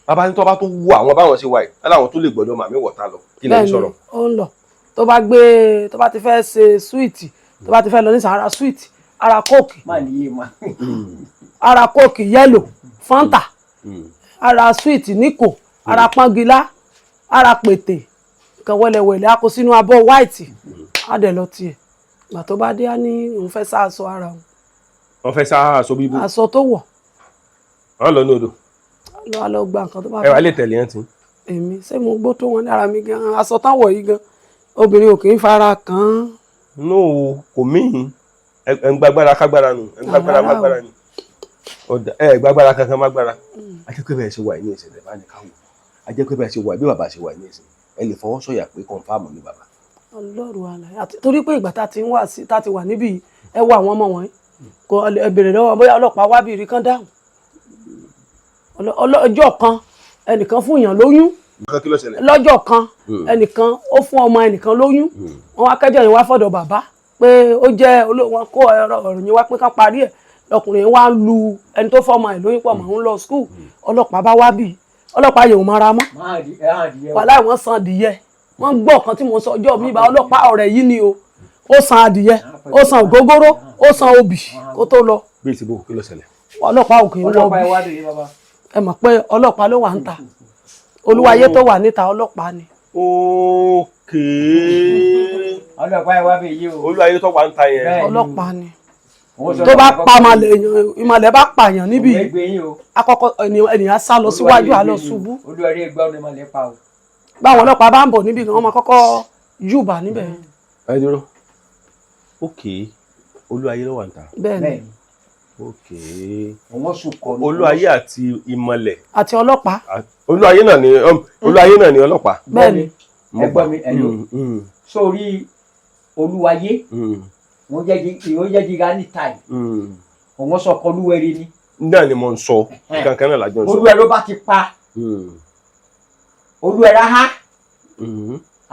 bàbá ní tó bá tó wú àwọn báwọn ṣe wà yìí láwọn tó lè gbọ́dọ̀ màmí wọ̀ta lọ kí lè sọ̀rọ̀. ó ń lọ tó bá ti fẹ́ ṣe súwìtì tó bá ti fẹ́ lọ ní sàárà súwìtì ara kóòkì ara kóòkì yẹ́lò fanta ara súwìtì níkò ara pọ́ngilá ara pètè nǹkan wẹ́lẹ́wẹ́lẹ́ á kó sínú abọ́ wáìtì á dẹ̀ lọ tiẹ̀ ìgbà tó bá dé á ní òun fẹ́ sá aṣọ ara òun. wọ́n fẹ́ sá aṣọ bíbú. aṣọ tó wọ̀. wọ́n lọ ní odò. lọ́wọ́ lọ gba nǹkan tó bá fẹ́. ẹ wà lè tẹ̀lé yẹn tí. èmi ṣé mo gbó tó wọn lára mi gan aṣọ táwọn yìí gan obìnrin ò kì í fara kàn án. no kò míì ẹ ń gbàgbára kágbára nù ẹ ń gbàgbára mágbára nù ẹ gbàgbára kankan mágbára ajẹ́pẹ́ bẹ́ẹ̀ ṣe wà ní ìṣẹ̀lẹ̀ bá ní káwọ́ ajẹ́pẹ́ bẹ́ẹ̀ ṣe wà bí bàbá ṣe wà ní ìṣẹ̀lẹ̀ ẹ lè fọwọ́ sọ̀yà pé kọ́ńfàmù ni bàbá. Ọlọ́run àlàyé àti torí pé ìgbà tá a ti wà níbí ẹ wo àwọn ọmọ wọ̀nyí kò ẹ béèrè lọ́wọ́ bóyá ọlọ́pàá wá bìrì kan dáhùn ọjọ́ kan ẹnìkan fún èèyàn lóyún lọ́jọ́ kan ẹnìkan ó fún ọmọ ẹnìkan lóyún wọn wá kẹ́jọ́ yẹn wá fọ́dọ̀ bàbá pé ó jẹ́ wọn kó ọ̀rọ̀ yẹn wá pé kán parí ẹ̀ lọkùnrin wá ń lu ẹni tó fọmọ ẹ̀ lóyún pọ̀ mọ́ ń lọ skul ọlọ́pàá bá wá bì ọlọ́pàá yẹn ò mara mọ́ wàhálà wọn san adìyẹ wọn gbọ́ kan tí mo sọ ọjọ́ mi bá ọlọ́pàá ọ̀rẹ́ yìí ni o ó san adìyẹ ó san ògógóró ó san obì kó tó lọ. bí ìsìnkú kí ló ṣẹlẹ̀. ọlọ́pàá ò kì í wọ bí ẹ mọ̀ pé ọlọ́pàá ló wà ń ta olúwayé tó wà níta ọlọ́pàá ni. ókè. ọlọ́pàá ẹ wá bí yìí o. olúwayé tó wà ń ta yẹn. ọlọ́pàá ni tó bá pa ìmọ̀lẹ̀ bá pààyàn níbí àkọ́kọ́ ènìyàn sá lọ síwájú àlọ́ ṣubú. olúwarí ẹgbẹ́ ọ̀nà ìmọ̀lẹ̀ pa o. báwọn ọlọ́pàá bá ń bọ̀ níbí gan wọ́n máa kọ́kọ́ júbà níbẹ̀. ẹ dúró ókè olúwayé ló wà ń ta. bẹ́ẹ̀ni. ókè olúwayé àti ìmọ̀lẹ̀. àti ọlọ́pàá. olúwayé náà ni ọlọ́pàá. bẹ́ẹ̀ni. ẹgbọ́n mi ẹ̀lò sórí olúwayé wọ́n jẹ́ gíga ní táì òun sọkọ olúwẹ̀rí ni. náà ni mo ń sọ kankan náà lájọ ń sọ. olúwẹ̀rí ló bá ti pa olúwẹ̀rí á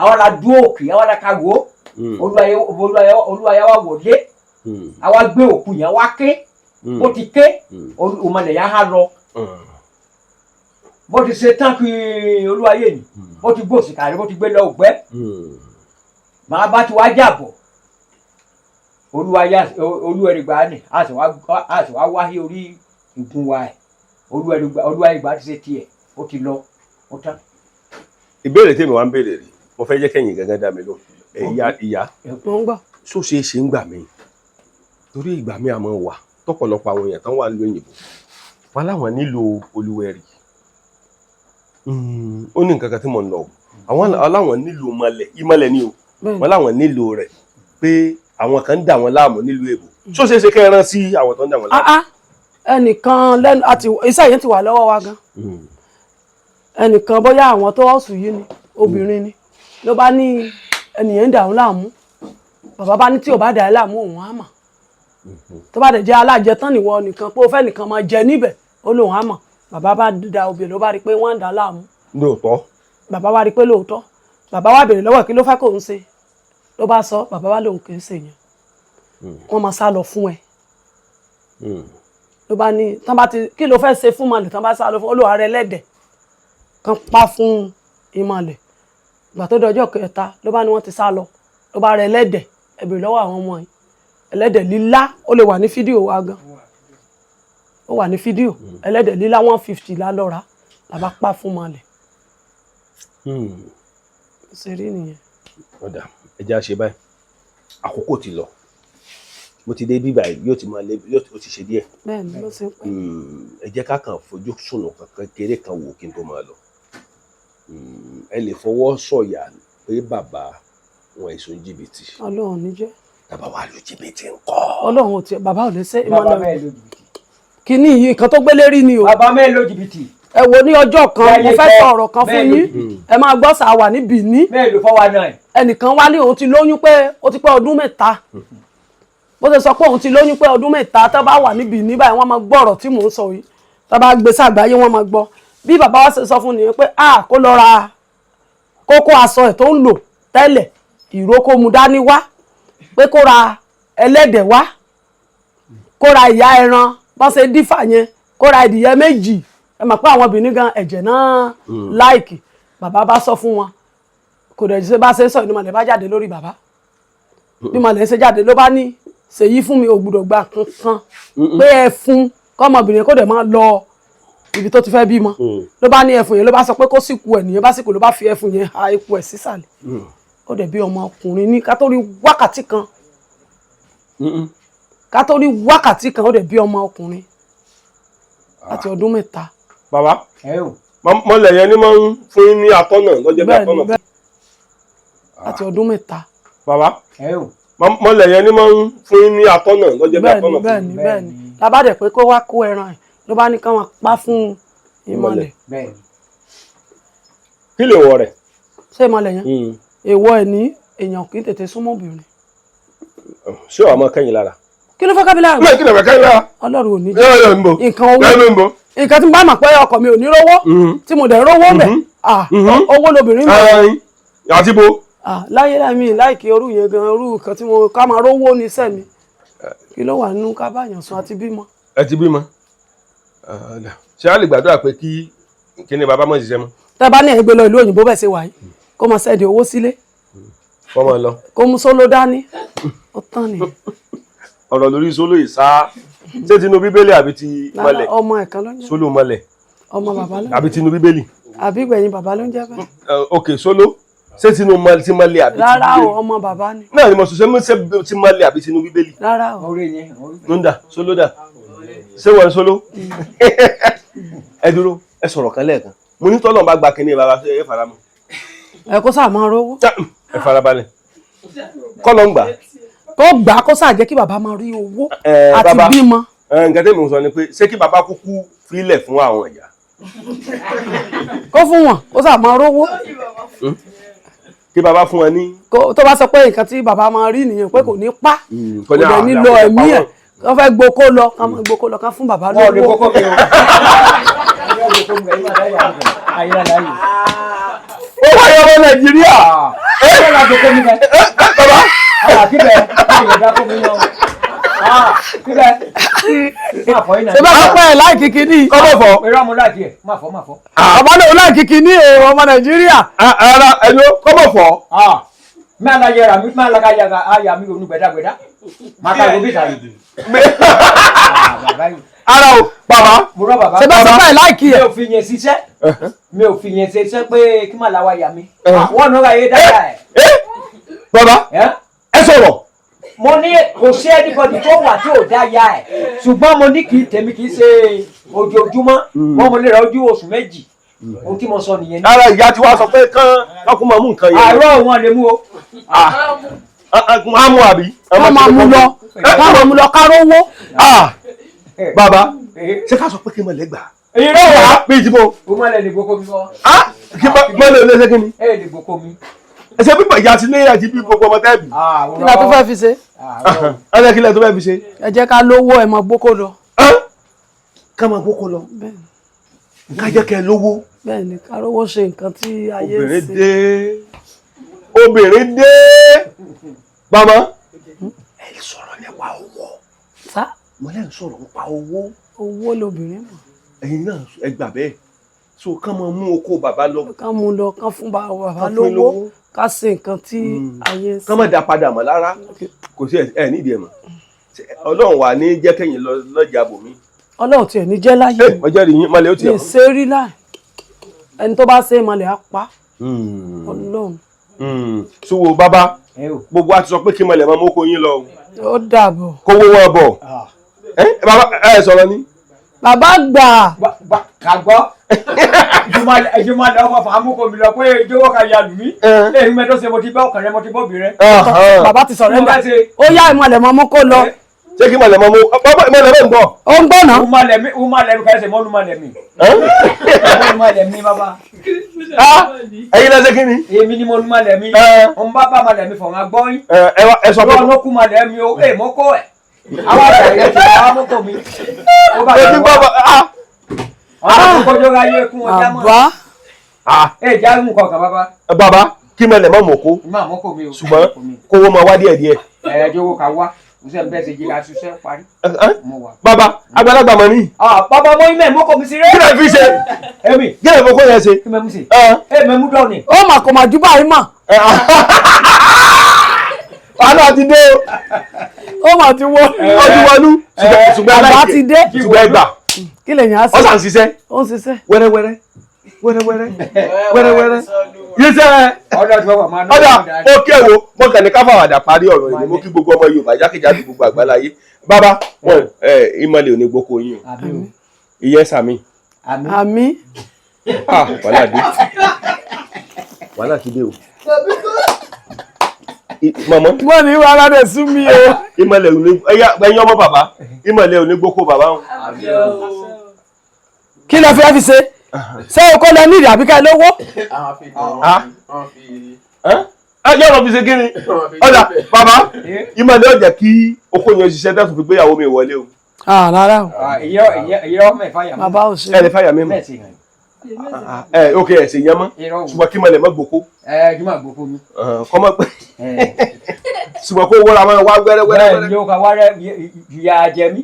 àwọn la dúró òkè àwọn la ka wò olúwayé wa wọlé àwa gbé òkú yẹn wá ké ó ti ké òmàlẹ̀ yà á lọ bó ti ṣe tán kí olúwayé ni bó ti gbòòsì kàrí bó ti gbé lọ ògbẹ́ màá bá ti wá jàbọ̀ olúwẹ̀rí gbà ní a sì wá wáyé orí ìgun wa ẹ̀ olúwayé gbà ti ṣe tiẹ̀ ó ti lọ ó tán. ìbéèrè tèmi wá ń béèrè rí mo fẹ́ jẹ́ kẹ́yìn gángan dá mi lọ ìyá ṣó ṣeé ṣe ń gbà mí torí ìgbà mi àmọ́ wà tọ́pọ̀lọpọ̀ àwọn èèyàn tán wà nílùú òyìnbó wọn láwọn nílò olúwẹ̀rí ó ní nǹkan kan tí mo ń lọ àwọn aláwọn nílò ìmọ̀lẹ̀ ni o wọn láwọn nílò rẹ̀ pé àwọn kan ń dà wọn láàmú nílùú èbó ṣó ṣeé ṣe kẹ́ ẹ rán sí àwọn tó ń dà wọn láàmú. ẹnìkan lẹ́nu àti iṣẹ́ yẹn ti wà lọ́wọ́ wa gan ẹnìkan bóyá àwọn tó ọ̀sùn yìí ni obìnrin ni ló bá ní ẹnìyẹn ń dà wọn láàmú bàbá bá ní tí ò bá dà ẹ́ láàmú òun á mà tó bá dẹ̀ jẹ́ alájẹtán nìwọ nìkan pé ó fẹ́ nìkan máa jẹ níbẹ̀ ó lóun á mà bàbá bá da obìnrin ló bá rí i pé wọ́n ń dà á láàmú. lóòótọ́. bàbá wá rí i pé lóòótọ́ bàbá wá béèrè lọ́wọ́ kí ló fẹ́ kóun ṣe ló bá sọ bàbá wá lóun kì í ṣe yẹn wọ́n máa sá lọ fún ẹ ló bá ní tán bá ti kí ló fẹ́ ṣe fún màlẹ̀ tán bá sá lọ fún olóòwà rẹ lẹ́dẹ̀ kan pa fún ìmàlẹ̀ ìgbà tó dọjọ́ kẹta ló bá ní wọ́n ti sá lọ ló bá rẹ ẹlẹ́dẹ̀ ẹ béèrè lọ́wọ́ àwọn ọmọ yìí ẹlẹ́dẹ̀ lílá ó lè wà ní fídíò wa gan ó wà ní fídíò ẹlẹ́dẹ̀ lílá 150 la lọ rà la bá pa fún màlẹ̀ ṣe rí nìyẹn. ọ̀dà ẹja ṣe báyìí àkókò ti lọ mo ti dé bíbá yóò ti máa lé yóò ti ṣe díẹ̀. bẹ́ẹ̀ni ló ṣe ń pè. ẹ jẹ́ ká kàn fojú sùnù kankan kéré kan wò kí n tó máa lọ ẹ lè fọwọ́ sọ̀yà pé bàbá wọn èso jìbìtì. Ọlọ́run ní jẹ́. bàbá wa lu jìbìtì ńkọ́. Ọlọ́run ò tiẹ̀ bàbá ò lè ṣe bàbá mẹ́ẹ̀ lo jìbìtì. kíní yìí nǹkan tó gbélé rí ni o. bàbá mẹ́ẹ̀ lo jìbìtì. ẹ wo ní ọjọ́ kan mo fẹ́ sọ ọ̀rọ̀ kan fún yín ẹ máa gbọ́ sà wà ní Bìní. mẹ́ẹ̀ lo 419. ẹnìkan wá ní òun ti lóyún pé ó ti pé ọdún mẹ́ta bó ṣe sọ pé òun ti lóyún pé ọdún mẹ́ta tó bá wà ní Bìní báyìí wọ́n máa gbọ́ ọ̀rọ̀ tí mò ń sọ yìí tó bá gbé sàgbáyé wọ́n máa gbọ́ bí bàbá wa ṣe sọ fún nìyẹn pé kó lọ ra kókó aṣọ ẹ̀ tó ń lò tẹ́lẹ̀ ìrókò mu dání wá pé kó ra ẹlẹ́dẹ̀ wá kó ra ìyá ẹran bọ́n ṣe dífà yẹn kó ra ìdìyẹ méjì ẹ mọ̀ pé àwọn obìnrin gan ẹ̀jẹ̀ náà láìkì bàbá bá sọ fún wọn kò dẹ̀ ṣe bá ṣe sọ ìdí màlẹ̀ bá jáde lórí bàbá bí màlẹ̀ ṣe jáde ló bá ní ṣèyí fún mi ò gbúdọ̀ gbà kankan pé ẹ fún kọ́mọbìnrin kó dẹ̀ máa lọ ibi tó ti fẹ́ bímọ ló bá ní ẹfun yẹn ló bá sọ pé kó sìnkú ẹ̀ nìyẹn bá sìnkú ló bá fi ẹfun yẹn ha epo ẹ̀ sísàlẹ̀ ó dẹ̀ bí ọmọ ọkùnrin ní ká tó rí wákàtí kan ó dẹ̀ bí ọmọ ọkùnrin láti ọdún mẹ́ta. bàbá mọ́lẹ̀ yẹn ni máa ń fún yín ní atọ́nà lọ́jọ́ bí atọ́nà. láti ọdún mẹ́ta. bàbá mọ́lẹ̀ yẹn ni máa ń fún yín ní atọ́nà lọ́jọ́ bí atọ́nà. bẹ́ẹ̀ni labádẹ pé kó wá kó ẹran ẹ̀ ló bá ní káwọn pa fún ìmọ̀lẹ̀. kí lè wọ rẹ̀. ṣé ìmọ̀lẹ̀ yẹn èèwọ̀ ẹ̀ ní èèyàn kì í tètè súnmọ́ obìnrin. ṣé wàá máa kẹ́yìn lára. kí ló fẹ́ kábílà rẹ̀. kí ló fẹ́ kẹ́yìn lára. Ọlọ́run ò ní jẹ́ nǹkan owó nǹkan tí mo bá mọ̀ pé ọkọ mi ò ní rówó tí mo dẹ̀ rówó mẹ́ owó lobìnrin mi. àti bo. láyé láìmí láìkí orú yẹn gan orú kan tí mo ká máa rówó ní sẹ́mi kí ló wà nínú ká báyàn sùn àti bímọ. ẹ ti bímọ ṣé a lè gbàdúrà pé kí ni bàbá mọ̀ ṣiṣẹ́ mọ́. tẹ́ bá ní ẹgbẹ́ lọ ìlú òyìnbó bẹ́ẹ̀ ṣe wà yìí kó máa ṣẹ́ẹ̀dì owó sílé kó máa lọ kó mú sóló dání ó tán nìyẹn. ọ̀rọ̀ lórí sóló ìsá ṣé tinú bíbélì àbí ti mọ́lẹ̀. ọmọ ẹ̀kan ló ń jẹ́ sóló mọ́lẹ̀. ọmọ bàbá ló ń jẹ́ àbí tinú bíbélì. àbí gbẹ̀yìn bàbá ló ń jẹ́ bẹ́ẹ̀. ok sóló ṣé tinú mọ́lẹ̀ àbí ti bíbélì. rárá o ọmọ bàbá ni. náà ni mo sọ ṣé ti mọ́lẹ̀ àbí tinú bíbélì. rárá o. nunda sóló dà ṣé wọ́n sóló. ẹ dúró ẹ sọ̀rọ̀ kan lẹ́ẹ̀kan mo ní tọ́lọ́ bá gba kínní bàbá ẹ faramọ́. ẹ kó sáà máa rówó. ẹ farabalẹ̀ kọ́ ló ń gbà. kó gbà á kó sáà jẹ́ kí bàbá máa rí owó àti bímọ. nǹkan tẹ́mi sọ ni pé ṣé kí bàbá kúkú filẹ̀ fún àwọn ìyá. kó fún wọn kó sáà máa rówó. kí bàbá fún wọn ní. tó bá sọ pé nǹkan tí bàbá máa rí nìyẹn pé kò ní pa kò dẹ̀ ní lọ ẹ̀mí ẹ̀ kán fẹ́ gboko lọ kán mọ gboko lọ kán fún bàbá wọn ò lè lówó. kókó mi o. ó wáyé ọmọ Nàìjíríà. Bàbá. ṣé bá sọ pé ẹ̀ láì kìkì ní. Kọ́mọ̀ fọ́. ọmọ náà láì kìkì ní ọmọ Nàìjíríà. Ara ẹni kọ́mọ̀ fọ́. Máa la yẹra mi, máa la ka yàgà àyà mi ronú gbẹdágbẹdá. Máa ka ìwé bíta yìí. Ara o, bàbá. Mo rọ bàbá. ṣé bá sọ pé ẹ̀ láì kì Mi ẹ̀. ò fi yẹn ṣiṣẹ́. Mi ò fi yẹn ṣiṣẹ́ pé kí máa la wa yà mí. Wọ́n náà ra yé dáadáa ẹ̀. Bàbá, ẹ sọ̀rọ̀. Mo ní kò sí ẹnìkan tó wà tí ò dá ya ẹ̀. Ṣùgbọ́n mo ní kì í tèmi kì í ṣe ojoojúmọ́. Wọ́n mo lè ra ojú oṣù méjì. Ohun tí mo sọ nìyẹn. Ara ìyá tí wàá sọ pé kán kún máa mú nǹkan yẹn. Àárọ̀ wọn lè mú o. Máa mú àbí. wọ́n máa mú lọ wọ́n máa mú lọ kárówó. Bàbá, ṣé ká sọ pé kí n mọ̀ lẹ́gbàá? Irọ́ wà. Bí ìdìbò. O máa lẹ lè gboko mi kọ́. Kí n mọ̀ lè ṣe kí ni? Ẹ lè gboko mi. Ẹsẹ̀ bí ìyá ti ní àti bí gbogbo ọmọ tẹ́ẹ̀bì. kí la tó fẹ́ fi ṣe. Ọ̀rẹ́ kí lẹ tó fẹ́ fi ṣe? ẹ jẹ́ ká lówó ẹ̀ mọ gboko lọ. Ká máa gbókó lọ. Ká jẹ́ kẹ́ lówó. bẹ́ẹ̀ ni kárówó ṣe nǹkan tí ayé ń Obìnrin ṣe. dé. Obìnrin dé. Bàbá, ẹ sọ̀rọ̀ nípa owó. sá Mo lẹ́ ń sọ̀rọ̀ nípa owó. owó lobìnrin mọ̀ Ẹ̀yin náà ẹ gbà bẹ́ẹ̀. So ká máa mú oko bàbá lọ. ká mú lọ ká fún bàbá Ká fún lówó lówó. ká ṣe nǹkan tí ayé ń Ká ṣe. má da padà mọ́ lára. Kò sí ẹ nídìí ẹ̀ mọ́. Ọlọ́run wà ní jẹ́ kẹ́yìn lọ́jà bòmí. Ọlọ́run tiẹ̀ ní jẹ́ láyé Ọjọ́ rí yín, mọ́lẹ̀ ó ti lè ẹ̀ mọ́. ṣe rí láì ẹni tó bá ṣe é mọ̀lẹ́ á pa Ọlọ́run. Sùwò bàbá, gbogbo àti sọ pé kí mọ̀lẹ̀ máa mú oko yín lọ. ó dàbọ̀. Kówó wọn bọ̀. Bàbá ẹ sọ̀rọ̀ ni. bàbá gbà. Kàgbọ́. Ìjùmọ̀ lọ wọ fún amúkọ mi lọ pé jọ̀wọ́ ká ya lù mí. Èyí mẹ́tọ́ ṣe mo ti bá ọkàn rẹ mo ti bọ́ bì rẹ. bàbá ti sọ̀rọ̀ ẹ̀dá ó yá ìmọ̀lẹ̀ mọ́ mú kó lọ. Ṣé kí mọ̀lẹ̀ máa mú bàbá ìmọ̀lẹ̀ bẹ́ẹ̀ ń bọ̀? ó ń gbọ́nà. Umalẹ̀ mi kẹ́sẹ̀ mọ́ umalẹ̀ mi. Umalẹ̀ mi bàbá. Ẹ̀yin lẹ́sẹ̀ kí ni? Èmi ni mo umalẹ̀ mi. Òun bá bá malẹ̀ mi fọ̀rọ̀ gbọ́yìn. Ẹ sọ pé. Lọ́wọ́ ló kú malẹ̀ mi o, mo kó ẹ̀. Àwọn àgbà yẹn ti bá mọ́tò mi. Ó bá yẹn wá. Àwọn akókòjọ́ ra yé kún ọjà mọ́. bàbá. Já mú kọ̀ọ̀kan bàbá. Bàbá, kí mọ̀lẹ̀ máa mú oko. Má mọ́kò mi o. Ṣùgbọ́n kówó máa wá díẹ̀ díẹ̀. Jọ̀wọ́ ká wá. Ṣé bẹ́ẹ̀ ṣe jí ká ṣiṣẹ́ parí? Bàbá, àgbàlagbà mọ̀ ní. Bàbá mọ́ imẹ̀ mọ́kò mi sí rẹ̀. Kí lẹ fi ṣe? Èmi. Kí lẹ fọkọ yẹn ṣe? Kí mẹ́mú sí? Mẹ́mú dọ́ọ̀nì. ó mà kò mà jú báyìí mà. Àná ti dé o. ó mà ti wọ. Ọdún wọnú. Ṣùgbọ́n àgbà ti dé. Ṣùgbọ́n ẹgbà. kí lè yàn á sí. Ọ̀sán ṣiṣẹ́. ó ń ṣiṣẹ́. Wẹ́rẹ́wẹ́rẹ́. Wẹ́rẹ́wẹ́rẹ́. Yíṣẹ́. Ọ̀dà òkè wo mo kàn ní káfàwàdà parí ọ̀rọ̀ yìí mo kí gbogbo ọmọ Yorùbá jákèjádò gbogbo àgbáláyé. Bàbá wọn ìmọ̀lẹ̀ ò ní gboko yín o. Ìyẹn sàmì. àmín. Wàhálà dé. Wàhálà ti dé o. Mọ̀mọ́. wọ́n ní wàhálà rẹ̀ sú mi o. Ìmọ̀lẹ̀ ò ní ẹ̀yin ọmọ bàbá ìmọ̀lẹ̀ ò ní gboko bàbá wọn. kí lẹ fẹ́ fi ṣe. ṣé o kò lọ ní ìdí àbíká lówó. Ẹjọ́ ọ̀rọ̀ fi ṣe kí ni? Ọ̀dà bàbá ìmọ̀lẹ̀ ó jẹ́ kí oko yẹn ṣiṣẹ́ tẹ́sùn fi gbéyàwó mi wọlé o. rárá o. Ìyọ́ mẹ́fà yà mọ́. bàbá ò ṣe. Ẹ lè fàyà mímọ́. Ok ẹ̀ sì yẹn mọ́ ṣùgbọ́n kí mọ̀lẹ̀ mọ́ gboko. Jùmọ̀ gboko mi. Kọ́mọ́ pé ṣùgbọ́n kó wọ́n ra máa wá wẹ́rẹ́wẹ́rẹ́. Bẹ́ẹ̀ ni ó ka wá rẹ̀ ìyá jẹ mí.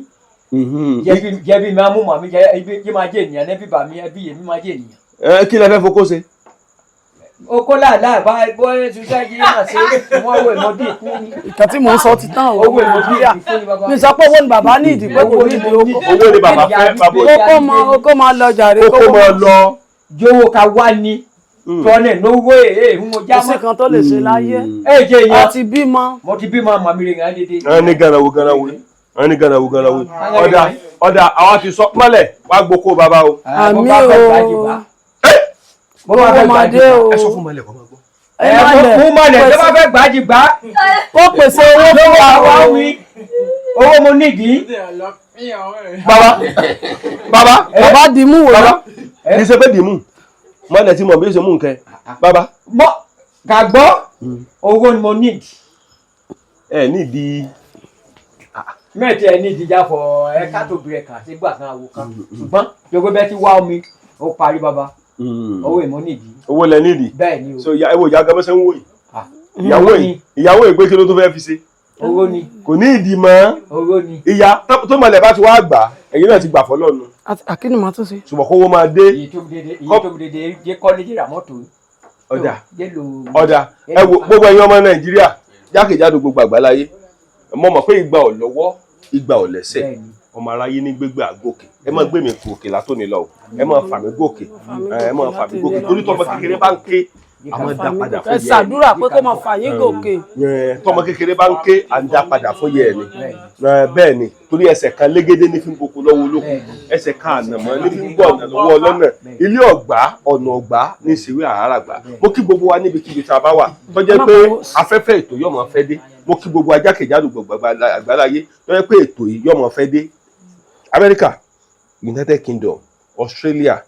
Jẹbi máa mú màmí jẹ máa jẹ ènìyàn ẹbí bà mí ẹbí yèmí máa jẹ ènìyàn. Kí lẹ fẹ́ fokó ṣe? Oko láàlá bá bọ́ ṣiṣẹ́ yìí máa ṣe wọ́n owó ìmọ̀dé ìkún ni. ìkan tí mò ń sọ ti tán o. Owó ìmọ̀dé ìkún ni bàbá. mi sọ pé owó ni bàbá ní ìdí pé kò ní ìdí oko. Owó ni bàbá fẹ́ bàbá oko máa lọ jàre. oko máa lọ. Jọ̀wọ́ ká wá ní tọ́lẹ̀ lówó èèhùn mo já kò sí mọ́. kan tó lè ṣe láyé. Jẹ a èèyàn. ti bímọ. Mo ti bímọ màmí rẹ̀ hàn dédé. Wọ́n ní gànàwó wọ́n ní gànàwó. Ọ̀dà àwọn ti sọ mọ́lẹ̀ wá gboko bàbá o. àmì o. Mo bá fẹ́ ọmọdé gbàjì o. Ẹ sọ fún mọ́lẹ̀ kọ́ máa gbọ́. mú mọ̀lẹ̀ tó bá fẹ́ gbàjì gbà. ó pèsè owó fún Lówó wa àwa o. wí. Owó mo nídìí. Bàbá di mú wò lọ. kì í ṣe pé dìímù mọ́lẹ̀ tí mo bí ṣe mú nǹkan bàbá. Gàgbọ́ owó ni mo nídìí. Ẹ nídìí mẹ́ẹ̀tì ẹ̀ ní ìdíjà fọ ẹ̀ka tó bẹ̀rẹ̀ kà sí gbà kan àwò kan ṣùgbọ́n jogbo bẹ́ẹ̀ ti wá omi ó parí bàbá owó ìmọ̀ nídìí. owó lẹ nídìí. bẹ́ẹ̀ ni o. so ìyàwó ìyá gẹ́gẹ́ sẹ́ ń wò yìí ìyàwó ìgbé kí ló tó fẹ́ fi ṣe. owó ni. kò ní ìdí mọ́. owó ni. ìyá tó mọ̀lẹ́ bá ti wá gbà ẹ̀yin náà ti gbà fọ́lọ́ nu. àkínní máa tún ṣe. ṣùgbọ́n kówó máa dé. èyí tó dédé jẹ́ kọ́ ní jìrà mọ́tò. ọ̀dà ẹ wo gbogbo ẹ̀yin ọmọ Nàìjíríà jákèjádò gbogbo àgbáláyé mo mọ̀ pé ìgbà ò lọ́wọ́ ìgbà ò lẹ́sẹ̀ ọmọ aráyé ní gbégbé àgòkè ẹ máa gbé mi gòkè látòní lọ ẹ máa fà mí gòkè ẹ máa fà mí gòkè torí tọmọ kékeré bá ń ké a máa dá padà fún yẹ ẹ. ẹ ṣàdúrà pé kó máa fà yín gòkè. tọmọ kékeré bá ń ké à ń dá padà fún yẹ ẹ ni bẹ́ẹ̀ ni torí ẹsẹ̀ kan légédé ní fi ń gboko lọ́wọ́ olókùn ẹsẹ̀ kan ànàmọ́ ní fi ń gbọ́ ọ̀nà lọ́wọ́ ọlọ́nà ilé ọ̀gbá ọ̀nà ọ̀gbá ní ìṣèwé àràràgbà mo kí gbogbo wa níbikíbi tá a bá wà tó jẹ́ pé afẹ́fẹ́ ètò yóò máa fẹ́ dé mo kí gbogbo ajákèjádò gbogbo àgbáláyé tó jẹ́ pé ètò yìí yóò máa fẹ́ dé America, United Kingdom, Australia,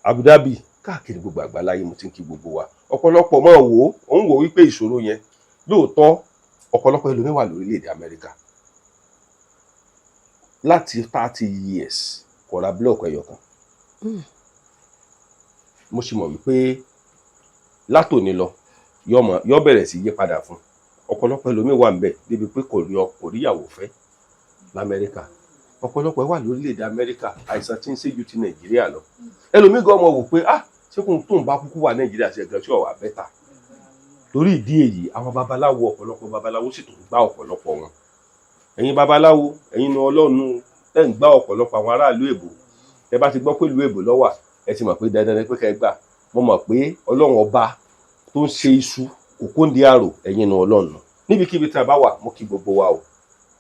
Abu Dhabi káàkiri gbogbo àgbáláyé mo ti ń kí gbogbo wa ọ̀pọ̀lọpọ̀ máa wò ó ń wò wípé ìṣòro yẹn lóòótọ́ ọ̀pọ̀lọpọ̀ ẹlòmíín wà lórílẹ̀‐èdè Amẹ́ríkà láti 30 years kò ra búlọ̀kù ẹyọ kan mo sì mọ̀ wípé látòní lọ yọ bẹ̀rẹ̀ sí yí padà fún ọ̀pọ̀lọpọ̀ ẹlòmíín wà ń bẹ̀ débi pé kò ríyàwó fẹ́ l'Amẹ́ríkà ọ̀pọ̀lọpọ̀ wà lórílẹ̀‐èdè Amẹ́ríkà àìsàn tí ń ṣe ju ti Nàìjíríà lọ ẹlòmíín gan ọmọ wò pé ṣé kò tó ń bá kúkú wà Nàìjíríà ṣe ẹ̀gàn tí ò wà bẹ́tà torí ìdí èyí àwọn babaláwo ọ̀pọ̀lọpọ̀ babaláwo sì tún gbá ọ̀pọ̀lọpọ̀ wọn ẹ̀yin babaláwo ẹ̀yin nu Ọlọ́run ẹ̀ ń gbá ọ̀pọ̀lọpọ̀ àwọn aráàlú èbò ẹ bá ti gbọ́ pé ìlú èbò lọ́wà ẹ ti mọ̀ pé dandan ni pé ká ẹ gbà mo mọ̀ pé Ọlọ́run ọba tó ń ṣe iṣu kòkóńdé àrò ẹ̀yin nu Ọlọ́run níbikíbi tí a bá wà mo kí gbogbo wa o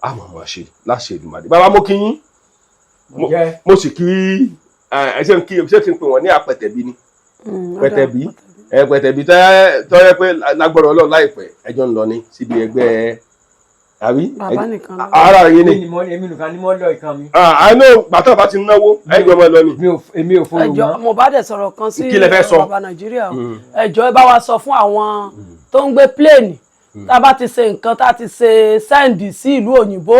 àmọ́ mo ṣe láṣẹ Èdùmàrè bàbá mo kí yín mo sì kí ṣé kí n pè wọ́n ní apẹ̀tẹ̀bí ni pẹ̀tẹ̀bí tó yẹ pé lágbọ́dọ̀ Ọlọ́run láìpẹ́ ẹjọ́ ń lọ ní síbi ẹgbẹ́ àbí ara yín ni èmi nìkan ni mo lọ ìkan mi. àánú gbàtọ́ bá ti náwó ẹjọ́ ọmọ lọ ni. èmi ò fọlọ́ mọ́. ẹjọ́ mo bá dẹ̀ sọ̀rọ̀ kan sí bàbá Nàìjíríà ẹjọ́ ẹ bá wa sọ fún àwọn tó ń gbé pléènì tá a bá ti ṣe nǹkan tá a ti ṣe sẹ́ǹdì sí ìlú òyìnbó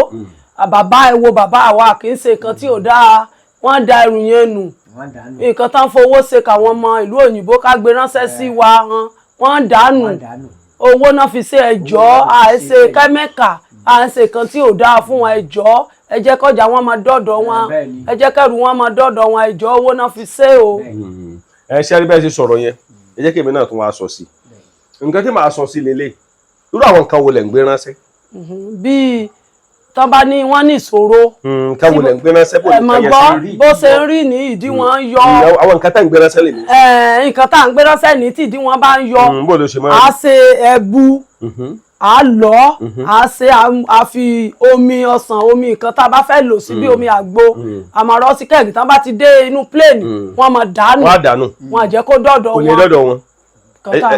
bàbá ẹ wo bàbá àwa kì í ṣe nǹkan tí ò dáa wọ́n da ẹrù yẹn nù nǹkan tá ń fowó ṣe káwọn ọmọ ìlú òyìnbó ká gbé ránṣẹ́ sí wa wọ́n dànù owó náà fi ṣe ẹjọ́ àìṣe kẹ́míkà àìṣe kan tí ò dáa fún wọn ẹjọ́ ẹ jẹ́ kọjá wọn máa dọ́dọ̀ wọn ẹ jẹ́ kẹrù wọn máa dọ́dọ̀ wọn ẹjọ́ owó náà fi ṣe o. ẹ ṣe àríbẹ̀ ṣe sọ̀rọ̀ yẹn ẹ jẹ́ kí èmi náà tún wá sọ sí nǹkan tí màá sọ sí lélẹ̀ irú àwọn nǹkan wo lẹ̀ ń gbé ránṣẹ́. bíi tọ́ bá ní wọ́n ní ìṣòro. nǹkan wo lẹ̀ ń gbé ránṣẹ́ bó ní káyọ̀ sí rí. bó ṣe ń rí ní ìdí wọn yọ. àwọn nǹkan tá ń gbé ránṣẹ́ lè ní. nǹkan tá ń gbé ránṣẹ́ ní tí ìdí wọn bá ń yọ. bó ló ṣe máa ń. a ṣe ẹbu a lọ a ṣe a fi omi ọsàn omi nǹkan tá a bá fẹ́ lò sí bí omi àgbo àmọ̀ràn sí kẹ́ẹ̀gì tán bá ti dé inú pléènì wọ́n máa dànù. wọ́n á dànù. wọn à jẹ́ kó dọ̀dọ̀ wọn. kò lè dọ̀dọ̀ wọn.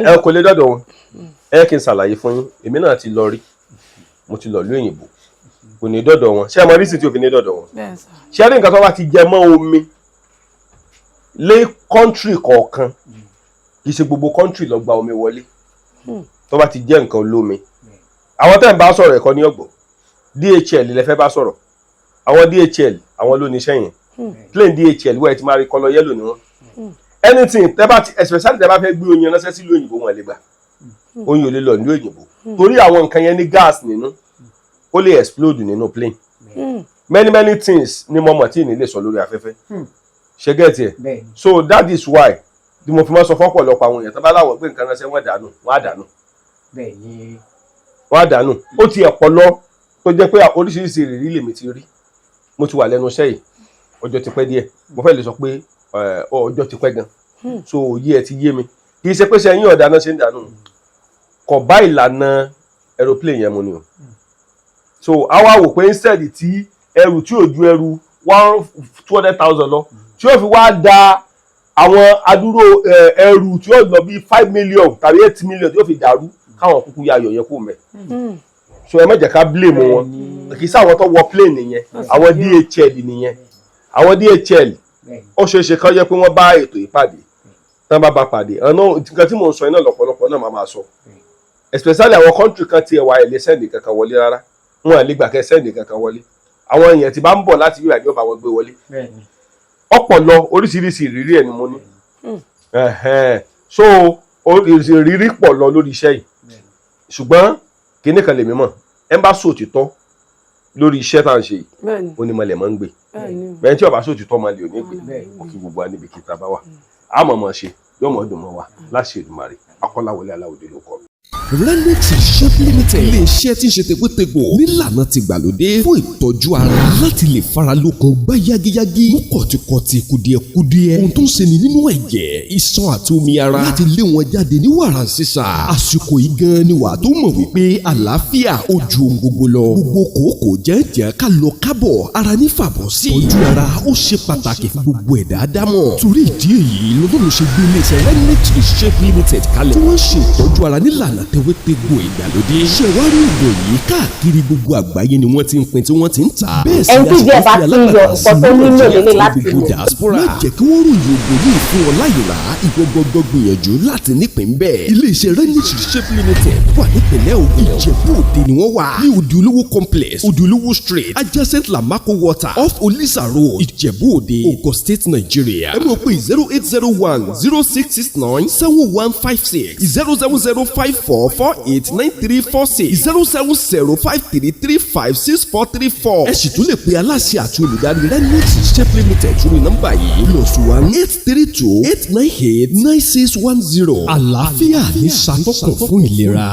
ẹ kò lè dọ̀dọ̀ wọn. ẹ kí n ṣàlàyé fún yín èmi náà ti lọ rí mo ti lọ lú òyìnbó kò ní dọ̀dọ̀ wọn ṣé ẹ mọ rísì tí o fi ní dọ̀dọ̀ wọn ṣé ẹ rí nǹkan tó bá ti jẹ mọ́ omi lé kọ́ńtírì kọ̀ọ̀kan kì í ṣe gbogbo kọ́ńtírì ló gba omi wọlé tó bá ti jẹ́ nǹkan olómi àwọn tẹ́ ń bá sọ̀rọ̀ ẹ̀kọ́ ní ọ̀gbọ̀n DHL lẹ fẹ́ bá sọ̀rọ̀ àwọn DHL àwọn ló ní iṣẹ́ yẹn plain DHL wẹ́ẹ̀ ti máa rí kọ́lọ̀ yẹ́lò ní wọn anything tẹ́ bá ti especially tẹ́ bá fẹ́ gbé oyin ránṣẹ́ sí ìlú òyìnbó wọn lè gbà oyin ò lè lọ ní òyìnbó torí àwọn nǹkan yẹn ní gas nínú ó lè explode nínú plane many things ni mo mọ̀ tí ì ní lè sọ lórí afẹ́fẹ́ ṣe gẹ́ẹ̀tì ẹ̀ so that is why bí mo fi máa sọ fọ́pọ̀lọpọ̀ àwọn èèyàn tó bá láwọn gbé nǹkan ránṣẹ́ wọ́n á dànù wọ́n á dànù ó ti ọ̀pọ̀lọ tó jẹ́ pé oríṣiríṣi ìrírí lèmi ti rí mo ti wà lẹ́nu iṣẹ́ yìí ọjọ́ ti pẹ́ díẹ̀ mo fẹ́ lè sọ pé ọjọ́ ti pẹ́ gan so òye ẹ̀ ti yé mi kì í ṣe pé sẹ́yìn ọ̀dà náà ṣe ń dànù kò bá ìlànà aeroplane yẹn mu ni o so àwa wò pé instead tí ẹrù tí ò ju ẹrù 200,000 lọ tí ó fi wá da àwọn adúró ẹrù tí ó lọ bí 5 million tàbí 8 million tí ó fi dàrú káwọn kúkú ya ayọ̀ yẹn kó mẹ́ so ẹ má jẹ́ ká blame wọn kì í sáwọn tó wọ plane nìyẹn àwọn DHL nìyẹn àwọn DHL ó ṣeé ṣe kán jẹ́ pé wọ́n bá ètò ìpàdé tán bá pàdé ọ̀nà nǹkan tí mò ń sọ iná lọ́pọ̀lọpọ̀ náà máa sọ especially àwọn country kan tiẹ̀ wà ẹ̀ lè sẹ́ndì kankan wọlé rárá wọn à lè gbà kẹ́ sẹ́ndì kankan wọlé àwọn èèyàn tí bá ń bọ̀ láti ìrìnàjò bá wọn gbé wọlé ọpọlọ oríṣiríṣi ìrírí ẹ̀ ni mo ní so ìrírí pọ̀ lọ lórí iṣẹ́ yìí ṣùgbọ́n kíní kan lèmi mọ̀ ẹ bá sòtítọ́ lórí iṣẹ́ tá à ń ṣe yìí onímọ̀lẹ̀ máa ń gbé bẹ́ẹ̀ tí ọba sòtítọ́ máa lè ò ní gbé òkè gbogbo wa níbi kíta bá wà á mọ̀ mọ̀ ṣe yóò mọ̀ dùn mọ́ wa láṣẹ Èdùmàrè Akọ́láwọlé Aláwọ̀dé ló kọ́ mi. Renix Shop Limited ilé iṣẹ́ tí ń ṣe tegbòtegbò nílànà ti gbàlódé fún ìtọ́jú ara láti lè fara lókun gbá yágíyágí mú kọ̀tìkọ̀tì kùdìẹ̀kudiẹ ohun tó ń ṣeni nínú ẹ̀jẹ̀ iṣan àti omi ara láti lé wọn jáde ní wàràǹṣeṣà àsìkò yìí gan ni wàá tó mọ̀ wípé àlàáfíà ó ju ohun gbogbo lọ gbogbo kòókò jẹ́jẹ́ ká lọ kábọ̀ ara ní fàbọ̀ sí tọ́jú ara ó ṣe pàtàkì fún gbogbo ẹ̀dá ádámọ̀ torí ìdí èyí lọ́dún ṣe gbé ilé iṣẹ́ Renix Shop Limited kalẹ̀ tí wọ́n ṣe ìtọ́jú ara nílànà tewétegbò ìgbàlódé ṣẹ̀wárí ìgò yìí káàkiri gbogbo àgbáyé ni wọ́n ti ń pín tí wọ́n ti ń tà. bẹ́ẹ̀ sì ni àṣìkò alágbàtà sí gbogbo diaspora. má jẹ́ kí wọ́n ròyìn ògbó yìí fún ọ láyìnlá ìgbọ́gbọ́gbọ́ gbìyànjú láti nípìn bẹ́ẹ̀. iléeṣẹ́ Renix Shop Limited wà nípìnlẹ̀ Ògùn Ìjẹ̀bú Òde ni wọ́n wà ní Òde Olówó complex Òde Olówó street adjacent Lamako water off Olisa road Ìjẹ̀bú Òde Ogun State Nigeria. ẹ mọ̀ pé 08010 0669 7156 07054 489346 07053356434. ẹ sì tún lè pe aláṣẹ àti olùdarí Renix Shop Limited sórí nọ́mbà yìí +1 832 898 9610. àlàáfíà ní ṣàtọ́kùn fún ìlera.